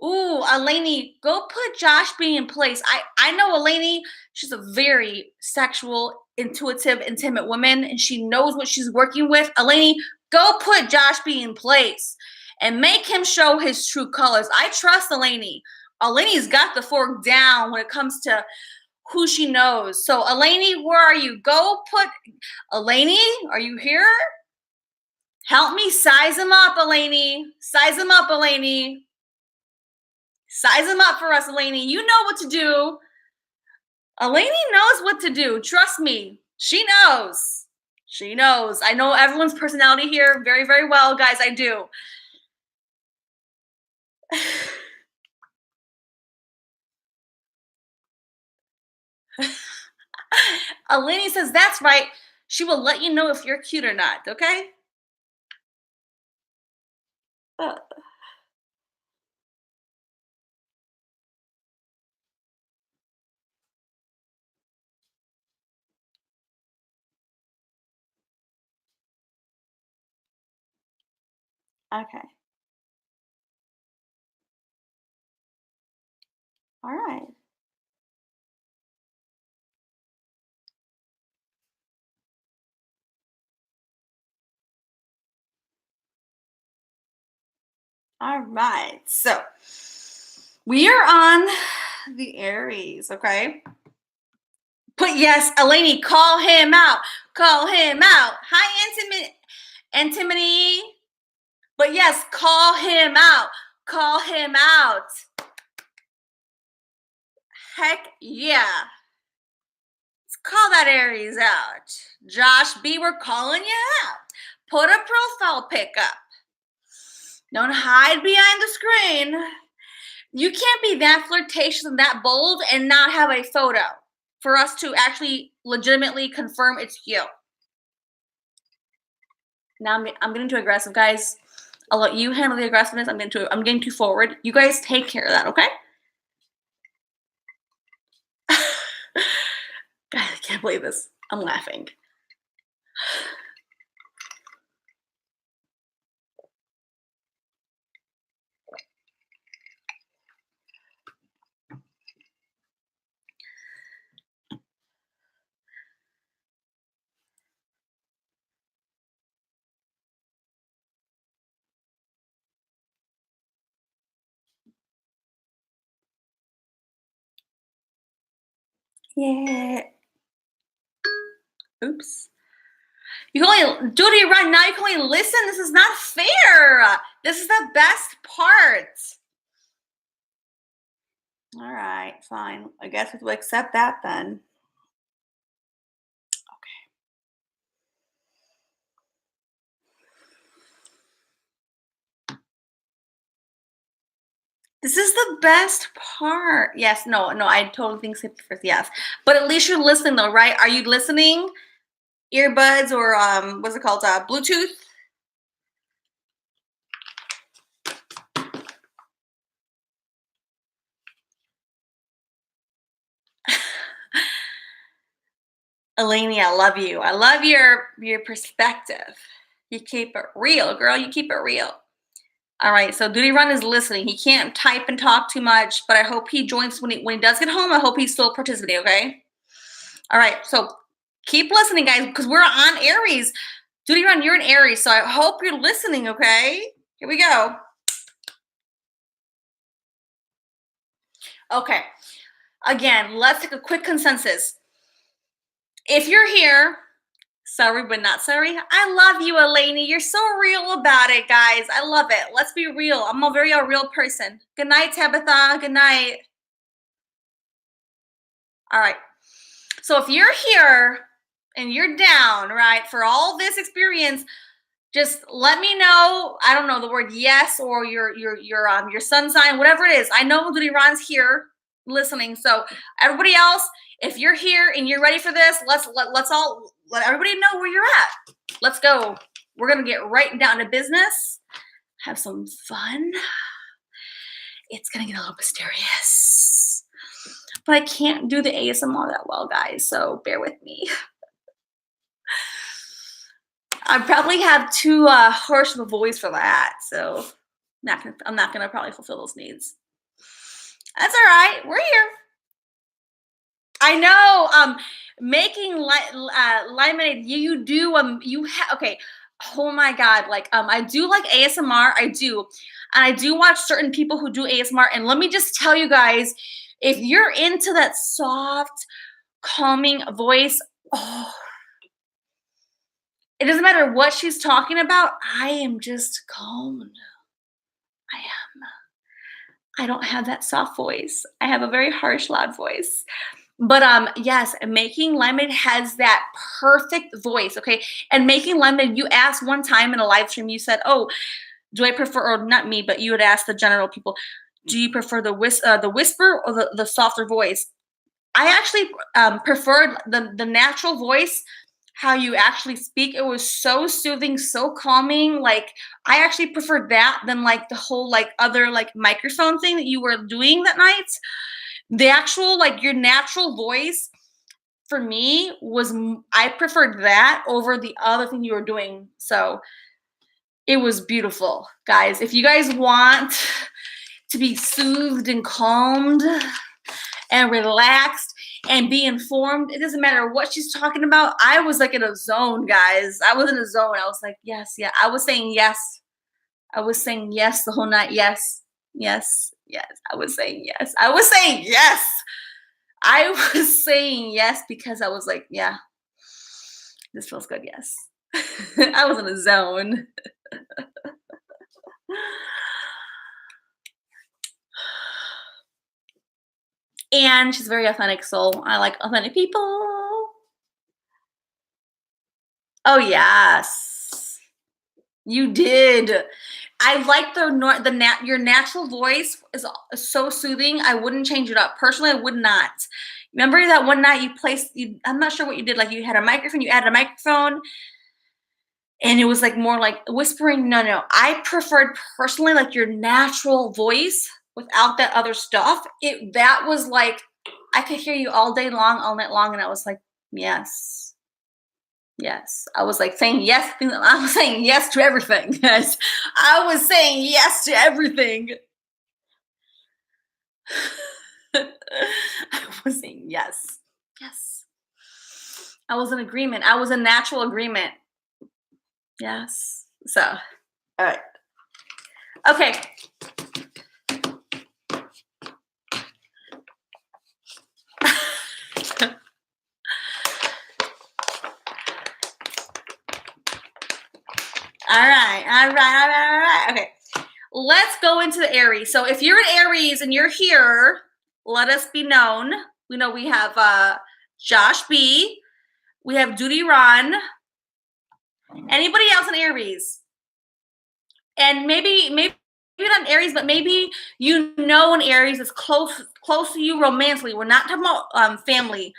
Speaker 1: Ooh, Elaney, go put Josh B in place. I know Elaney. She's a very sexual, intuitive, intimate woman, and she knows what she's working with. Elaney, go put Josh B in place and make him show his true colors. I trust Elaney. Elaney's got the fork down when it comes to who she knows. So, Elaney, where are you? Go put Elaney. Are you here? Help me size him up, Elaney. Size him up, Elaney. Size him up for us, Elaney. You know what to do. Elaney knows what to do. Trust me. She knows. She knows. I know everyone's personality here very, very well, guys. I do. Elaney says, that's right. She will let you know if you're cute or not, okay? Okay. All right. All right. So we are on the Aries, okay? But yes, Eleni, call him out. Call him out. Hi, Antimony. But yes, call him out. Call him out. Heck yeah. Let's call that Aries out. Josh B, we're calling you out. Put a profile pic up. Don't hide behind the screen. You can't be that flirtatious and that bold and not have a photo for us to actually legitimately confirm it's you. Now I'm getting too aggressive, guys. I'll let you handle the aggressiveness. I'm getting too forward. You guys take care of that, okay? God, I can't believe this. I'm laughing. Yeah. Oops. You can only do it right now. You can only listen. This is not fair. This is the best part. All right, fine. I guess we'll accept that then. This is the best part. Yes, no, I totally think skip first. Yes, but at least you're listening, though, right? Are you listening? Earbuds or what's it called? Bluetooth. Eleni, I love you. I love your perspective. You keep it real, girl. You keep it real. All right. So Duty Run is listening. He can't type and talk too much, but I hope he joins when he does get home. I hope he's still participating. Okay. All right. So keep listening, guys, because we're on Aries. Duty Run, you're an Aries, so I hope you're listening. Okay. Here we go. Okay. Again, let's take a quick consensus. If you're here, sorry but not sorry, I love you, Eleni. You're so real about it, guys. I love it. Let's be real. I'm a very real person. Good night, Tabitha. Good night. All right. So if you're here and you're down, right, for all this experience, just let me know. I don't know the word yes or your sun sign, whatever it is. I know Duty Ron's here listening. So everybody else, if you're here and you're ready for this, let's all let everybody know where you're at. Let's go. We're gonna get right down to business. Have some fun. It's gonna get a little mysterious. But I can't do the ASMR that well, guys, so bear with me. I probably have too harsh of a voice for that, so I'm not gonna probably fulfill those needs. That's all right. We're here. I know. Making lemonade. You do. Okay. Oh my God. Like I do like ASMR. I do, and I do watch certain people who do ASMR. And let me just tell you guys, if you're into that soft, calming voice, oh, it doesn't matter what she's talking about. I am just calm. I am. I don't have that soft voice. I have a very harsh, loud voice. But yes, making lemonade has that perfect voice, okay? And making lemonade, you asked one time in a live stream, you said, "Oh, do I prefer?" Or not me, but you had asked the general people, "Do you prefer the whisper or the softer voice?" I actually preferred the natural voice, how you actually speak. It was so soothing, so calming. Like I actually preferred that than like the whole like other like microphone thing that you were doing that night. The actual like your natural voice for me was I preferred that over the other thing you were doing. So It was beautiful, guys. If you guys want to be soothed and calmed and relaxed and be informed, it doesn't matter what she's talking about. I was like in a zone, guys. I was in a zone. I was like, yes, yeah. I was saying yes. I was saying yes the whole night. Yes, yes, yes. I was saying yes. I was saying yes. I was saying yes because I was like, yeah, this feels good. Yes. I was in a zone. And she's a very authentic soul. I like authentic people. Oh, yes. You did. I like your natural voice is so soothing. I wouldn't change it up. Personally, I would not. Remember that one night I'm not sure what you did. Like you had a microphone, you added a microphone, and it was like more like whispering. No. I preferred personally like your natural voice without that other stuff. That was like I could hear you all day long, all night long, and I was like, yes. Yes, I was like saying yes. I was saying yes to everything. Yes, I was saying yes to everything. I was saying yes. Yes. I was in agreement. I was in natural agreement. Yes. So, all right. Okay. All right. Okay. Let's go into the Aries. So if you're an Aries and you're here, let us be known. We know we have Josh B. We have Duty Ron. Anybody else in Aries? And maybe not Aries, but maybe you know an Aries is close to you romantically. We're not talking about family,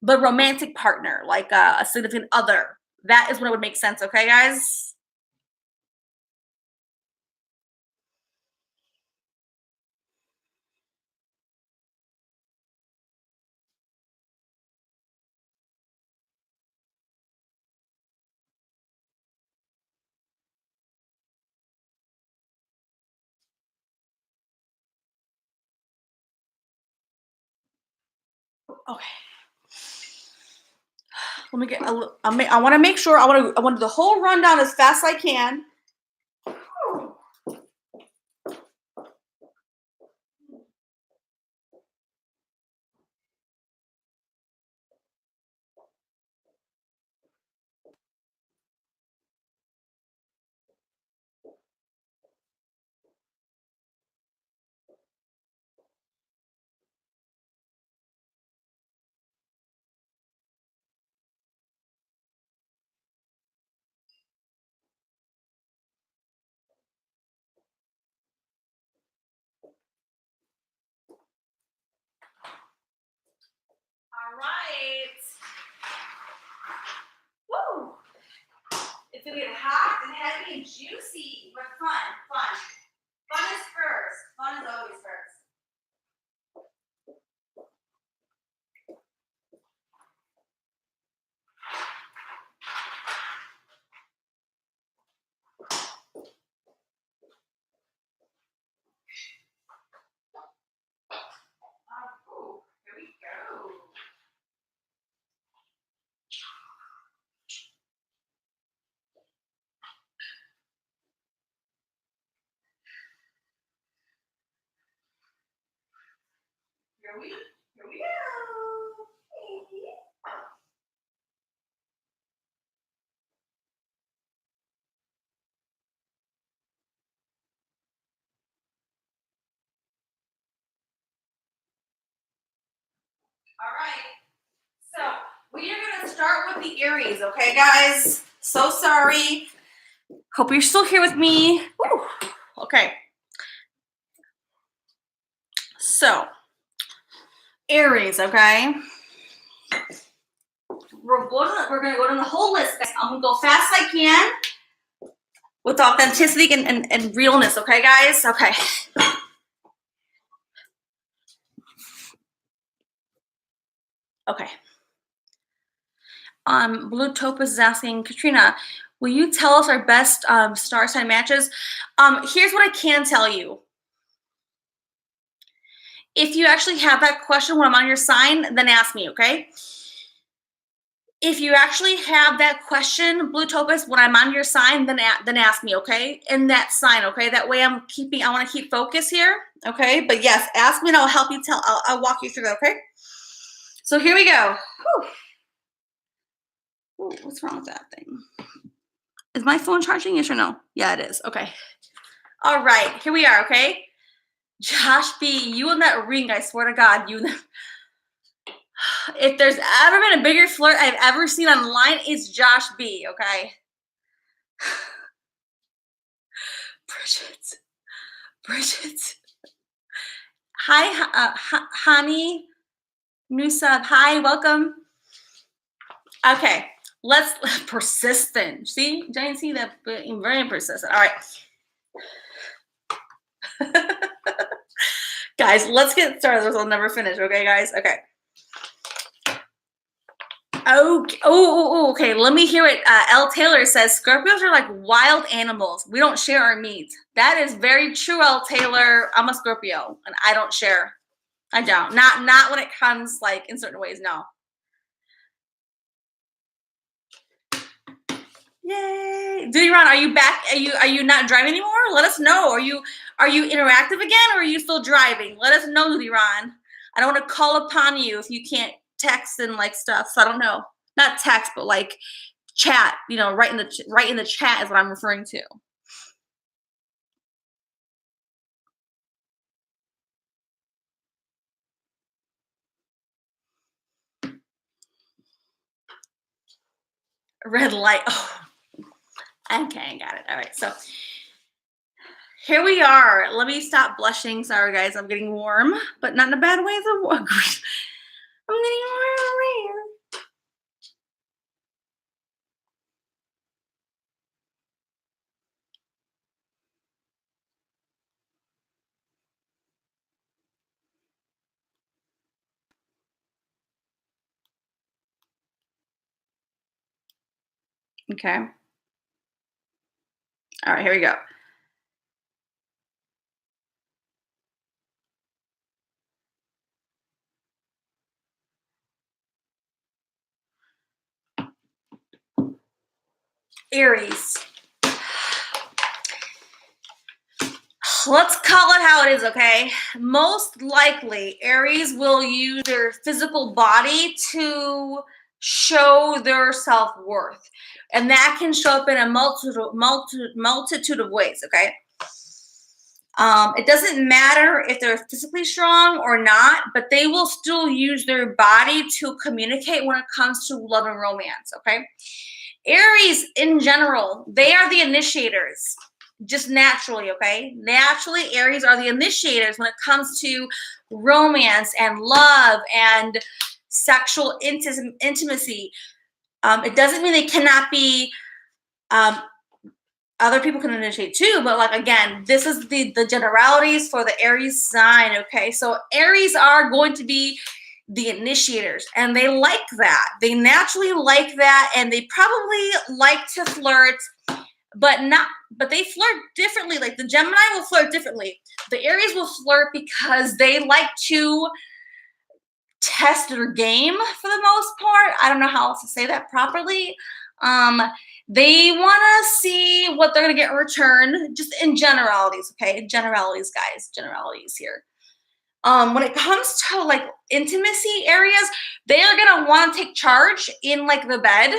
Speaker 1: but romantic partner, like a significant other. That is when it would make sense. Okay, guys. Okay. Let me get. I want to make sure. I want to do the whole rundown as fast as I can. All right. Woo! It's gonna get hot and heavy and juicy, but fun. Fun is first. Fun is always first. Oh, here we go. Here we go. All right. So we are gonna start with the Aries, okay, guys? So sorry. Hope you're still here with me. Woo. Okay. So Aries, okay. We're gonna go down the whole list, guys. I'm gonna go fast as I can with authenticity and realness, okay, guys? Okay. Okay. Blue Topaz is asking, Katrina, Will you tell us our best star sign matches? Here's what I can tell you. If you actually have that question when I'm on your sign, then ask me, okay? If you actually have that question, Blue Topaz, when I'm on your sign, then ask me, okay? In that sign, okay? That way I want to keep focus here, okay? But yes, ask me and I'll help you I'll walk you through that, okay? So here we go. Ooh, what's wrong with that thing? Is my phone charging? Yes or no? Yeah, it is. Okay. All right, here we are, okay? Josh B, you and that ring, I swear to God, you and that. If there's ever been a bigger flirt I've ever seen online, it's Josh B, okay? Bridget. Hi, Hani, new sub. Hi, welcome. Okay, let's persistent. See, Jane, see that very persistent. All right, guys, let's get started. This will never finish. Okay, guys. Okay. Okay. Okay. Let me hear it. L. Taylor says Scorpios are like wild animals. We don't share our meat. That is very true, L. Taylor. I'm a Scorpio, and I don't share. I don't. Not when it comes like in certain ways. No. Yay! Duran, are you back? Are you not driving anymore? Let us know. Are you interactive again, or are you still driving? Let us know, Duran. I don't want to call upon you if you can't text and like stuff. So I don't know. Not text, but like chat. You know, right in the chat is what I'm referring to. Red light. Oh, okay, got it. All right, so here we are. Let me stop blushing. Sorry, guys. I'm getting warm, but not in a bad way. I'm getting warm. Okay. All right, here we go. Aries. Let's call it how it is, okay? Most likely, Aries will use their physical body to show their self-worth. And that can show up in a multitude of ways, okay? It doesn't matter if they're physically strong or not, but they will still use their body to communicate when it comes to love and romance, okay? Aries, in general, they are the initiators. Just naturally, okay? Naturally, Aries are the initiators when it comes to romance and love and sexual intimacy. It doesn't mean they cannot be, other people can initiate too, but like, again, this is the generalities for the Aries sign, okay? So Aries are going to be the initiators, and they like that. They naturally like that, and they probably like to flirt, but they flirt differently. Like the Gemini will flirt differently. The Aries will flirt because they like to test their game for the most part. I don't know how else to say that properly. They want to see what they're going to get in return, just in generalities, okay? Generalities, guys, generalities here. When it comes to like intimacy areas, they are going to want to take charge in like the bed.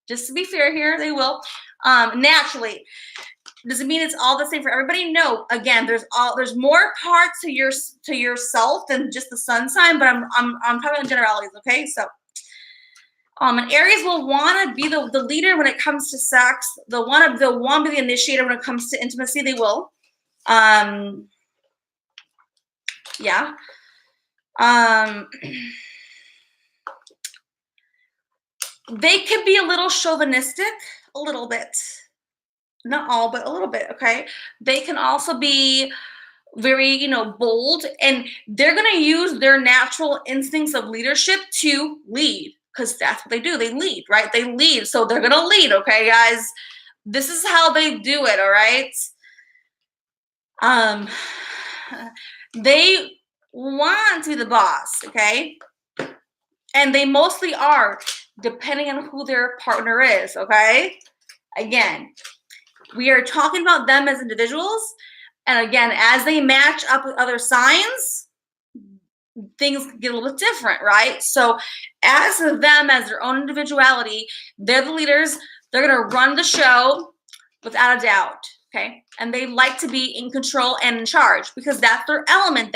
Speaker 1: Just to be fair here, they will. Naturally. Does it mean it's all the same for everybody? No. Again, there's more parts to yourself than just the sun sign, but I'm talking in generalities, okay? So and Aries will want to be the leader when it comes to sex. They'll want to be the initiator when it comes to intimacy. They will. Yeah. They could be a little chauvinistic, a little bit. Not all, but a little bit, okay? They can also be very, bold, and they're going to use their natural instincts of leadership to lead, because that's what they do. They lead, right? They lead. So they're going to lead, okay, guys? This is how they do it, all right? They want to be the boss, okay? And they mostly are, depending on who their partner is, okay? Again, we are talking about them as individuals. And again, as they match up with other signs, things get a little bit different, right? So as them, as their own individuality, they're the leaders. They're going to run the show without a doubt, okay? And they like to be in control and in charge because that's their element.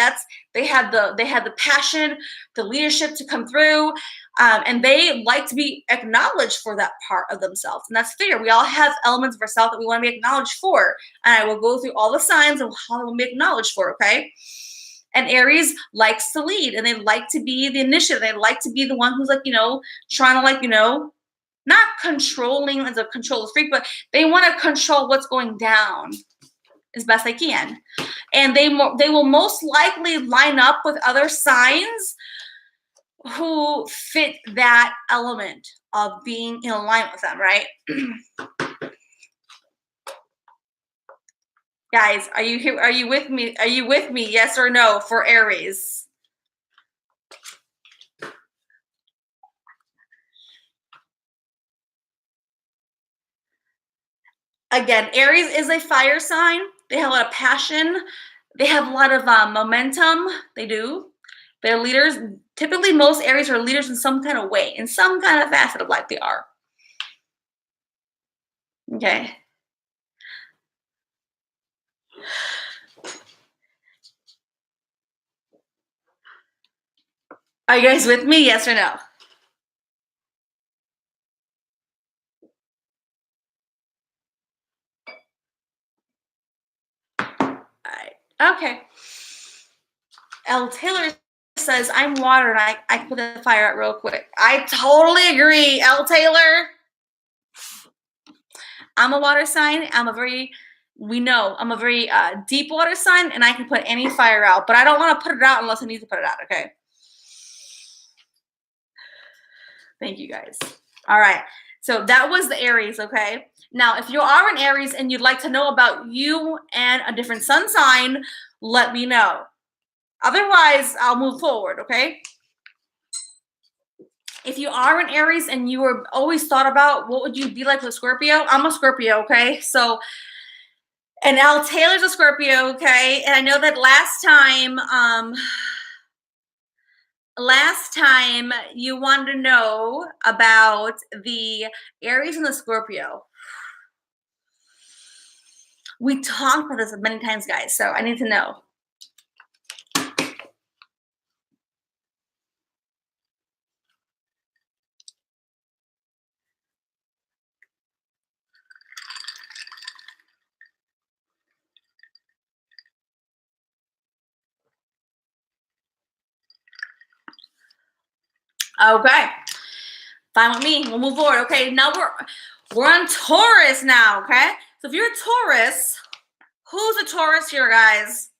Speaker 1: They have the passion, the leadership to come through, and they like to be acknowledged for that part of themselves. And that's fair. We all have elements of ourselves that we want to be acknowledged for. And I will go through all the signs of how they will be acknowledged for, okay? And Aries likes to lead, and they like to be the initiative. They like to be the one who's like, trying to like, not controlling as a control freak, but they want to control what's going down as best they can. And they will most likely line up with other signs who fit that element of being in alignment with them, right? Guys, are you here? Are you with me? Are you with me? Yes or no for Aries? Again, Aries is a fire sign. They have a lot of passion. They have a lot of momentum. They do. They're leaders. Typically, most Aries are leaders in some kind of way, in some kind of facet of life they are. Okay. Are you guys with me? Yes or no? All right. Okay. L. Taylor says, I'm water and I can put the fire out real quick. I totally agree, L. Taylor. I'm a water sign. I'm a very deep water sign, and I can put any fire out, but I don't want to put it out unless I need to put it out, okay? Thank you, guys. All right. So that was the Aries, okay? Now, if you are an Aries and you'd like to know about you and a different sun sign, let me know. Otherwise, I'll move forward, okay? If you are an Aries and you were always thought about what would you be like with Scorpio, I'm a Scorpio, okay? So, and Al Taylor's a Scorpio, okay? And I know that last time you wanted to know about the Aries and the Scorpio. We talked about this many times, guys, so I need to know. Okay, fine with me. We'll move forward. Okay, now we're on Taurus now. Okay, so if you're a Taurus, who's a Taurus here, guys?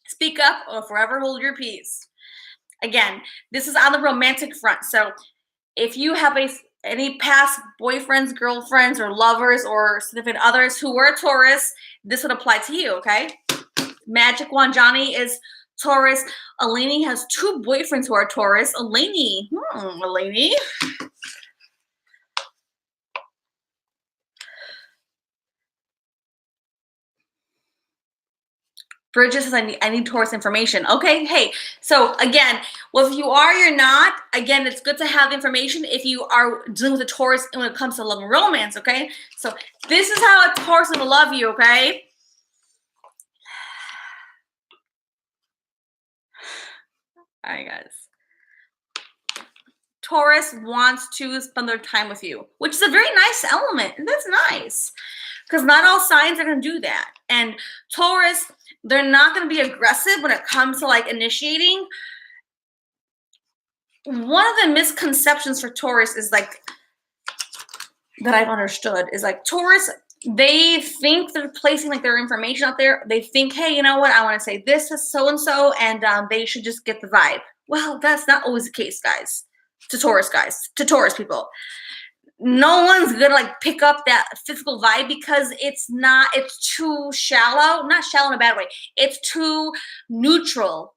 Speaker 1: Speak up or forever hold your peace. Again, this is on the romantic front. So if you have any past boyfriends, girlfriends, or lovers, or significant others who were a Taurus, this would apply to you. Okay, Magic Wand Johnny is Taurus. Eleni has 2 boyfriends who are Taurus. Eleni. Bridget says, I need Taurus information. Okay, hey, so again, whether you are or you're not, again, it's good to have information if you are dealing with a Taurus when it comes to love and romance, okay? So this is how a Taurus will love you, okay? All right, guys. Taurus wants to spend their time with you, which is a very nice element, and that's nice because not all signs are going to do that. And Taurus, they're not going to be aggressive when it comes to like initiating. One of the misconceptions for Taurus is like that I've understood is like Taurus, they think they're placing like their information out there. They think, hey, you know what? I want to say this to so-and-so, and they should just get the vibe. Well, that's not always the case, guys. To Taurus people. no one's gonna like pick up that physical vibe because it's too shallow, not shallow in a bad way. It's too neutral.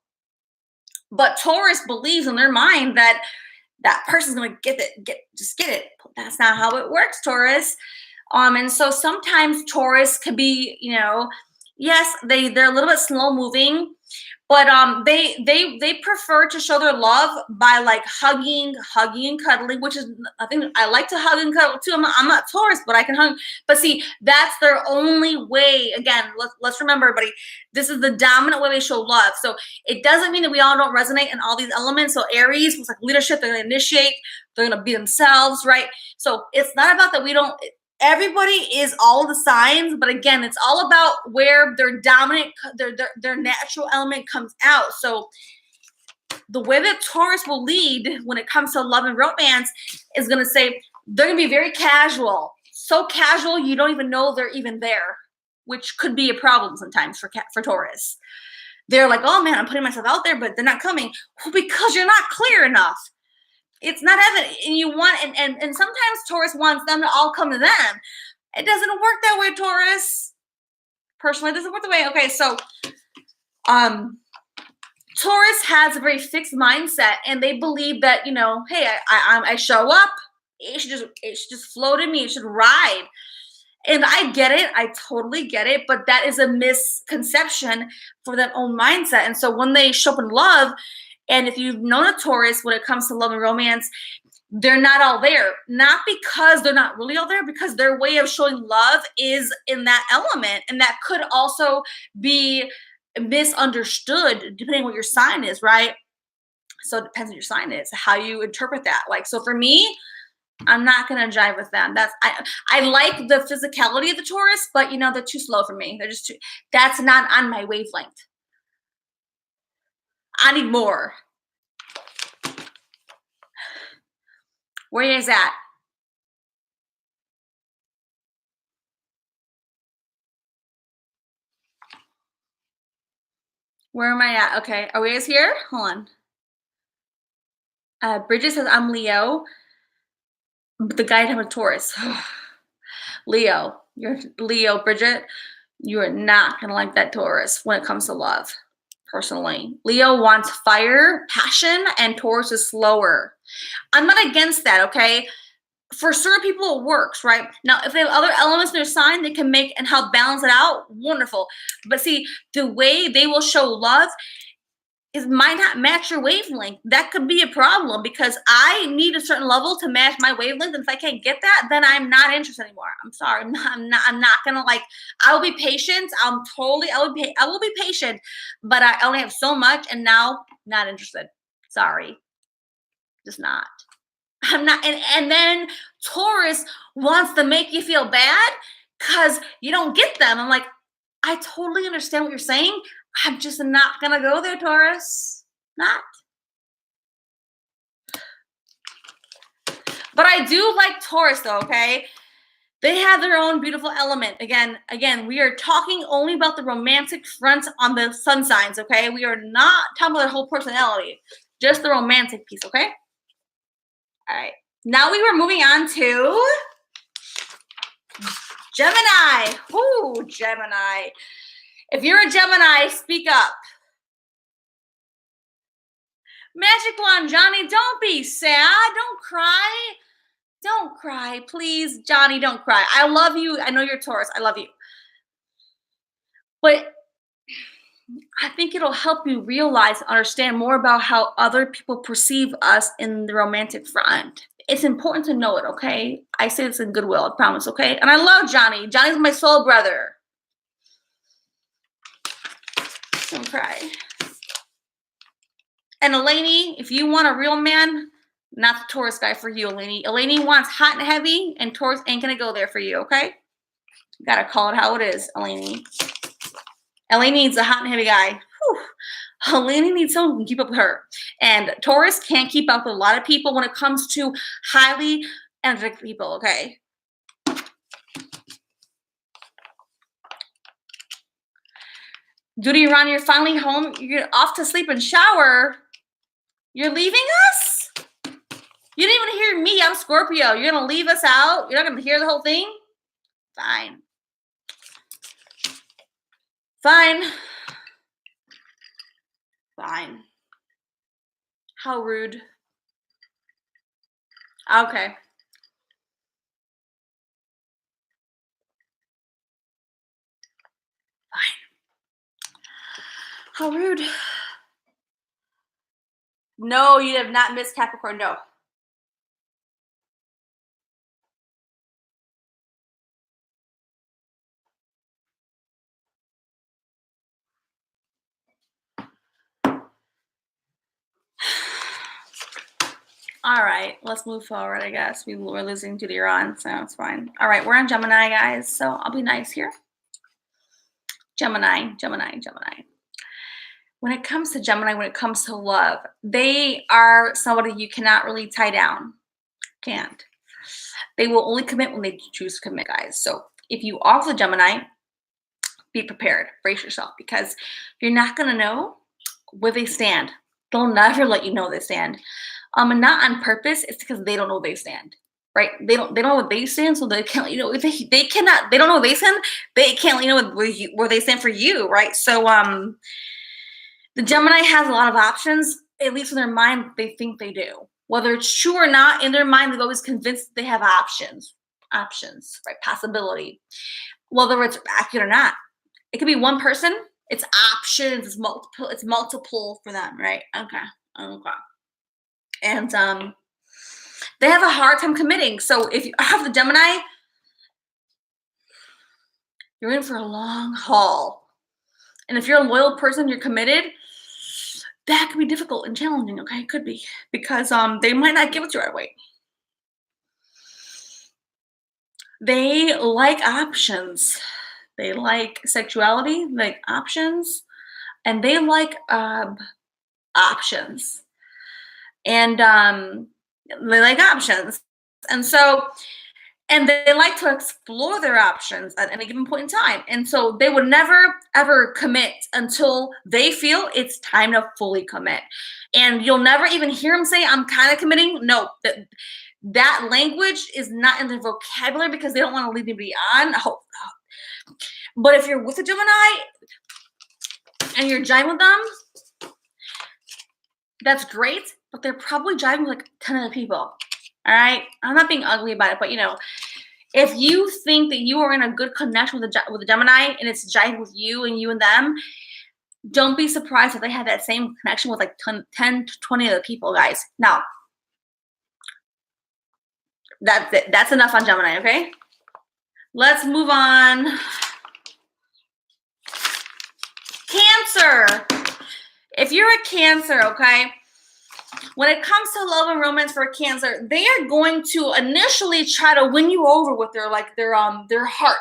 Speaker 1: But Taurus believes in their mind that that person's gonna just get it. That's not how it works, Taurus. And so sometimes Taurus could be, yes, they're a little bit slow moving, but they prefer to show their love by like hugging and cuddling, which is, I think I like to hug and cuddle too. I'm not Taurus, but I can hug. But see, that's their only way. Again, let's remember, everybody, this is the dominant way they show love. So it doesn't mean that we all don't resonate in all these elements. So Aries was like leadership, they're gonna initiate, they're gonna be themselves, right? So it's not about that we don't. Everybody is all the signs, but again, it's all about where their dominant, their natural element comes out. So the way that Taurus will lead when it comes to love and romance is going to say they're going to be very casual, so casual you don't even know they're even there, which could be a problem sometimes for Taurus. They're like, oh man, I'm putting myself out there, but they're not coming. Well, because you're not clear enough. It's not evident, and you want, and sometimes Taurus wants them to all come to them. It doesn't work that way, Taurus. Personally, it doesn't work that way. Okay, so Taurus has a very fixed mindset, and they believe that, hey, I show up, it should just flow to me, it should ride. And I get it, I totally get it, but that is a misconception for their own mindset. And so when they show up in love, and if you've known a Taurus when it comes to love and romance, they're not all there. Not because they're not really all there, because their way of showing love is in that element. And that could also be misunderstood depending on what your sign is, right? So it depends on your sign is, how you interpret that. Like, so for me, I'm not going to jive with them. I like the physicality of the Taurus, but they're too slow for me. They're just that's not on my wavelength. I need more. Where is that? Where am I at? Okay, are we guys here? Hold on. Bridget says I'm Leo. The guy having a Taurus. Leo, you're Leo, Bridget. You are not gonna like that Taurus when it comes to love. Personally, Leo wants fire, passion, and Taurus is slower. I'm not against that, okay? For certain people, it works, right? Now, if they have other elements in their sign, they can make and help balance it out. Wonderful. But see, the way they will show love might not match your wavelength. That could be a problem because I need a certain level to match my wavelength. And if I can't get that, then I'm not interested anymore. I'm sorry. I'm not gonna like. I will be patient. I will be patient, but I only have so much, and now not interested. Sorry, just not. I'm not. And then Taurus wants to make you feel bad because you don't get them. I'm like, I totally understand what you're saying. I'm just not going to go there, Taurus. Not. But I do like Taurus, though, okay? They have their own beautiful element. Again, we are talking only about the romantic front on the sun signs, okay? We are not talking about their whole personality. Just the romantic piece, okay? All right. Now we were moving on to Gemini. Ooh, Gemini. If you're a Gemini, speak up. Magic Wand, Johnny, don't be sad. Don't cry. Don't cry. Please, Johnny, don't cry. I love you. I know you're Taurus. I love you. But I think it'll help you realize, understand more about how other people perceive us in the romantic front. It's important to know it, okay? I say this in goodwill, I promise, okay? And I love Johnny. Johnny's my soul brother. Don't cry. And Eleni, if you want a real man, not the Taurus guy for you, Eleni. Eleni wants hot and heavy, and Taurus ain't gonna go there for you, okay? You gotta call it how it is, Eleni. Eleni needs a hot and heavy guy. Whew. Eleni needs someone who can keep up with her. And Taurus can't keep up with a lot of people when it comes to highly energetic people, okay? Duty Ron, you're finally home. You're off to sleep and shower. You're leaving us? You didn't even hear me. I'm Scorpio. You're going to leave us out? You're not going to hear the whole thing? Fine. Fine. Fine. How rude. Okay. Fine. How rude. No, you have not missed Capricorn. No. All right, let's move forward, I guess. We're losing to the Iran, so it's fine. All right, we're on Gemini, guys, so I'll be nice here. Gemini. When it comes to Gemini, when it comes to love, they are somebody you cannot really tie down. Can't. They will only commit when they choose to commit, guys. So if you are the Gemini, be prepared. Brace yourself, because you're not going to know where they stand. They'll never let you know they stand. And not on purpose. It's because they don't know they stand, right? They don't know what they stand, so they can't. They cannot. They don't know what they stand. They can't. Where they stand for you, right? So the Gemini has a lot of options. At least in their mind, they think they do. Whether it's true or not, in their mind, they've always convinced they have options, right? Possibility. Whether it's accurate or not, it could be one person. It's options. It's multiple for them, right? Okay. And they have a hard time committing. So if you have the Gemini, you're in for a long haul. And if you're a loyal person, you're committed, that could be difficult and challenging, okay? It could be. Because they might not give it to you right away. They like options. They like sexuality, like options. And they like options. And they like options. And they like to explore their options at any given point in time. And so they would never, ever commit until they feel it's time to fully commit. And you'll never even hear them say, I'm kind of committing. No, that language is not in their vocabulary because they don't want to lead anybody on. But if you're with a Gemini and you're jiving with them, that's great. But they're probably jiving with like 10 other people. All right? I'm not being ugly about it, but if you think that you are in a good connection with a Gemini and it's jiving with you and them, don't be surprised if they have that same connection with like 10 to 20 other people, guys. Now, that's it. That's enough on Gemini, okay? Let's move on. Cancer. If you're a Cancer, okay, when it comes to love and romance for a Cancer, they are going to initially try to win you over with their heart.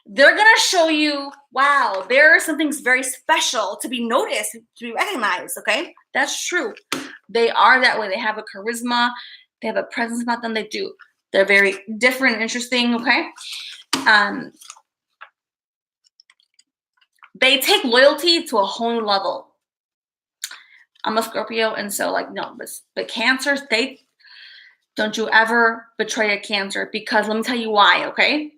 Speaker 1: They're gonna show you, wow, there are some things very special to be noticed, to be recognized. Okay, that's true. They are that way. They have a charisma. They have a presence about them. They do. They're very different and interesting. Okay. They take loyalty to a whole new level. I'm a Scorpio, and so the Cancers, don't you ever betray a Cancer, because let me tell you why, okay?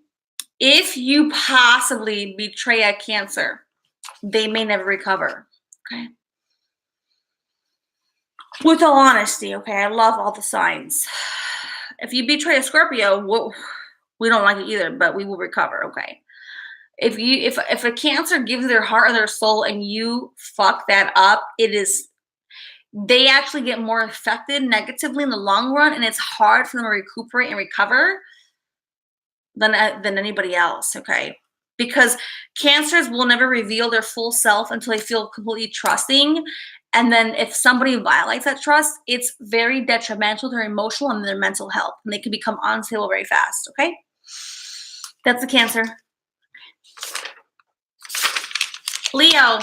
Speaker 1: If you possibly betray a Cancer, they may never recover, okay? With all honesty, okay, I love all the signs. If you betray a Scorpio, we don't like it either, but we will recover, okay? If a Cancer gives their heart or their soul and you fuck that up, they actually get more affected negatively in the long run, and it's hard for them to recuperate and recover than anybody else, okay? Because Cancers will never reveal their full self until they feel completely trusting. And then if somebody violates that trust, it's very detrimental to their emotional and their mental health, and they can become unstable very fast, okay? That's the Cancer. Leo.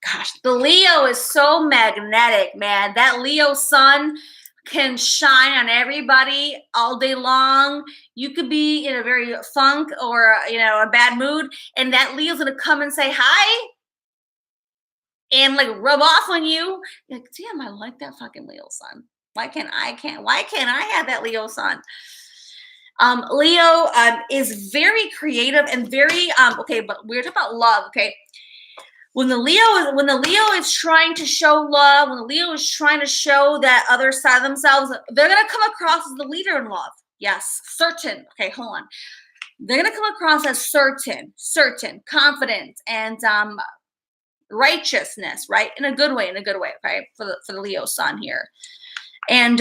Speaker 1: Gosh, the Leo is so magnetic, man. That Leo sun can shine on everybody all day long. You could be in a very funk or a bad mood, and that Leo's gonna come and say hi, and like rub off on you. You're like, damn, I like that fucking Leo sun. Why can't I have that Leo sun? Leo is very creative and very okay, but we're talking about love, okay? When the Leo is trying to show love, when the Leo is trying to show that other side of themselves, they're gonna come across as the leader in love. Yes, certain. Okay, hold on. They're gonna come across as certain, confident, and righteousness, right? In a good way, okay, for the Leo sun here. And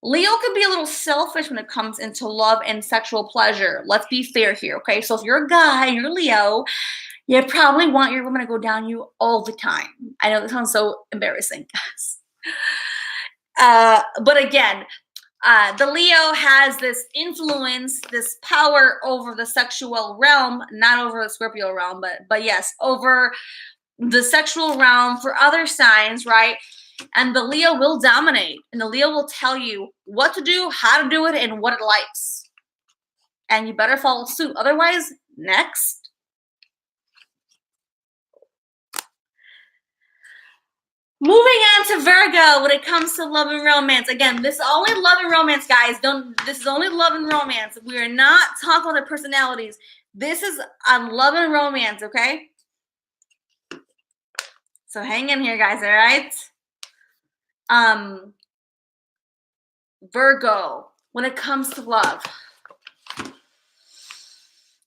Speaker 1: Leo can be a little selfish when it comes into love and sexual pleasure. Let's be fair here, okay? So if you're a guy, you're Leo, you probably want your woman to go down you all the time. I know this sounds so embarrassing, guys. But again, the Leo has this influence, this power over the sexual realm, not over the Scorpio realm, but yes, over the sexual realm for other signs, right? And the Leo will dominate, and the Leo will tell you what to do, how to do it, and what it likes. And you better follow suit. Otherwise, next. Moving on to Virgo when it comes to love and romance. Again, this is only love and romance, guys. This is only love and romance. We are not talking about their personalities. This is on love and romance, okay? So hang in here, guys, all right? Virgo, when it comes to love.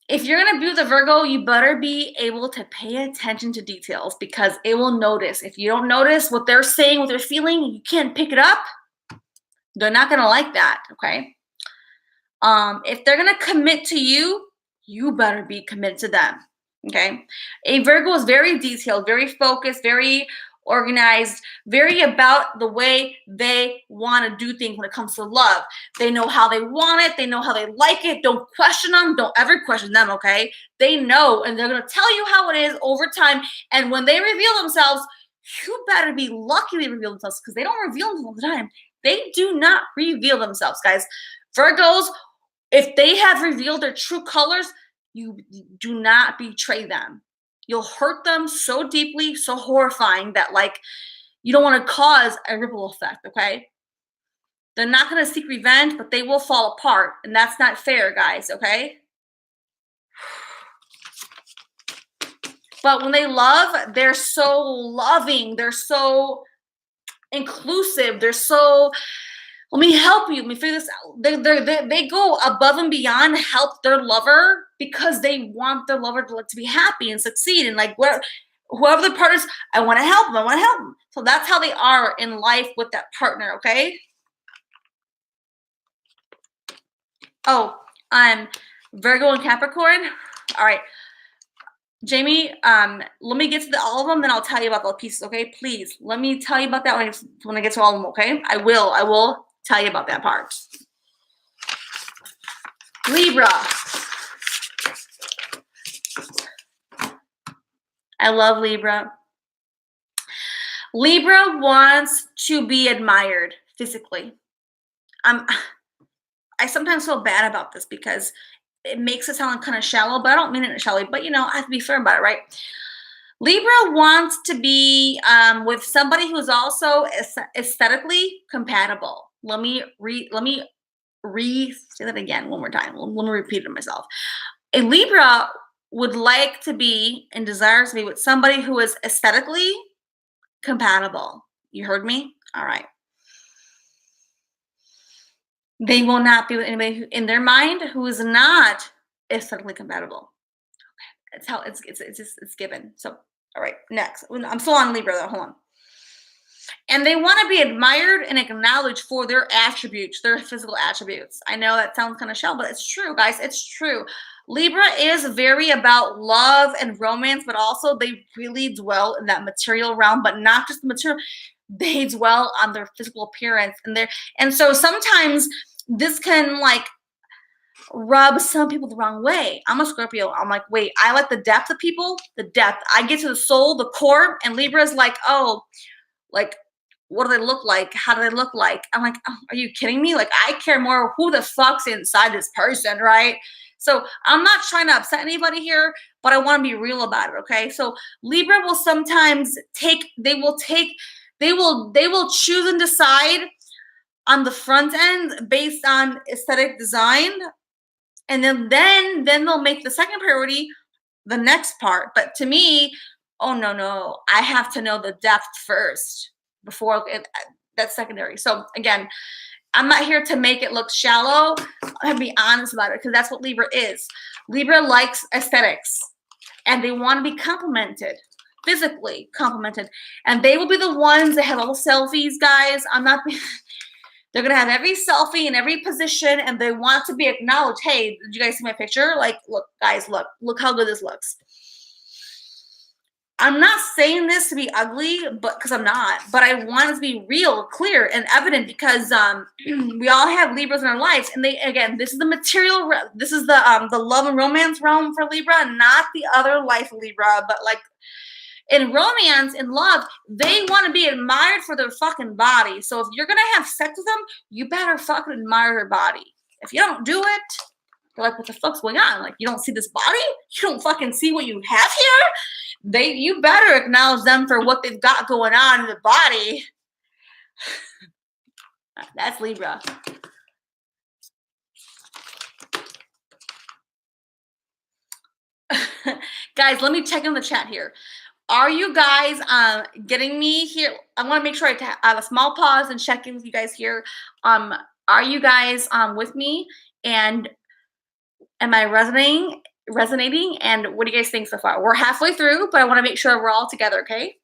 Speaker 1: If you're going to be with a Virgo, you better be able to pay attention to details because it will notice. If you don't notice what they're saying, what they're feeling, you can't pick it up, they're not going to like that, okay? If they're going to commit to you, you better be committed to them, okay? A Virgo is very detailed, very focused, very organized, very about the way they want to do things when it comes to love. They know how they want it. They know how they like it. Don't question them. Don't ever question them, okay? They know, and they're going to tell you how it is over time. And when they reveal themselves, you better be lucky they reveal themselves because they don't reveal themselves all the time. They do not reveal themselves, guys. Virgos, if they have revealed their true colors, you do not betray them. You'll hurt them so deeply, so horrifying that like you don't want to cause a ripple effect, okay? They're not going to seek revenge, but they will fall apart. And that's not fair, guys, okay? But when they love, they're so loving. They're so inclusive. They're so, let me help you. Let me figure this out. They go above and beyond to help their lover because they want their lover to be happy and succeed. And like whoever the partner is, I want to help them. I want to help them. So that's how they are in life with that partner, okay? Oh, I'm Virgo and Capricorn. All right. Jamie, let me get to all of them, then I'll tell you about the pieces, okay? Please, let me tell you about that when I get to all of them, okay? I will tell you about that part. Libra. I love Libra. Libra wants to be admired physically. I sometimes feel bad about this because it makes it sound kind of shallow, but I don't mean it shallow, but you know, I have to be fair about it, right? Libra wants to be with somebody who's also aesthetically compatible. Let me say that again one more time. Let me repeat it myself. A Libra would like to be and desires to be with somebody who is aesthetically compatible. You heard me? All right. They will not be with anybody who, in their mind, who is not aesthetically compatible. Okay, it's how it's given. So, all right, next. I'm still on Libra though. Hold on. And they want to be admired and acknowledged for their attributes, their physical attributes. I know that sounds kind of shallow, but it's true, guys. It's true. Libra is very about love and romance, but also they really dwell in that material realm, but not just the material. They dwell on their physical appearance and so sometimes this can like rub some people the wrong way. I'm a Scorpio. I'm like, wait, I like the depth of people, the depth. I get to the soul, the core, and Libra's like, oh, like, what do they look like? How do they look like? I'm like, oh, are you kidding me? Like, I care more who the fuck's inside this person, right? So I'm not trying to upset anybody here, but I want to be real about it. Okay. So Libra will sometimes they will choose and decide on the front end based on aesthetic design. And then they'll make the second priority the next part. But to me, oh no, I have to know the depth first before that's secondary. So again, I'm not here to make it look shallow. I'll be honest about it because that's what Libra is. Libra likes aesthetics and they want to be complimented, physically complimented. And they will be the ones that have all the selfies, guys. They're going to have every selfie in every position and they want to be acknowledged. Hey, did you guys see my picture? Like, look, guys, look how good this looks. I'm not saying this to be ugly, but because I'm not, but I want it to be real, clear, and evident because we all have Libras in our lives. And this is the material, this is the love and romance realm for Libra, not the other life Libra, but like, in romance, in love, they want to be admired for their fucking body. So if you're going to have sex with them, you better fucking admire their body. If you don't do it, they're like, what the fuck's going on? Like, you don't see this body? You don't fucking see what you have here? You better acknowledge them for what they've got going on in the body. That's Libra. Guys, let me check in the chat here. Are you guys getting me here? I want to make sure I have a small pause and check in with you guys here. Are you guys with me? And am I resonating? And what do you guys think so far? We're halfway through, but I want to make sure we're all together, okay?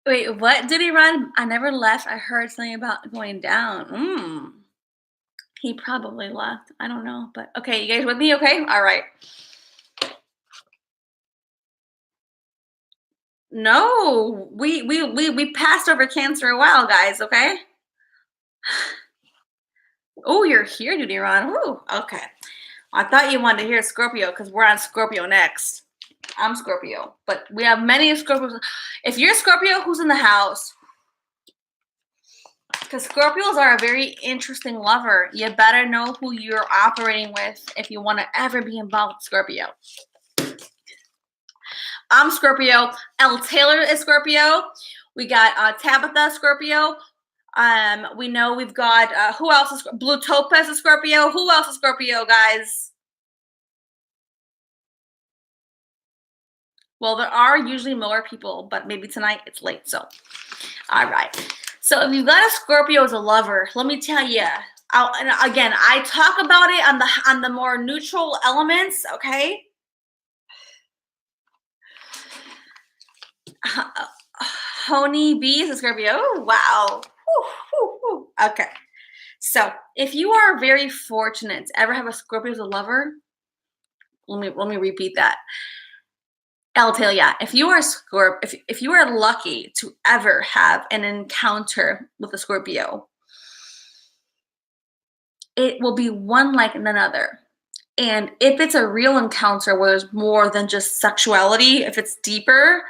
Speaker 1: Wait, what did he run? I never left. I heard something about going down. He probably left. I don't know, but okay, you guys with me? Okay, all right. No, we passed over Cancer a while, guys. Okay. Oh, you're here, Duty Ron. Ooh, okay. I thought you wanted to hear Scorpio because we're on Scorpio next. I'm Scorpio, but we have many Scorpios. If you're Scorpio, who's in the house? Because Scorpios are a very interesting lover. You better know who you're operating with if you want to ever be involved with Scorpio. I'm Scorpio. Elle Taylor is Scorpio. We got Tabitha Scorpio. We know we've got who else is Blue Topaz is Scorpio. Who else is Scorpio, guys? Well, there are usually more people, but maybe tonight it's late. So, all right. So if you've got a Scorpio as a lover, let me tell you. And again, I talk about it on the more neutral elements. Okay. Honey B is a Scorpio. Oh, wow. Okay. So if you are very fortunate to ever have a Scorpio as a lover, let me repeat that. I'll tell you, if you are if you are lucky to ever have an encounter with a Scorpio, it will be one like none other. And if it's a real encounter where there's more than just sexuality, if it's deeper,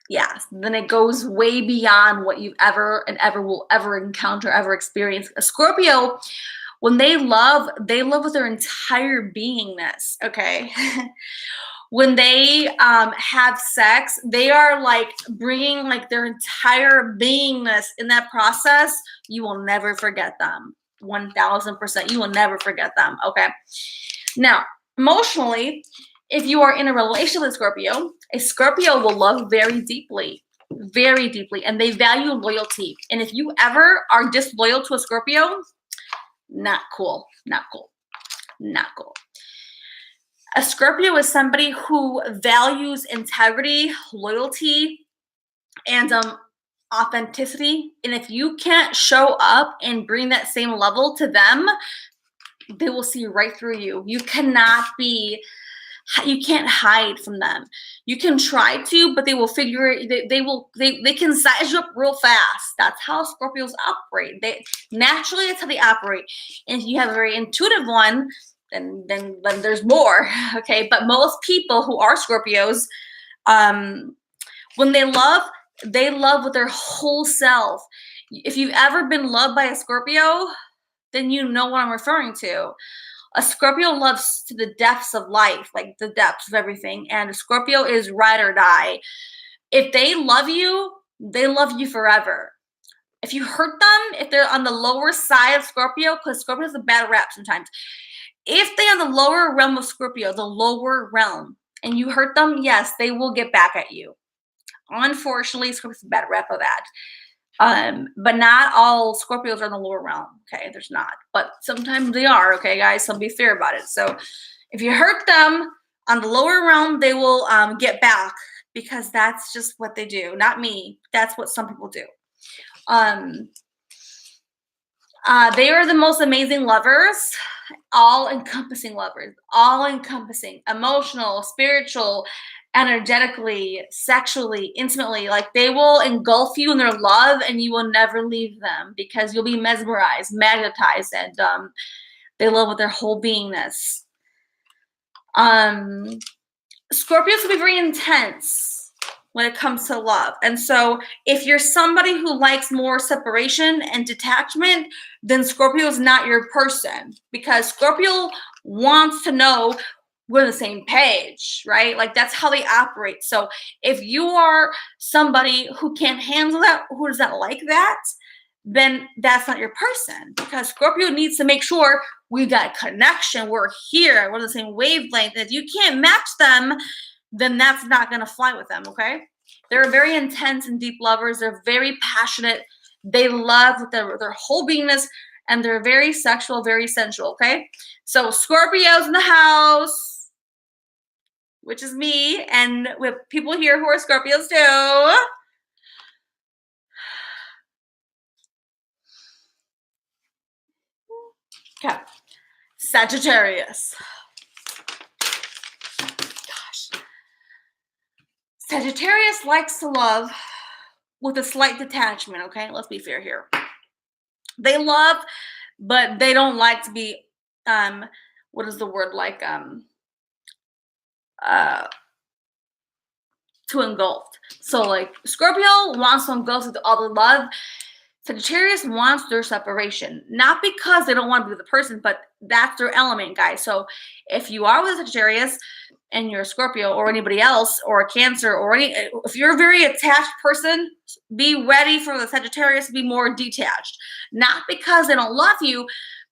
Speaker 1: yes, then it goes way beyond what you've ever will ever encounter, ever experience. A Scorpio, when they love with their entire beingness, okay? When they have sex, they are like bringing like their entire beingness in that process. You will never forget them. 1000%. You will never forget them. Okay. Now, emotionally, if you are in a relationship with a Scorpio will love very deeply, and they value loyalty. And if you ever are disloyal to a Scorpio, not cool. A Scorpio is somebody who values integrity, loyalty, and authenticity. And if you can't show up and bring that same level to them, they will see right through you. You can't hide from them. You can try to, but they will figure it. They can size you up real fast. That's how Scorpios operate. Naturally, that's how they operate. And if you have a very intuitive one, then there's more. Okay, but most people who are Scorpios, when they love with their whole self. If you've ever been loved by a Scorpio, then you know what I'm referring to. A Scorpio loves to the depths of life, like the depths of everything. And a Scorpio is ride or die. If they love you forever. If you hurt them, if they're on the lower side of Scorpio, because Scorpio has a bad rap sometimes. If they're on the lower realm of Scorpio, the lower realm, and you hurt them, yes, they will get back at you. Unfortunately, Scorpio's a bad rep of that. But not all Scorpios are in the lower realm. Okay, there's not. But sometimes they are, okay, guys? So be fair about it. So if you hurt them on the lower realm, they will get back because that's just what they do. Not me. That's what some people do. They are the most amazing lovers, all-encompassing lovers, all-encompassing, emotional, spiritual, energetically, sexually, intimately. Like they will engulf you in their love and you will never leave them because you'll be mesmerized, magnetized, and they love with their whole beingness. Scorpios can be very intense when it comes to love. And so if you're somebody who likes more separation and detachment, then Scorpio is not your person because Scorpio wants to know we're on the same page, right? Like that's how they operate. So if you are somebody who can't handle that, who does not like that, then that's not your person because Scorpio needs to make sure we got a connection. We're here. We're on the same wavelength. If you can't match them, then that's not going to fly with them, okay? They're very intense and deep lovers. They're very passionate. They love with their whole beingness, and they're very sexual, very sensual, okay? So Scorpios in the house, which is me, and we have people here who are Scorpios too. Okay. Sagittarius. Sagittarius likes to love with a slight detachment, okay? Let's be fair here. They love, but they don't like to be, what is the word like, too engulfed. So like Scorpio wants to engulf with all the love. Sagittarius wants their separation, not because they don't want to be with the person, but that's their element, guys. So if you are with a Sagittarius and you're a Scorpio or anybody else or a Cancer or if you're a very attached person, be ready for the Sagittarius to be more detached. Not because they don't love you,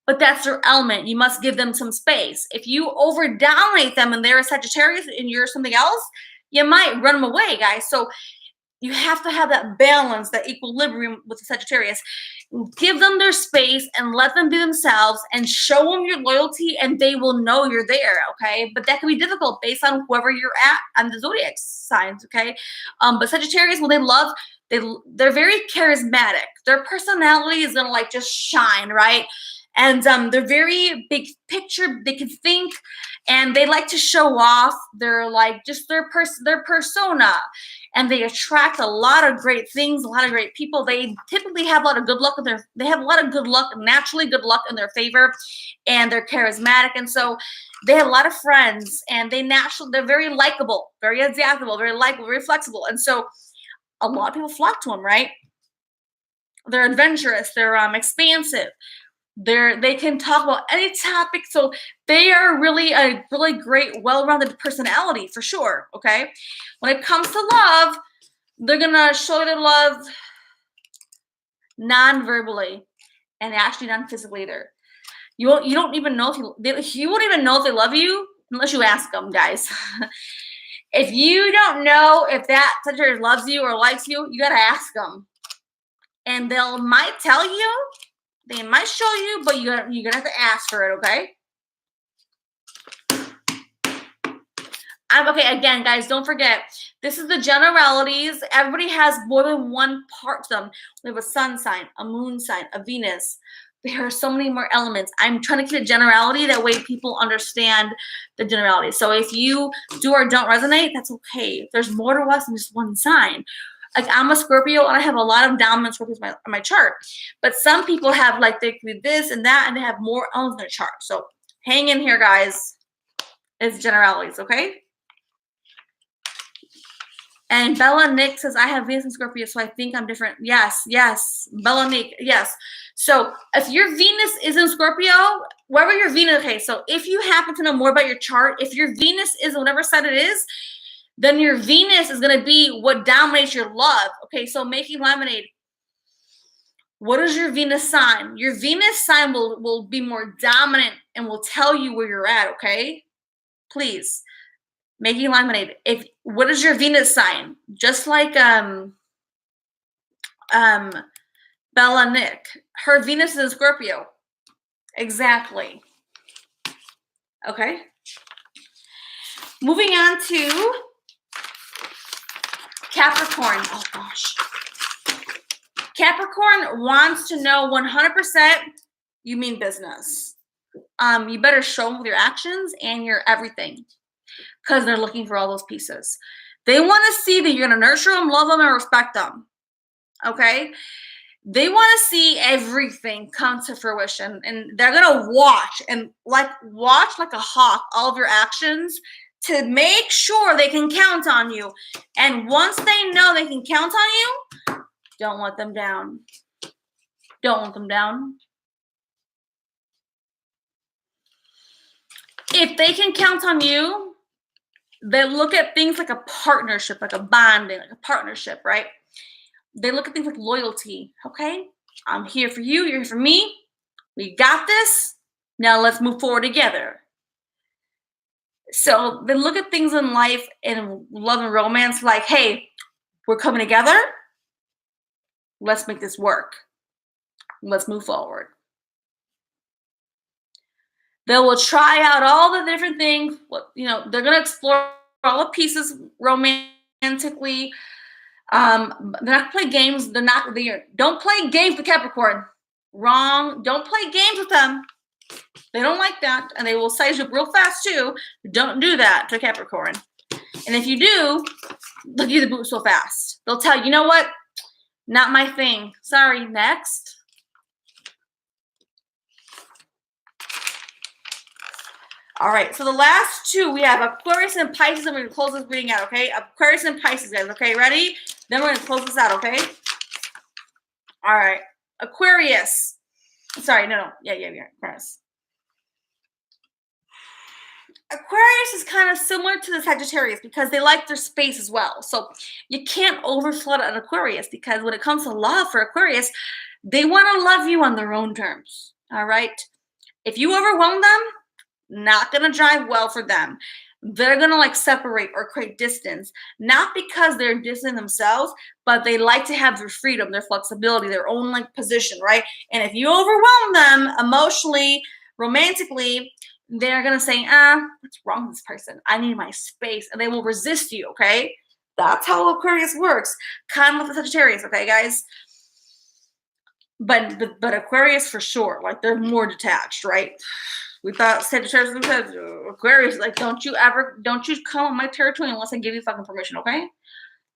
Speaker 1: but that's their element. You must give them some space. If you over-dominate them and they're a Sagittarius and you're something else, you might run them away, guys. So you have to have that balance, that equilibrium with the Sagittarius. Give them their space and let them be themselves and show them your loyalty and they will know you're there, okay? But that can be difficult based on whoever you're at on the Zodiac signs, okay? But Sagittarius, when they love, they're very charismatic. Their personality is going to like just shine, right? And they're very big picture. They can think and they like to show off. They're like just their persona. And they attract a lot of great things, a lot of great people. They typically have a lot of good luck they have a lot of good luck, naturally good luck in their favor, and they're charismatic. And so they have a lot of friends and they're very likable, very adaptable, very likable, very flexible. And so a lot of people flock to them, right? They're adventurous, they're expansive. They can talk about any topic, so they are really a really great, well-rounded personality for sure. Okay, when it comes to love, they're gonna show their love non-verbally and actually non-physically either. You don't even know you won't even know if they love you unless you ask them, guys. If you don't know if that Sagittarius loves you or likes you, you gotta ask them, and might tell you. They might show you, but you're gonna have to ask for it, okay? Okay, again, guys, don't forget, this is the generalities. Everybody has more than one part to them. We have a sun sign, a moon sign, a Venus. There are so many more elements. I'm trying to keep a generality. That way people understand the generality. So if you do or don't resonate, that's okay. There's more to us than just one sign. Like I'm a Scorpio and I have a lot of dominant Scorpios on my chart. But some people have like they can do this and that and they have more elements in their chart. So hang in here, guys. It's generalities, okay? And Bella Nick says, I have Venus and Scorpio, so I think I'm different. Yes, yes. Bella Nick, yes. So if your Venus is in Scorpio, wherever your Venus, okay, so if you happen to know more about your chart, if your Venus is whatever side it is, then your Venus is going to be what dominates your love. Okay, so making lemonade. What is your Venus sign? Your Venus sign will be more dominant and will tell you where you're at, okay? Please. Making lemonade. What is your Venus sign? Just like Bella Nick. Her Venus is in Scorpio. Exactly. Okay. Moving on to Capricorn. Oh gosh. Capricorn wants to know 100% you mean business. You better show them with your actions and your everything. Because they're looking for all those pieces. They want to see that you're going to nurture them, love them, and respect them. Okay? They want to see everything come to fruition. And they're going to watch like a hawk all of your actions to make sure they can count on you. And once they know they can count on you, don't let them down. Don't let them down. If they can count on you, they look at things like a partnership, like a bonding, like a partnership, right? They look at things like loyalty, okay? I'm here for you, you're here for me. We got this. Now let's move forward together. So they look at things in life and love and romance like, hey, we're coming together. Let's make this work. Let's move forward. They will try out all the different things. They're going to explore all the pieces romantically. They're not play games. Don't play games with Capricorn. Wrong. Don't play games with them. They don't like that, and they will size you up real fast too. Don't do that to Capricorn. And if you do, they'll give you the boot so fast. They'll tell you know what? Not my thing. Sorry. Next. All right, so the last two, we have Aquarius and Pisces, and we're going to close this reading out, okay? Aquarius and Pisces, guys, okay? Ready? Then we're going to close this out, okay? All right. Aquarius. Sorry, no. Yeah, Aquarius. Aquarius is kind of similar to the Sagittarius because they like their space as well. So you can't overflood an Aquarius because when it comes to love for Aquarius, they want to love you on their own terms, all right? If you overwhelm them, not going to drive well for them. They're going to like separate or create distance, not because they're distant themselves, but they like to have their freedom, their flexibility, their own like position, right? And if you overwhelm them emotionally, romantically, they're going to say, what's wrong with this person? I need my space. And they will resist you, okay? That's how Aquarius works. Kind of like the Sagittarius, okay, guys? But Aquarius for sure, like they're more detached, right? We thought Sagittarius, Aquarius, like, don't you come on my territory unless I give you fucking permission, okay?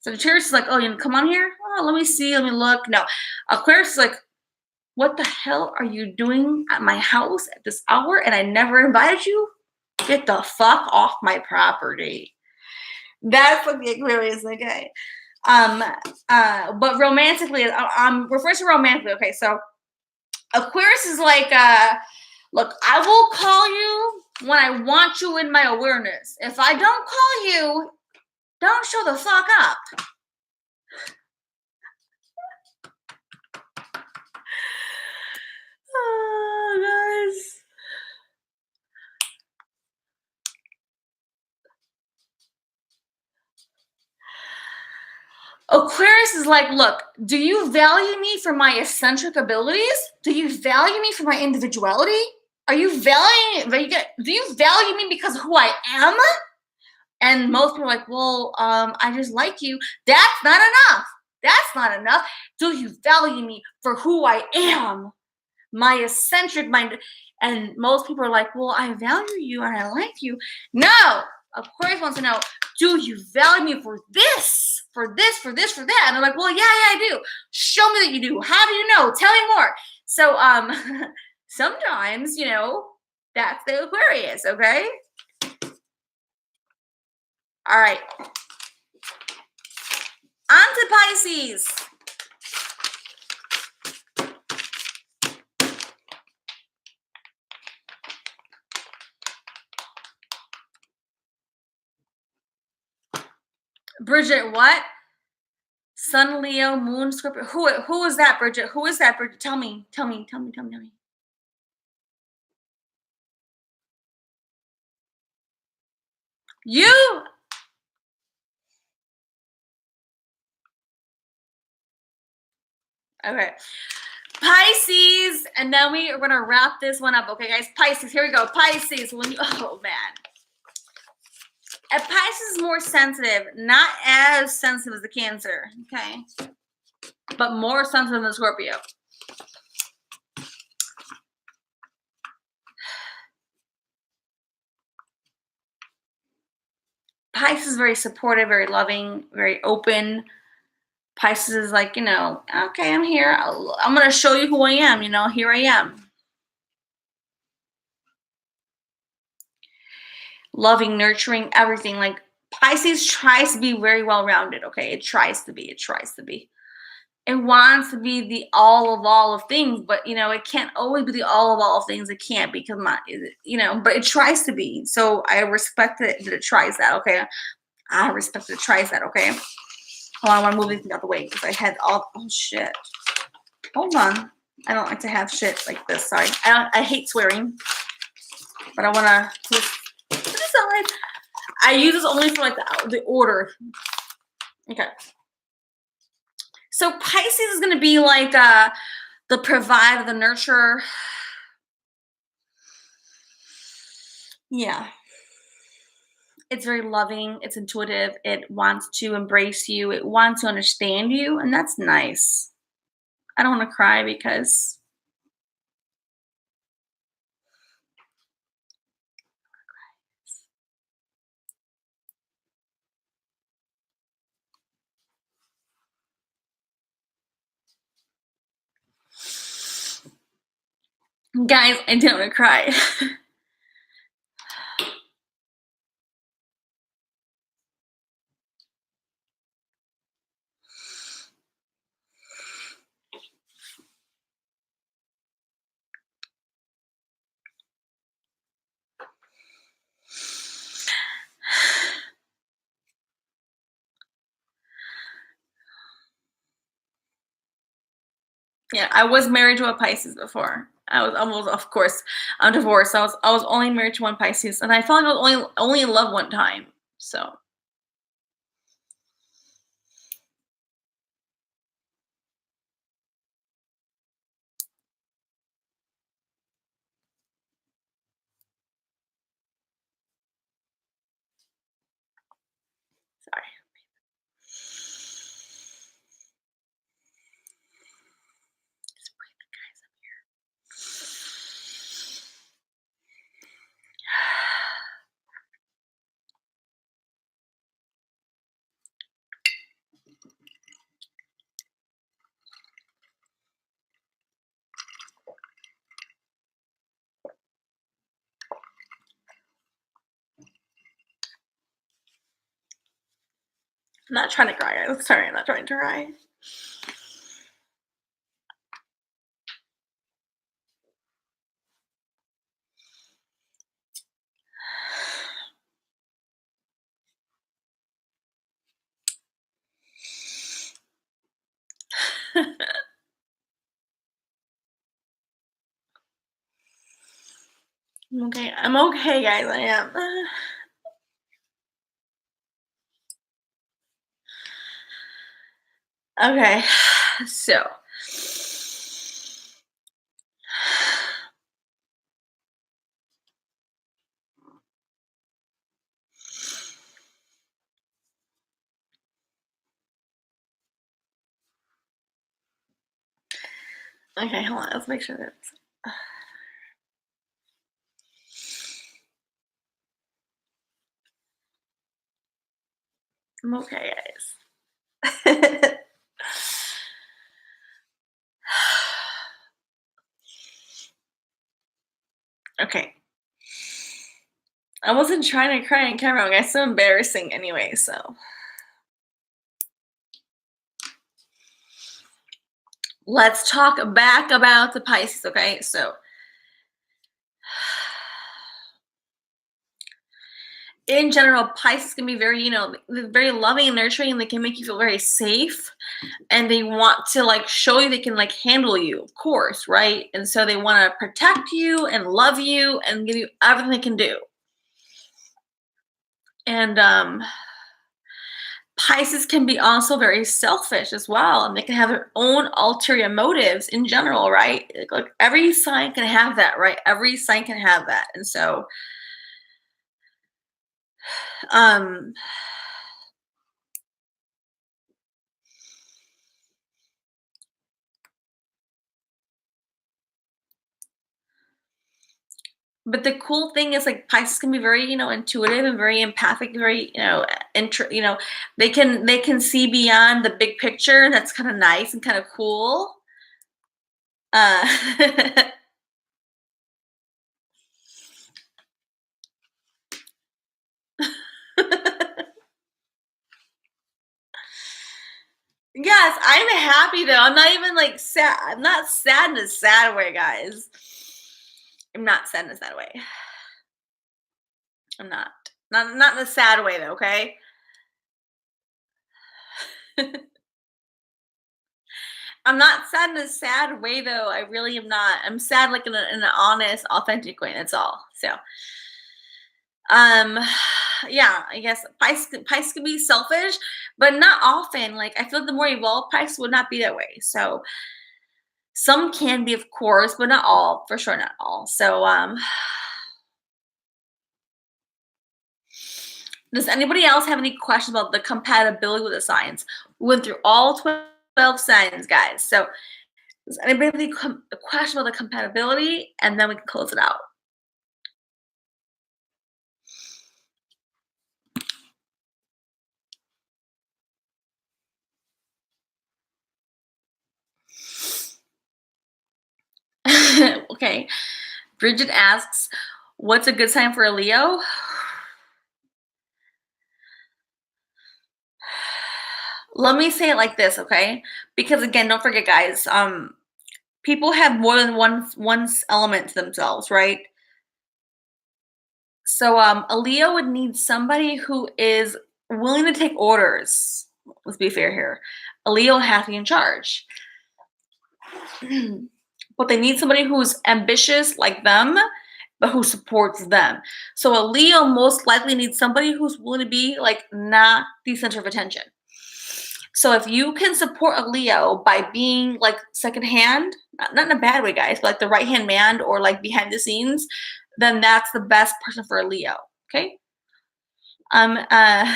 Speaker 1: Sagittarius is like, oh, you come on here? Oh, let me see, let me look. No. Aquarius is like, what the hell are you doing at my house at this hour and I never invited you? Get the fuck off my property. That's what the Aquarius, okay? But romantically, I'm referring to romantically, okay? So Aquarius is like, look, I will call you when I want you in my awareness. If I don't call you, don't show the fuck up. Oh, guys. Aquarius is like, look, do you value me for my eccentric abilities? Do you value me for my individuality? Do you value me because of who I am? And most people are like, well, I just like you. That's not enough. That's not enough. Do you value me for who I am? My eccentric mind. And most people are like, well, I value you and I like you. No, Aquarius wants to know, do you value me for this, for this, for this, for that? And they're like, well, yeah, I do. Show me that you do. How do you know? Tell me more. So sometimes, that's the Aquarius, okay? All right. On to Pisces. Bridget, what? Sun, Leo, Moon, Scorpio. Who is that, Bridget? Who is that, Bridget? Tell me. You? Okay. Pisces, and then we are going to wrap this one up. Okay, guys, Pisces, here we go. Pisces, oh, man. A Pisces is more sensitive, not as sensitive as the Cancer, okay? But more sensitive than Scorpio. Pisces is very supportive, very loving, very open. Pisces is like, okay, I'm here. I'm going to show you who I am, here I am. Loving, nurturing, everything. Like Pisces tries to be very well-rounded, okay? It tries to be. It wants to be the all of things, but it can't always be the all of things. It can't be, but it tries to be. So I respect that it tries that, okay? I respect that it tries that, okay? Hold on, I want to move this out of the way because I had oh shit. Hold on. I don't like to have shit like this. Sorry. I hate swearing, but I want to put this aside. I use this only for like the order. Okay. So Pisces is going to be like the provider, the nurturer. Yeah. It's very loving. It's intuitive. It wants to embrace you. It wants to understand you. And that's nice. I don't want to cry because guys, I don't want to cry. Yeah, I was married to a Pisces before. I was almost, of course, I'm divorced. I was only married to one Pisces, and I felt like I was only in love one time. So sorry. Just breathe, guys, up here. I'm not trying to cry, guys. Sorry, I'm not trying to cry. I'm okay, guys. I am. Okay, so Okay, hold on. Let's make sure that I'm okay, guys. Okay. I wasn't trying to cry on camera, guys. So embarrassing anyway, so. Let's talk back about the Pisces, okay? So, in general, Pisces can be very, very loving and nurturing, and they can make you feel very safe. And they want to like show you they can like handle you, of course, right? And so they want to protect you and love you and give you everything they can do. And Pisces can be also very selfish as well, and they can have their own ulterior motives in general, right? Like every sign can have that, right? Every sign can have that. And so um but the cool thing is like Pisces can be very, intuitive and very empathic, very, they can see beyond the big picture, and that's kind of nice and kind of cool. Uh Yes, I'm happy though. I'm not even like sad. I'm not sad in a sad way, guys. I'm not sad in a sad way. I'm not. Not in a sad way though, okay? I'm not sad in a sad way though. I really am not. I'm sad like in an honest, authentic way. That's all. So, um, yeah, I guess Pisces can be selfish, but not often. Like I feel like the more evolved Pisces would not be that way. So some can be, of course, but not all. For sure, not all. So, does anybody else have any questions about the compatibility with the signs? We went through all 12 signs, guys. So, does anybody have any a question about the compatibility? And then we can close it out. Okay. Bridget asks, what's a good sign for a Leo? Let me say it like this, okay? Because again, don't forget, guys, people have more than one element to themselves, right? So a Leo would need somebody who is willing to take orders. Let's be fair here. A Leo has to be in charge. But they need somebody who's ambitious like them, but who supports them. So a Leo most likely needs somebody who's willing to be like not the center of attention. So if you can support a Leo by being like secondhand, not in a bad way, guys, but like the right hand man or like behind the scenes, then that's the best person for a Leo. Okay. Um. Uh.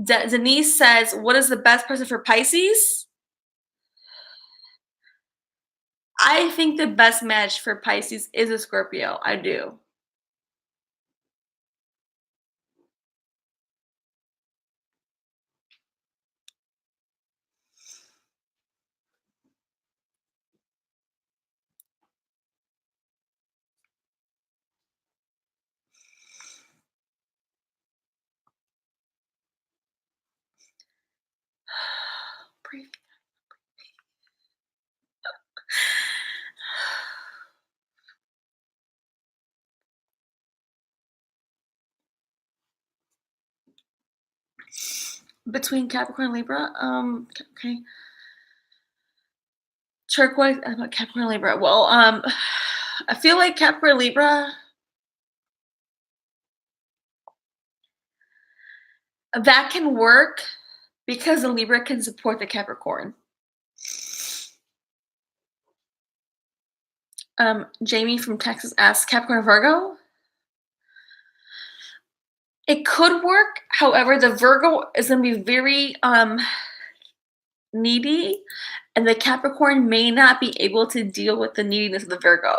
Speaker 1: Denise says, "What is the best person for Pisces?" I think the best match for Pisces is a Scorpio. I do. Breathe. Between Capricorn and Libra, okay. Turquoise, Capricorn and Libra. Well, I feel like Capricorn and Libra, that can work because the Libra can support the Capricorn. Jamie from Texas asks, Capricorn Virgo? It could work. However, the Virgo is going to be very needy, and the Capricorn may not be able to deal with the neediness of the Virgo.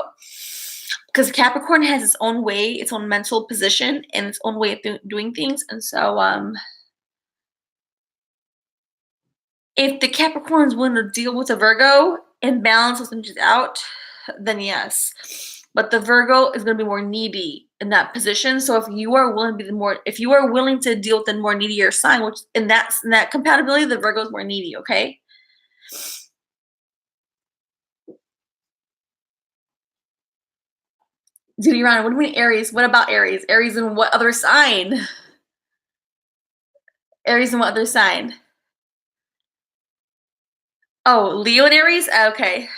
Speaker 1: Because Capricorn has its own way, its own mental position, and its own way of doing things. And so, if the Capricorn is willing to deal with the Virgo and balance those things out, then yes. But the Virgo is going to be more needy in that position. So if you are willing to be if you are willing to deal with the more needier sign, which in that compatibility, the Virgo is more needy. Okay. Dude, Ron, what do you mean Aries? What about Aries? Aries in what other sign? Aries in what other sign? Oh, Leo and Aries? Okay.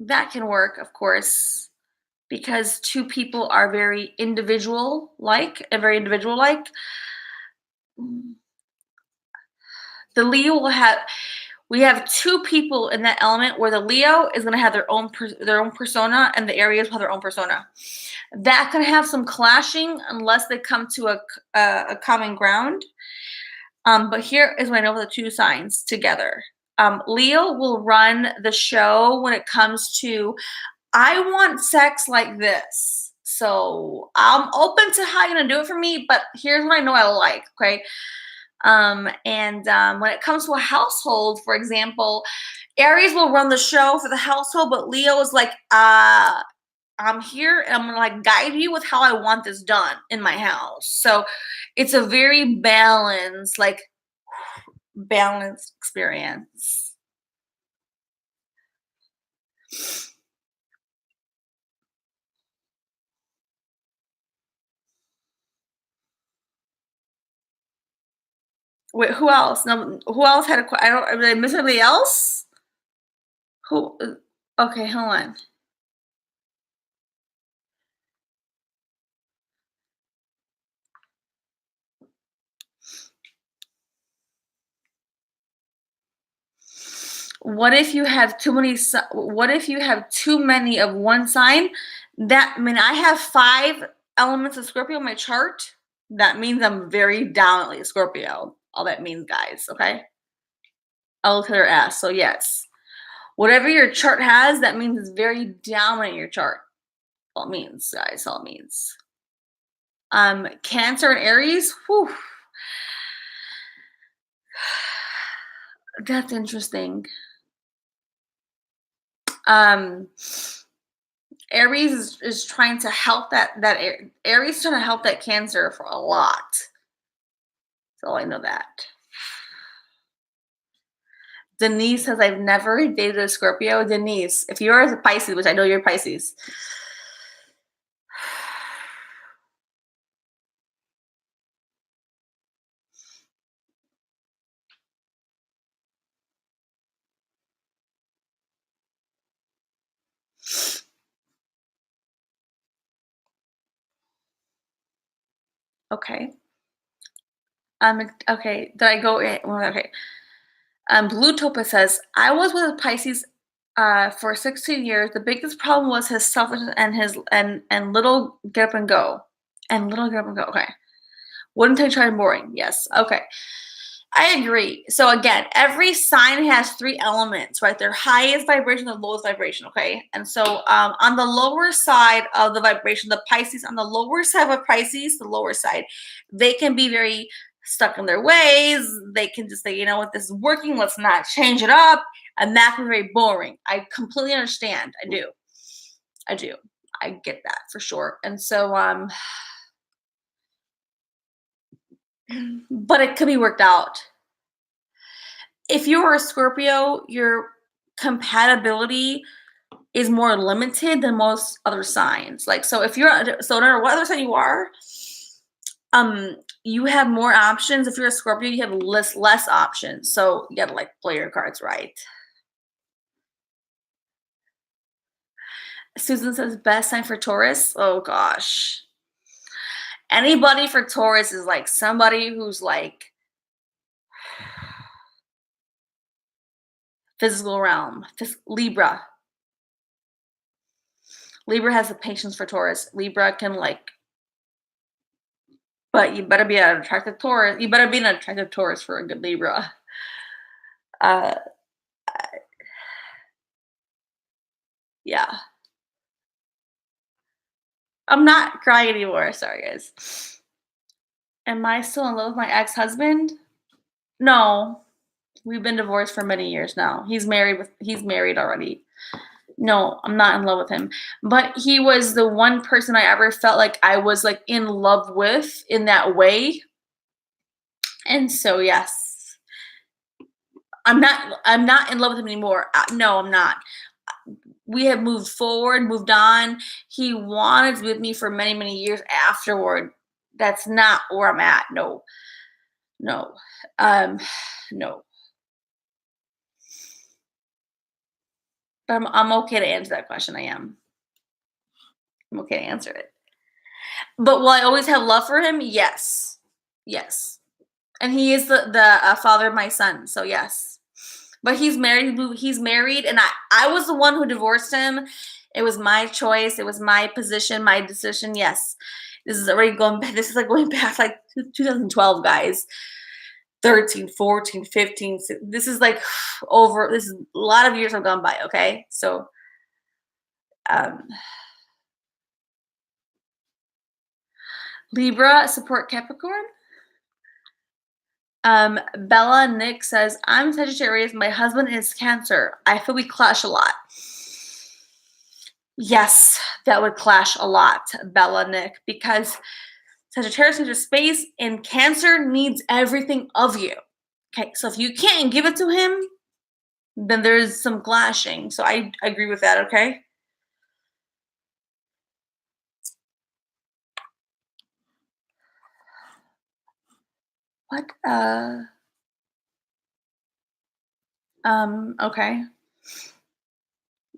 Speaker 1: That can work, of course, because two people are very individual-like, The Leo will have, we have two people in that element where the Leo is going to have their own persona, and the Aries will have their own persona. That can have some clashing unless they come to a common ground. But here is when I know the two signs together. Leo will run the show when it comes to, I want sex like this. So I'm open to how you're going to do it for me, but here's what I know I like, okay? When it comes to a household, for example, Aries will run the show for the household, but Leo is like, I'm here and I'm gonna like guide you with how I want this done in my house. So it's a very balanced experience. Wait, who else? No, who else had a? I don't. Did I miss anybody else? Who? Okay, hold on. What if you have too many? What if you have too many of one sign? I have 5 elements of Scorpio in my chart. That means I'm very dominantly Scorpio. All that means, guys. Okay. I'll look at their ass. So yes, whatever your chart has, that means it's very dominant in your chart. All it means, guys. All it means. Cancer and Aries. Whew. That's interesting. Aries is trying to help Aries trying to help that Cancer for a lot. So I know that. Denise says, I've never dated a Scorpio. Denise, if you're a Pisces, which I know you're Pisces. Okay. Okay. Did I go? Okay. Blue Topa says, I was with a Pisces for 16 years. The biggest problem was his selfishness and his and little get up and go. Okay. Wouldn't take try boring. Yes. Okay. I agree. So again, every sign has 3 elements, right? Their highest vibration, the lowest vibration. Okay. And so on the lower side of the vibration, the Pisces, on the lower side of Pisces, the lower side, they can be very stuck in their ways. They can just say, you know what, this is working, let's not change it up. And that can be very boring. I completely understand. I do. I get that for sure. And so but it could be worked out. If you're a Scorpio, your compatibility is more limited than most other signs. Like, so if you're, so no matter what other sign you are, you have more options. If you're a Scorpio, you have less options. So you gotta like play your cards right. Susan says best sign for Taurus. Oh gosh. Anybody for Taurus is like somebody who's like physical realm. Libra. Libra has the patience for Taurus. Libra can like, but you better be an attractive Taurus. You better be an attractive Taurus for a good Libra. Uh, yeah. I'm not crying anymore. Sorry, guys. Am I still in love with my ex-husband? No. We've been divorced for many years now. He's married already. No, I'm not in love with him. But he was the one person I ever felt like I was like in love with in that way. And so yes. I'm not in love with him anymore. No, I'm not. We have moved forward, moved on. He wanted to be with me for many, many years afterward. That's not where I'm at. No. No. No. But I'm okay to answer that question. I am. I'm okay to answer it. But will I always have love for him? Yes. Yes. And he is the father of my son. So yes. But he's married. He's married, and I was the one who divorced him. It was my choice. It was my position, my decision. Yes. This is already going back. This is like going back like 2012, guys. 13, 14, 15. This is like this is a lot of years have gone by, okay? So Libra support Capricorn. Bella Nick says, I'm Sagittarius, my husband is Cancer. I feel we clash a lot. Yes, that would clash a lot, Bella Nick, because Sagittarius needs your space and Cancer needs everything of you. Okay, so if you can't give it to him, then there's some clashing. So I agree with that, okay? What? Okay.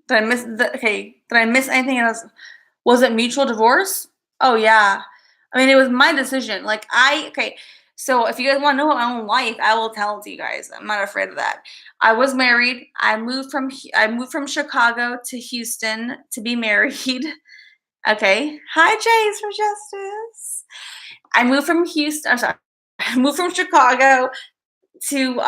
Speaker 1: Did I miss anything else? Was it mutual divorce? Oh yeah. I mean, it was my decision. Like okay. So if you guys want to know my own life, I will tell it to you guys. I'm not afraid of that. I was married. I moved from Chicago to Houston to be married. Okay. Hi, Jace for Justice. I moved from Houston. I'm sorry. I moved from Chicago to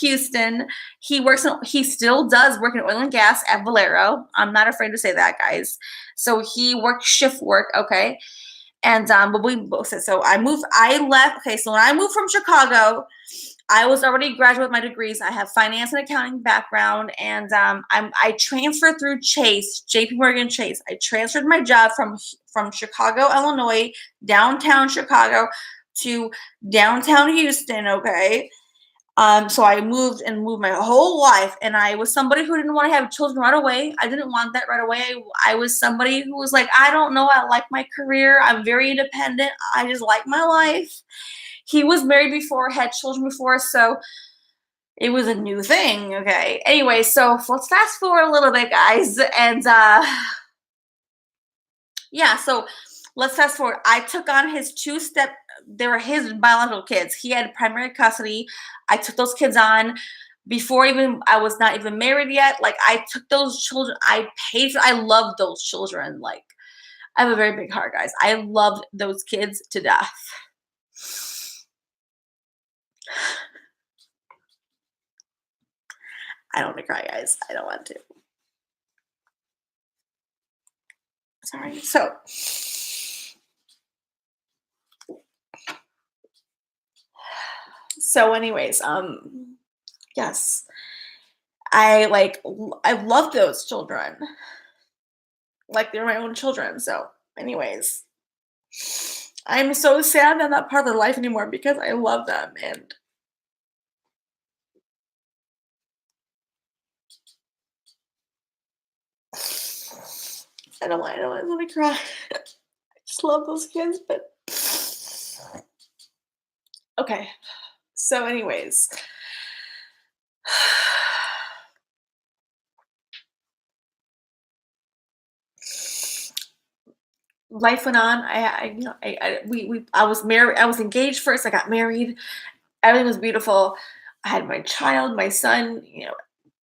Speaker 1: Houston. He still does work in oil and gas at Valero. I'm not afraid to say that, guys. So he worked shift work, okay? And but we both said so. I left. Okay, so when I moved from Chicago, I was already graduate with my degrees. I have finance and accounting background, and I transferred through Chase, JP Morgan Chase. I transferred my job from Chicago, Illinois, downtown Chicago, to downtown Houston. Okay. So I moved my whole life, and I was somebody who didn't want to have children right away. I didn't want that right away. I was somebody who was like, I don't know, I like my career. I'm very independent. I just like my life. He was married before, had children before, so it was a new thing. Okay. Anyway, so let's fast forward a little bit, guys. And yeah, so let's fast forward. I took on his they were his biological kids. He had primary custody. I took those kids on before I was not even married yet. Like I took those children. I loved those children. Like I have a very big heart, guys. I loved those kids to death. I don't want to cry, guys. I don't want to. Sorry. So anyways, yes. I love those children. Like they're my own children. So anyways, I'm so sad that I'm not part of their life anymore because I love them, and I don't want to cry. I just love those kids, but okay. So anyways, life went on. I was married. I was engaged first. I got married. Everything was beautiful. I had my child, my son. It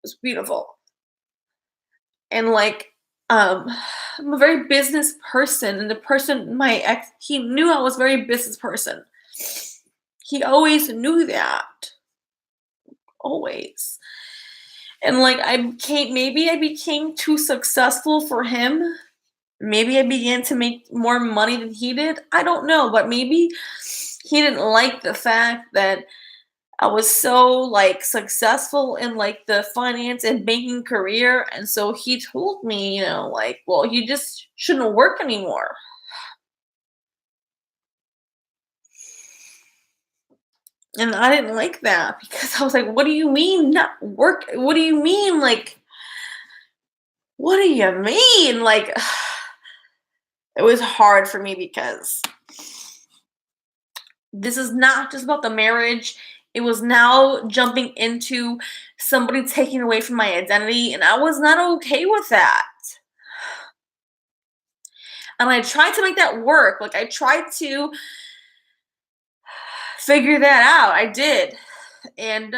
Speaker 1: was beautiful. And like um I'm a very business person, and the person, my ex, he knew I was a very business person. He always knew that. Always. And like maybe I became too successful for him. Maybe I began to make more money than he did. I don't know, but maybe he didn't like the fact that I was so like successful in like the finance and banking career. And so he told me, like, well, you just shouldn't work anymore. And I didn't like that because I was like, what do you mean not work? What do you mean? Like, what do you mean? Like, it was hard for me because this is not just about the marriage. It was now jumping into somebody taking away from my identity, and I was not okay with that. And I tried to make that work. Like, I tried to figure that out. I did. And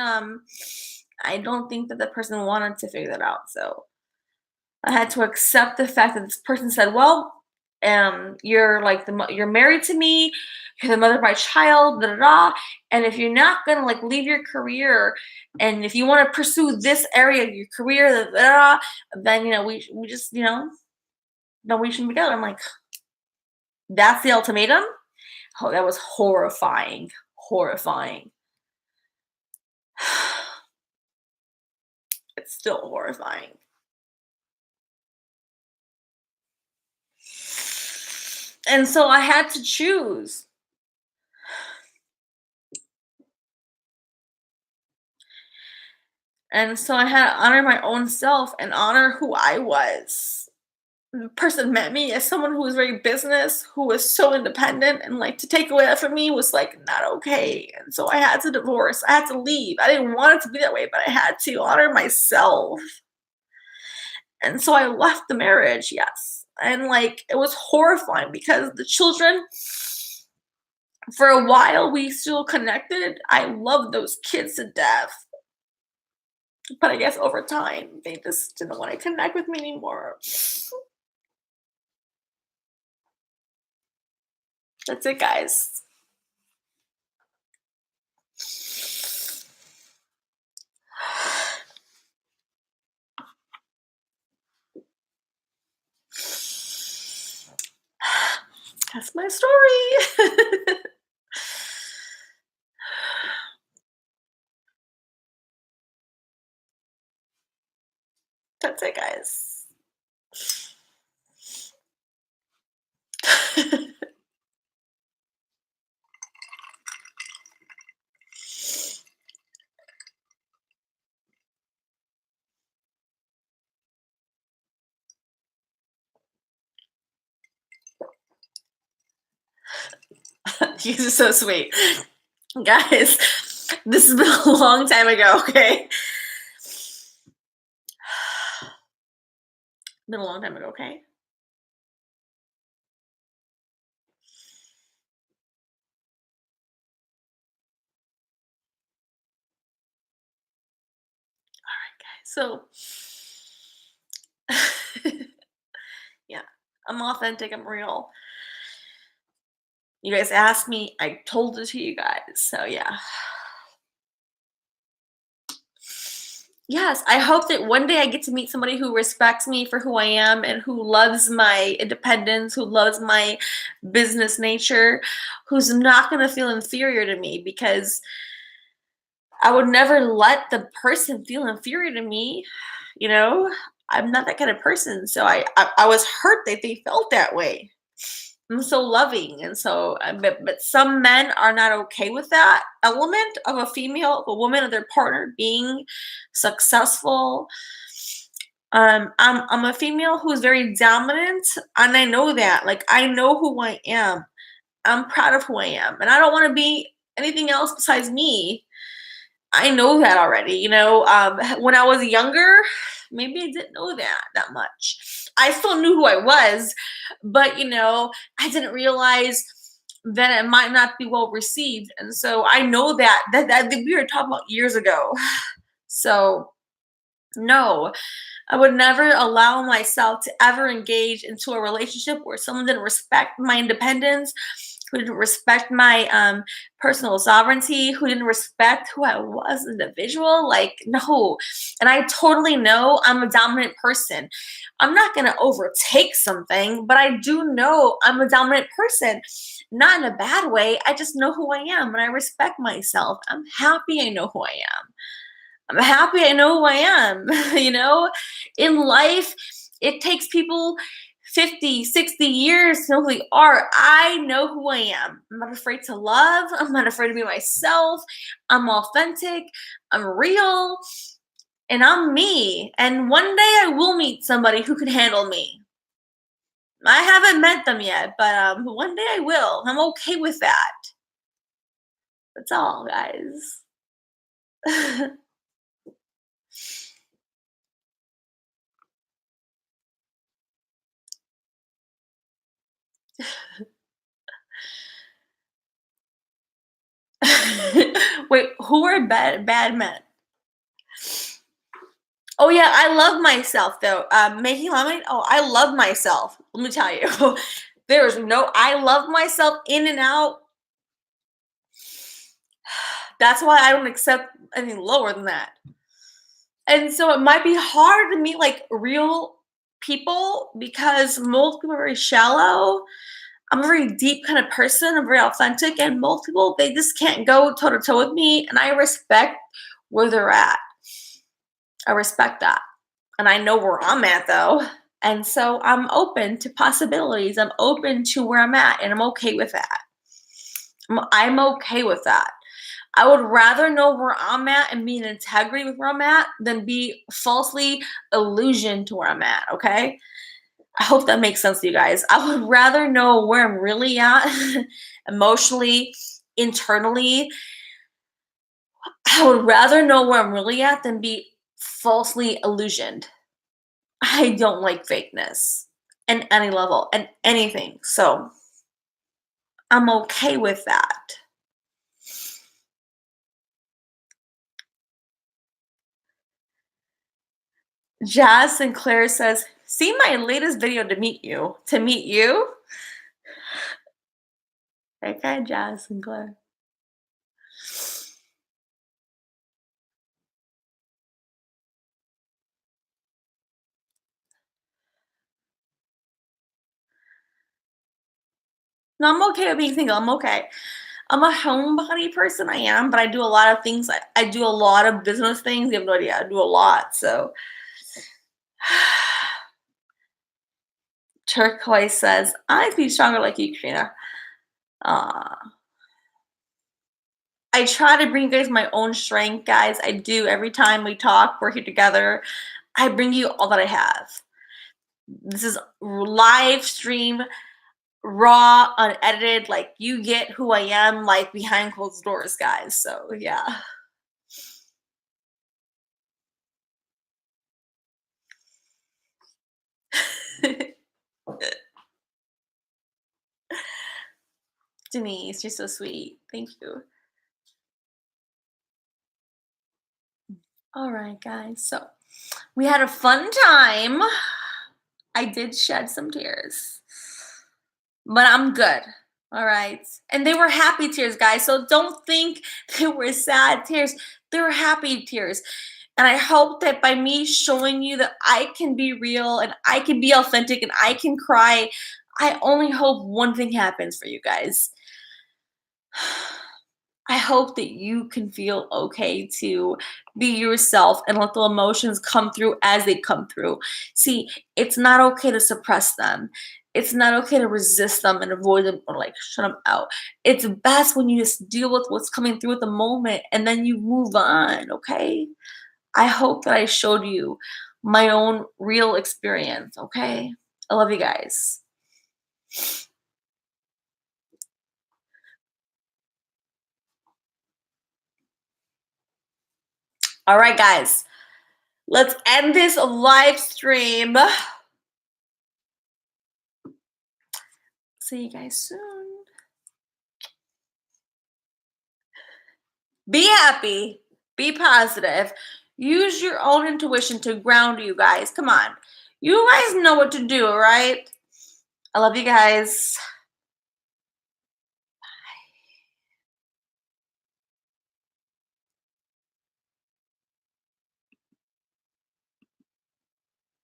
Speaker 1: I don't think that the person wanted to figure that out. So I had to accept the fact that this person said, "Well, you're like you're married to me, you're the mother of my child, da da da. And if you're not gonna like leave your career, and if you want to pursue this area of your career, da, da, da, then we just then we shouldn't be together." I'm like, that's the ultimatum. Oh, that was horrifying, horrifying. It's still horrifying. And so I had to choose. And so I had to honor my own self and honor who I was. The person met me as someone who was very business, who was so independent, and like to take away that from me was like not okay. And so I had to divorce. I had to leave. I didn't want it to be that way, but I had to honor myself. And so I left the marriage, yes. And like it was horrifying because the children, for a while we still connected. I loved those kids to death. But I guess over time they just didn't want to connect with me anymore. That's it, guys. That's my story. That's it, guys. You guys are so sweet. Guys, this has been a long time ago, okay? Been a long time ago, okay? So, yeah, I'm authentic, I'm real. You guys asked me, I told it to you guys. So, yeah. Yes, I hope that one day I get to meet somebody who respects me for who I am and who loves my independence, who loves my business nature, who's not going to feel inferior to me, because I would never let the person feel inferior to me. You know, I'm not that kind of person. So I was hurt that they felt that way. I'm so loving, and so but some men are not okay with that element of a female, of a woman, of their partner being successful. I'm a female who's very dominant, and I know that. Like, I know who I am. I'm proud of who I am, and I don't want to be anything else besides me. I know that already. When I was younger, maybe I didn't know that much. I still knew who I was, but I didn't realize that it might not be well received. And so I know that we were talking about years ago. So No, I would never allow myself to ever engage into a relationship where someone didn't respect my independence, who didn't respect my personal sovereignty, who didn't respect who I was as an individual. Like, no. And I totally know I'm a dominant person. I'm not going to overtake something, but I do know I'm a dominant person. Not in a bad way. I just know who I am and I respect myself. I'm happy I know who I am. I'm happy I know who I am. You know, in life, it takes people 50, 60 years to know who they are. I know who I am. I'm not afraid to love. I'm not afraid to be myself. I'm authentic. I'm real. And I'm me. And one day I will meet somebody who can handle me. I haven't met them yet, but one day I will. I'm okay with that. That's all, guys. Wait, who are bad men? Oh yeah, I love myself though. Making lemonade. Oh, I love myself. Let me tell you, there's no. I love myself in and out. That's why I don't accept anything lower than that. And so it might be hard to meet like real people because most people are very shallow. I'm a very deep kind of person. I'm very authentic, and most people they just can't go toe to toe with me. And I respect where they're at. I respect that. And I know where I'm at though. And so I'm open to possibilities. I'm open to where I'm at, and I'm okay with that. I'm okay with that. I would rather know where I'm at and be in integrity with where I'm at than be falsely illusioned to where I'm at, okay? I hope that makes sense to you guys. I would rather know where I'm really at emotionally, internally. I would rather know where I'm really at than be falsely illusioned. I don't like fakeness in any level and anything. So I'm okay with that. Jazz Sinclair says, see my latest video to meet you. To meet you? Okay, Jazz Sinclair. No, I'm okay with being single. I'm okay. I'm a homebody person. I am, but I do a lot of things. I do a lot of business things. You have no idea. I do a lot. So Turquoise says, I feel stronger like you, Katrina. Uh, I try to bring you guys my own strength, guys. I do. Every time we talk, we're here together. I bring you all that I have. This is live stream, raw, unedited. Like you get who I am, like behind closed doors, guys. So yeah. Denise, you're so sweet. Thank you. All right, guys. So we had a fun time. I did shed some tears, but I'm good. All right. And they were happy tears, guys. So don't think they were sad tears. They were happy tears. And I hope that by me showing you that I can be real and I can be authentic and I can cry, I only hope one thing happens for you guys. I hope that you can feel okay to be yourself and let the emotions come through as they come through. See, it's not okay to suppress them. It's not okay to resist them and avoid them or like shut them out. It's best when you just deal with what's coming through at the moment and then you move on, okay? I hope that I showed you my own real experience, okay? I love you guys. All right, guys. Let's end this live stream. See you guys soon. Be happy. Be positive. Use your own intuition to ground you guys. Come on. You guys know what to do, all right? I love you guys.